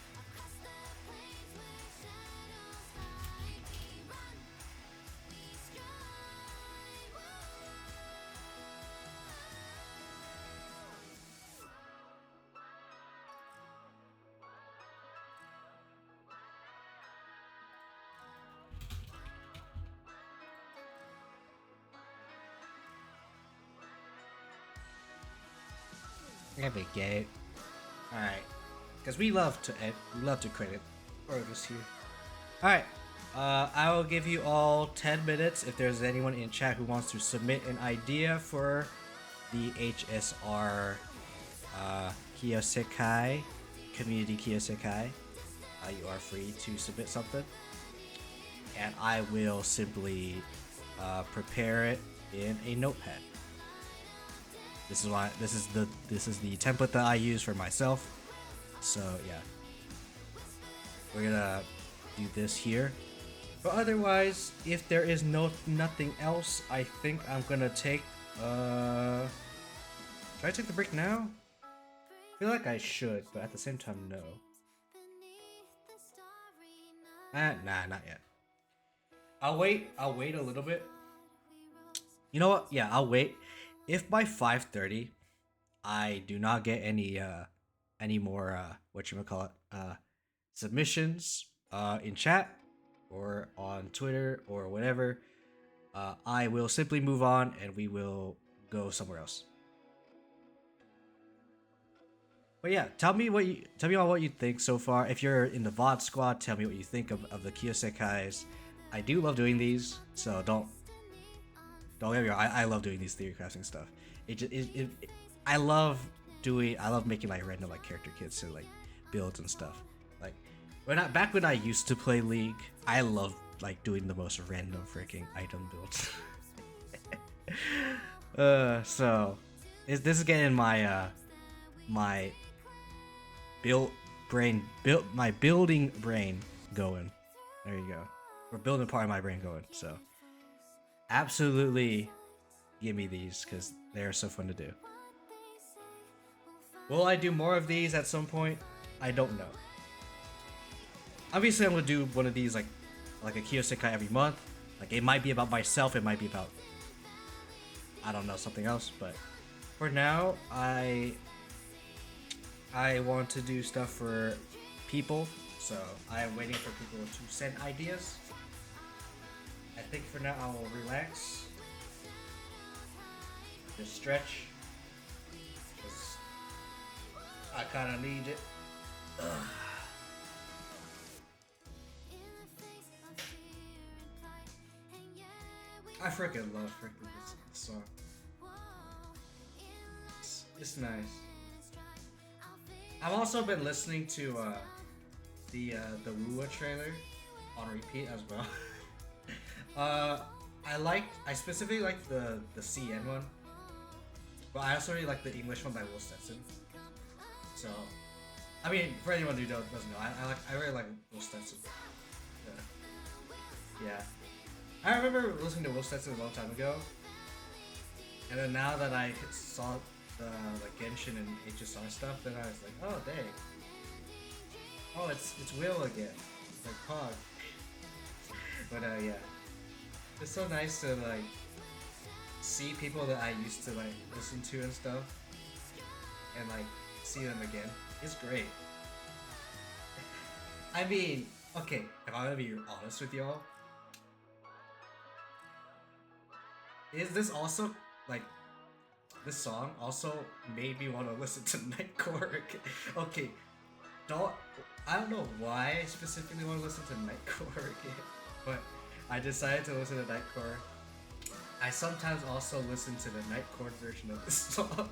There we go. Alright. Because we love to credit artists here. Alright. I will give you all 10 minutes if there's anyone in chat who wants to submit an idea for the HSR Kiyo-Sekai, community Kiyo-Sekai. You are free to submit something. And I will simply prepare it in a notepad. This is the template that I use for myself. So yeah, we're gonna do this here. But otherwise, if there is nothing else, I think I'm gonna take. Should I take the break now? I feel like I should, but at the same time, no. Nah, not yet. I'll wait a little bit. You know what? Yeah, I'll wait. If by 5:30 I do not get any more submissions in chat or on Twitter or whatever, I will simply move on and we will go somewhere else. But yeah, tell me what you think so far. If you're in the VOD squad, tell me what you think of the Kiyo-Sekais. I do love doing these, so don't get me wrong. I love doing these theory crafting stuff. I love making like random like character kits and like builds and stuff. Like back when I used to play League, I loved like doing the most random freaking item builds. So this is getting my my building brain going. There you go. We're building part of my brain going. So absolutely give me these because they are so fun to do. Will I do more of these at some point? I don't know. Obviously, I'm gonna do one of these like a Kiyo-Sekai every month. Like it might be about myself. It might be about I don't know, something else. But for now, I want to do stuff for people, so I am waiting for people to send ideas. I think for now I will relax, just stretch, because I kind of need it. Ugh. I freaking love this song. It's nice. I've also been listening to the Wua trailer on repeat as well. I specifically like the CN one, but I also really like the English one by Will Stetson. So, I mean, for anyone who doesn't know, I really like Will Stetson. Yeah. I remember listening to Will Stetson a long time ago, and then now that I saw the like Genshin and HSR stuff, then I was like, oh dang, oh it's Will again, it's like Pog. But yeah, it's so nice to like see people that I used to like listen to and stuff, and like see them again. It's great. I mean, okay, if I'm gonna be honest with y'all. Is this also, like, this song also made me want to listen to Nightcore? Okay, I don't know why I specifically want to listen to Nightcore again, but I decided to listen to Nightcore. I sometimes also listen to the Nightcore version of this song.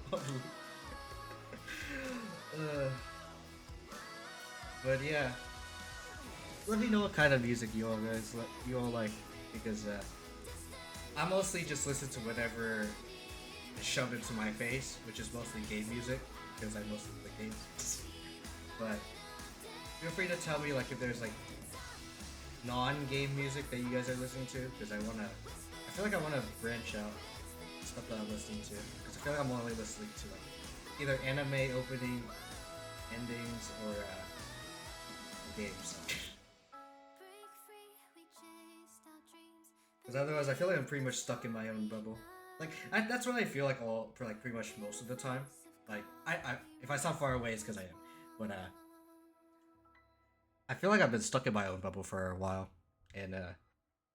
But yeah, let me know what kind of music you all like, because I mostly just listen to whatever is shoved into my face, which is mostly game music, because I mostly play games. But feel free to tell me like if there's like non-game music that you guys are listening to, because I feel like I wanna branch out stuff that I'm listening to, because I feel like I'm only listening to like either anime opening, endings, or games. Because otherwise, I feel like I'm pretty much stuck in my own bubble. Like, that's what I feel like for like pretty much most of the time. Like, if I sound far away, it's because I am. But I feel like I've been stuck in my own bubble for a while, and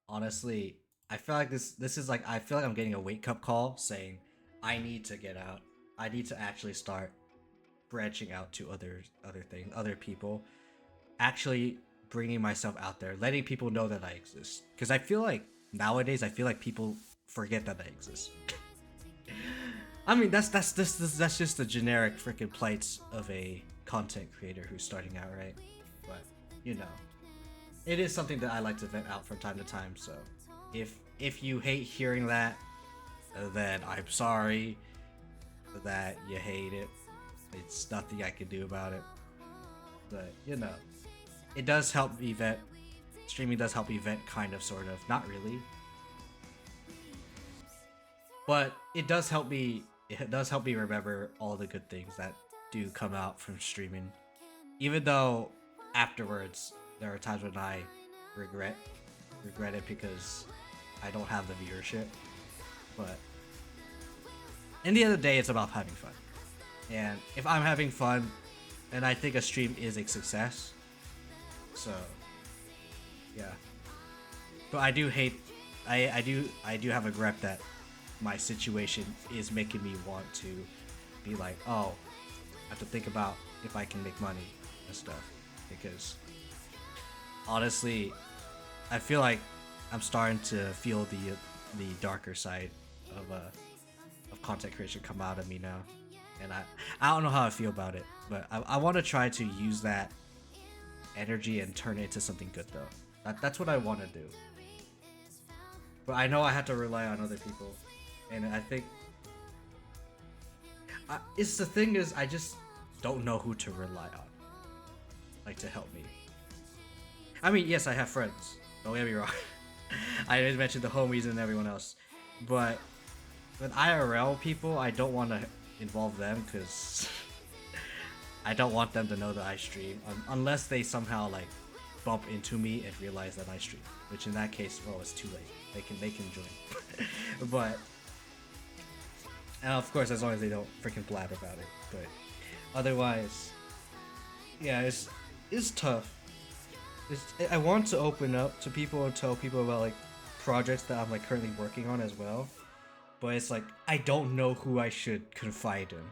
honestly, I feel like this is like I feel like I'm getting a wake up call saying I need to get out. I need to actually start branching out to other things, other people, actually bringing myself out there, letting people know that I exist. Because I feel like nowadays, I feel like people forget that I exist. I mean, that's just the generic freaking plights of a content creator who's starting out, right? But you know, it is something that I like to vent out from time to time. So, if you hate hearing that, then I'm sorry that you hate it. It's nothing I can do about it. But you know, it does help me vent. Streaming does help me vent, kind of, sort of. Not really. But it does help me. It does help me remember all the good things that do come out from streaming. Even though afterwards there are times when I regret it because I don't have the viewership. But in the end of the day, it's about having fun. And if I'm having fun, then I think a stream is a success. So yeah. But I do hate. I do have a regret that my situation is making me want to be like, oh, I have to think about if I can make money and stuff, because honestly, I feel like I'm starting to feel the darker side of content creation come out of me now, and I don't know how I feel about it, but I want to try to use that energy and turn it into something good though. That's what I want to do, but I know I have to rely on other people. And I think it's the thing is I just don't know who to rely on, like, to help me. I mean, yes, I have friends. Don't get me wrong. I just mentioned the homies and everyone else, but with IRL people, I don't want to involve them because I don't want them to know that I stream unless they somehow like bump into me and realize that I stream. Which in that case, well, it's too late. They can join, but. And of course, as long as they don't freaking blab about it. But otherwise, yeah, it's tough. I want to open up to people and tell people about like projects that I'm like currently working on as well. But it's like I don't know who I should confide in.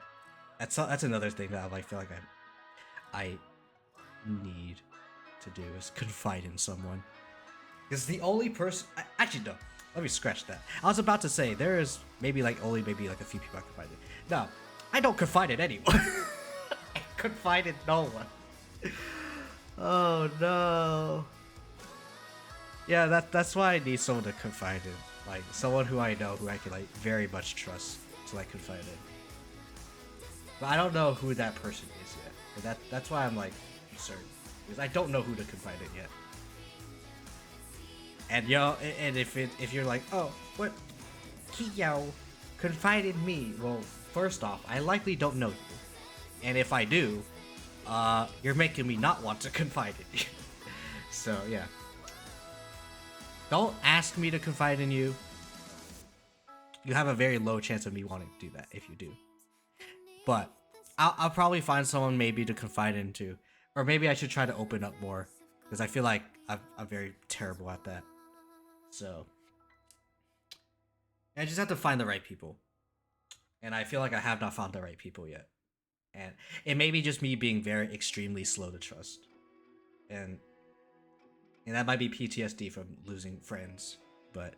That's another thing that I like feel like I need to do is confide in someone. Because the only person actually no, let me scratch that. I was about to say there is maybe like a few people I confide in. No, I don't confide in anyone. I confide in no one. Oh no. Yeah, that's why I need someone to confide in. Like someone who I know who I can like very much trust to like confide in. But I don't know who that person is yet. And that's why I'm like concerned. Because I don't know who to confide in yet. And and if you're like, oh, what Kiyo, confide in me. Well, first off, I likely don't know you. And if I do, you're making me not want to confide in you. So yeah. Don't ask me to confide in you. You have a very low chance of me wanting to do that if you do. But I'll probably find someone maybe to confide into. Or maybe I should try to open up more. Because I feel like I'm very terrible at that. So I just have to find the right people. And I feel like I have not found the right people yet. And it may be just me being very extremely slow to trust. And that might be PTSD from losing friends. But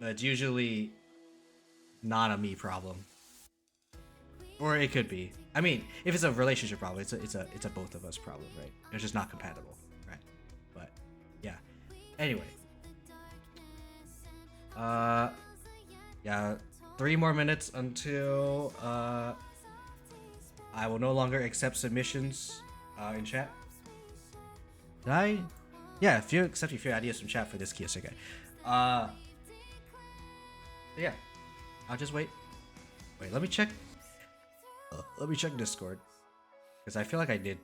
it's usually not a me problem. Or it could be. I mean, if it's a relationship problem, it's a both of us problem, right? It's just not compatible, right? But yeah. Anyway. Yeah, 3 more minutes until I will no longer accept submissions in chat. Did I? Yeah, accept a few ideas from chat for this Kiyo-Sekai. Yeah. I'll just wait. Wait, let me check. Let me check Discord. Because I feel like I did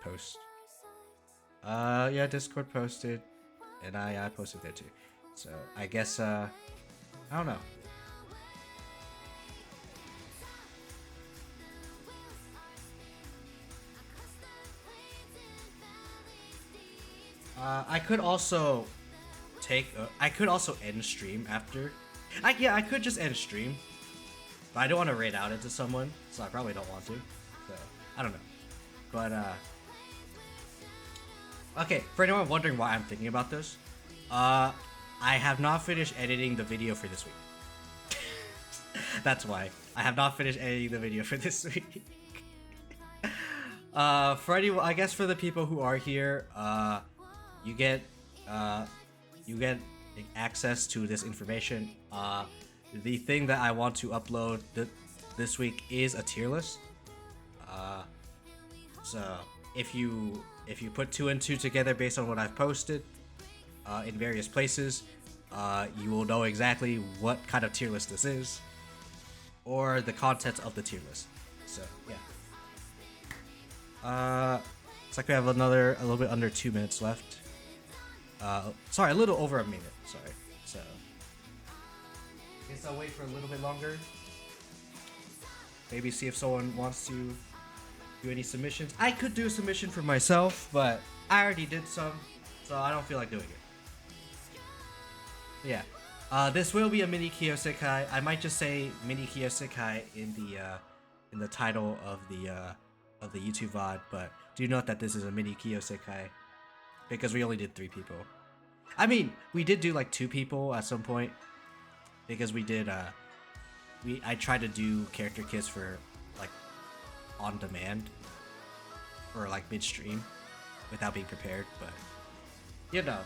post. Yeah, Discord posted. And I posted there too. So I guess I don't know. I could also end stream after. I could just end stream. But I don't want to raid out into someone, so I probably don't want to. So, I don't know. But, okay, for anyone wondering why I'm thinking about this, I have not finished editing the video for this week. That's why. I have not finished editing the video for this week. For anyone, I guess for the people who are here, you get access to this information. The thing that I want to upload this week is a tier list. So if you put 2 and 2 together based on what I've posted in various places, you will know exactly what kind of tier list this is, or the contents of the tier list. So yeah. Looks like we have a little bit under 2 minutes left. Sorry, a little over a minute. Sorry. So. Guess I'll wait for a little bit longer. Maybe see if someone wants to do any submissions. I could do a submission for myself, but I already did some, so I don't feel like doing it. Yeah. This will be a Mini Kiyo-Sekai. I might just say Mini Kiyo-Sekai in the title of the YouTube VOD, but do note that this is a Mini Kiyo-Sekai because we only did 3 people. I mean, we did do like 2 people at some point. Because we did, I tried to do character kits for, like, on demand. Or, like, midstream. Without being prepared, but, you know.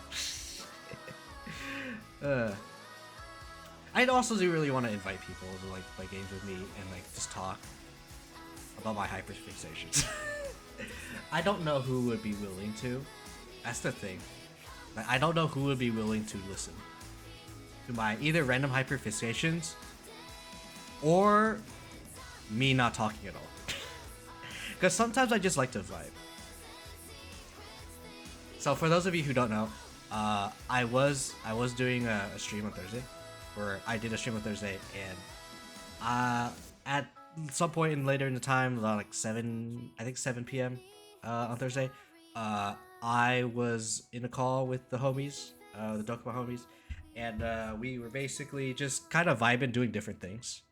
I also do really want to invite people to, like, play games with me and, like, just talk about my hyperfixations. I don't know who would be willing to. That's the thing. Like, I don't know who would be willing to listen to my either random hyperfixations or me not talking at all. Because sometimes I just like to vibe. So for those of you who don't know, I was doing a stream on Thursday, where I did a stream on Thursday, and at some point later in the time, about like 7 p.m. On Thursday, I was in a call with the homies, the Dokuma homies, and we were basically just kind of vibing, doing different things.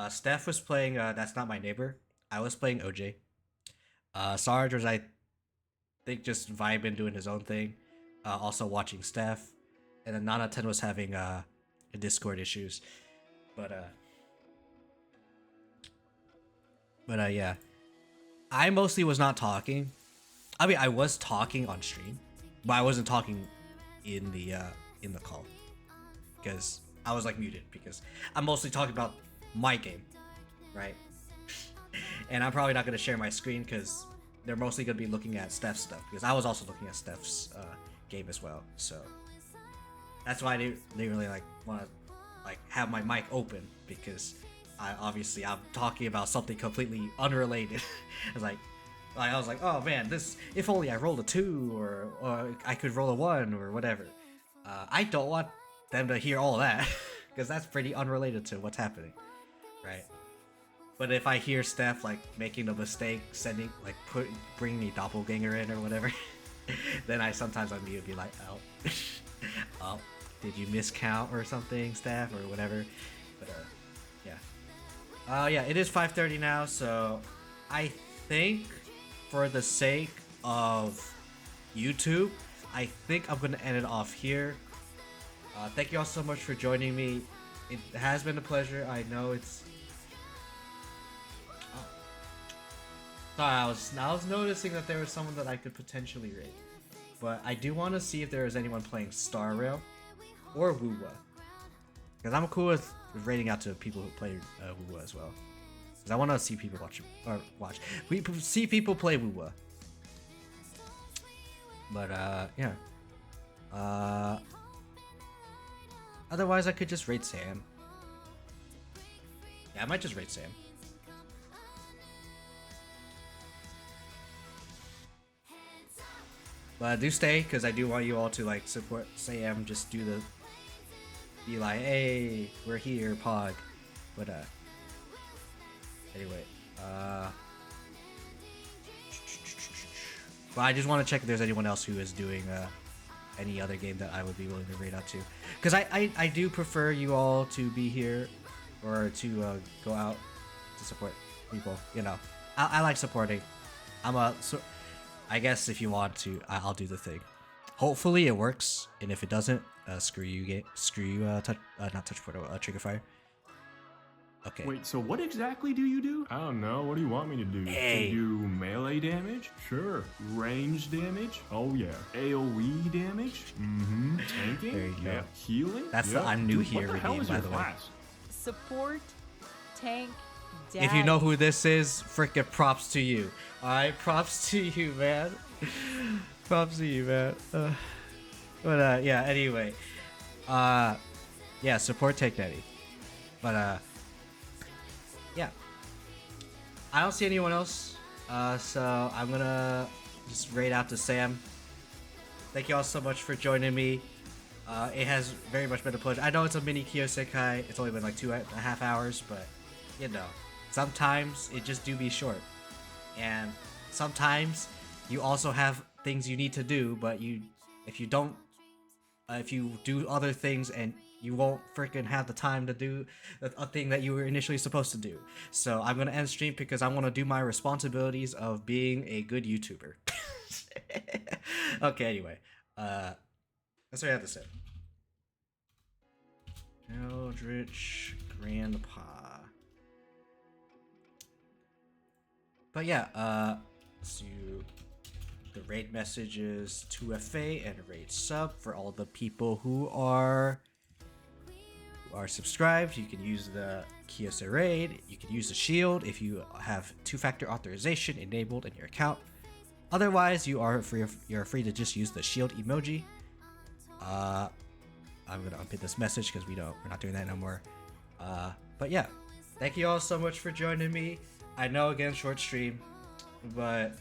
Steph was playing That's Not My Neighbor. I was playing OJ. Sarge was, I think, just vibing, doing his own thing. Also watching Steph. And then Nana10 was having Discord issues. But yeah. I mostly was not talking. I mean, I was talking on stream, but I wasn't talking in the call. Because I was like muted, because I'm mostly talking about my game, right? And I'm probably not going to share my screen because they're mostly going to be looking at Steph's stuff, because I was also looking at Steph's game as well. So that's why they really like want to like have my mic open, because I'm talking about something completely unrelated. I was like, oh man, this, if only I rolled a 2 or I could roll a 1 or whatever. I don't want them to hear all that because that's pretty unrelated to what's happening, right? But if I hear Steph like making a mistake, bringing the doppelganger in or whatever, then I sometimes unmute and be like, oh, oh, did you miscount or something, Steph, or whatever? But yeah. Yeah, it is 5:30 now, so I think for the sake of YouTube, I think I'm gonna end it off here. Thank you all so much for joining me. It has been a pleasure. I know it's. Sorry, I was noticing that there was someone that I could potentially rate, but I do want to see if there is anyone playing Star Rail or Wuwa, because I'm cool with rating out to people who play Wuwa as well, because I want to see people see people play Wuwa. But yeah. Otherwise, I could just rate Sam. Yeah, I might just rate Sam. But do stay, because I do want you all to like support Sam. Just be like, hey, we're here, Pog. But anyway, but I just want to check if there's anyone else who is doing any other game that I would be willing to rate out to, because I do prefer you all to be here or to go out to support people. You know, I like supporting. I guess if you want to, I'll do the thing. Hopefully it works, and if it doesn't, screw you, not Touch Portal, Trigger Fire. Okay. Wait, so what exactly do you do? I don't know. What do you want me to do? Hey. To do melee damage? Sure. Range damage? Oh yeah. AoE damage? Mm-hmm. Tanking? There you go. Yeah. Healing? That's the I'm new here redeem, by the way. Support, tank, If you know who this is, frickin' props to you. Alright, props to you, man. Props to you, man. But yeah, anyway. Yeah, support Take Daddy. But yeah. I don't see anyone else. So I'm gonna just rate out to Sam. Thank you all so much for joining me. It has very much been a pleasure. I know it's a mini Kiyo-Sekai. It's only been like 2.5 hours, but you know, sometimes it just do be short. And sometimes you also have things you need to do, but if you do other things, and you won't freaking have the time to do a thing that you were initially supposed to do. So I'm gonna end stream because I want to do my responsibilities of being a good YouTuber. Okay, anyway, that's what I have to say. Eldritch Grandpa. But yeah, so the raid messages 2FA and raid sub for all the people who are subscribed. You can use the Kiyo-se raid. You can use the shield if you have 2-factor authorization enabled in your account. Otherwise, you're free to just use the shield emoji. I'm gonna unpin this message because we're not doing that no more. But yeah, thank you all so much for joining me. I know, again, short stream, but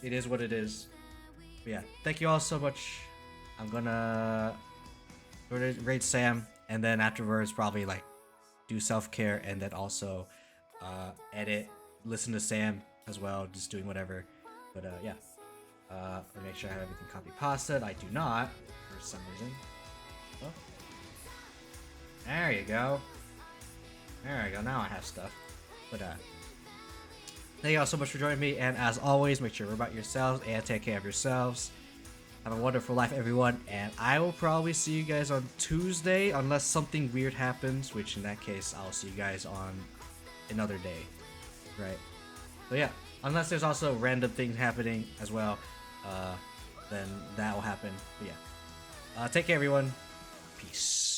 it is what it is. But yeah, thank you all so much. I'm gonna raid Sam, and then afterwards probably like do self-care, and then also edit, listen to Sam as well, just doing whatever. But yeah, let me make sure I have everything copy pasted. I do not for some reason. Oh. There you go. There we go. Now I have stuff. But thank you all so much for joining me, and as always, make sure you're about yourselves and take care of yourselves. Have a wonderful life, everyone, and I will probably see you guys on Tuesday, unless something weird happens, which in that case, I'll see you guys on another day, right? So yeah, unless there's also random things happening as well, then that will happen. But yeah, take care, everyone. Peace.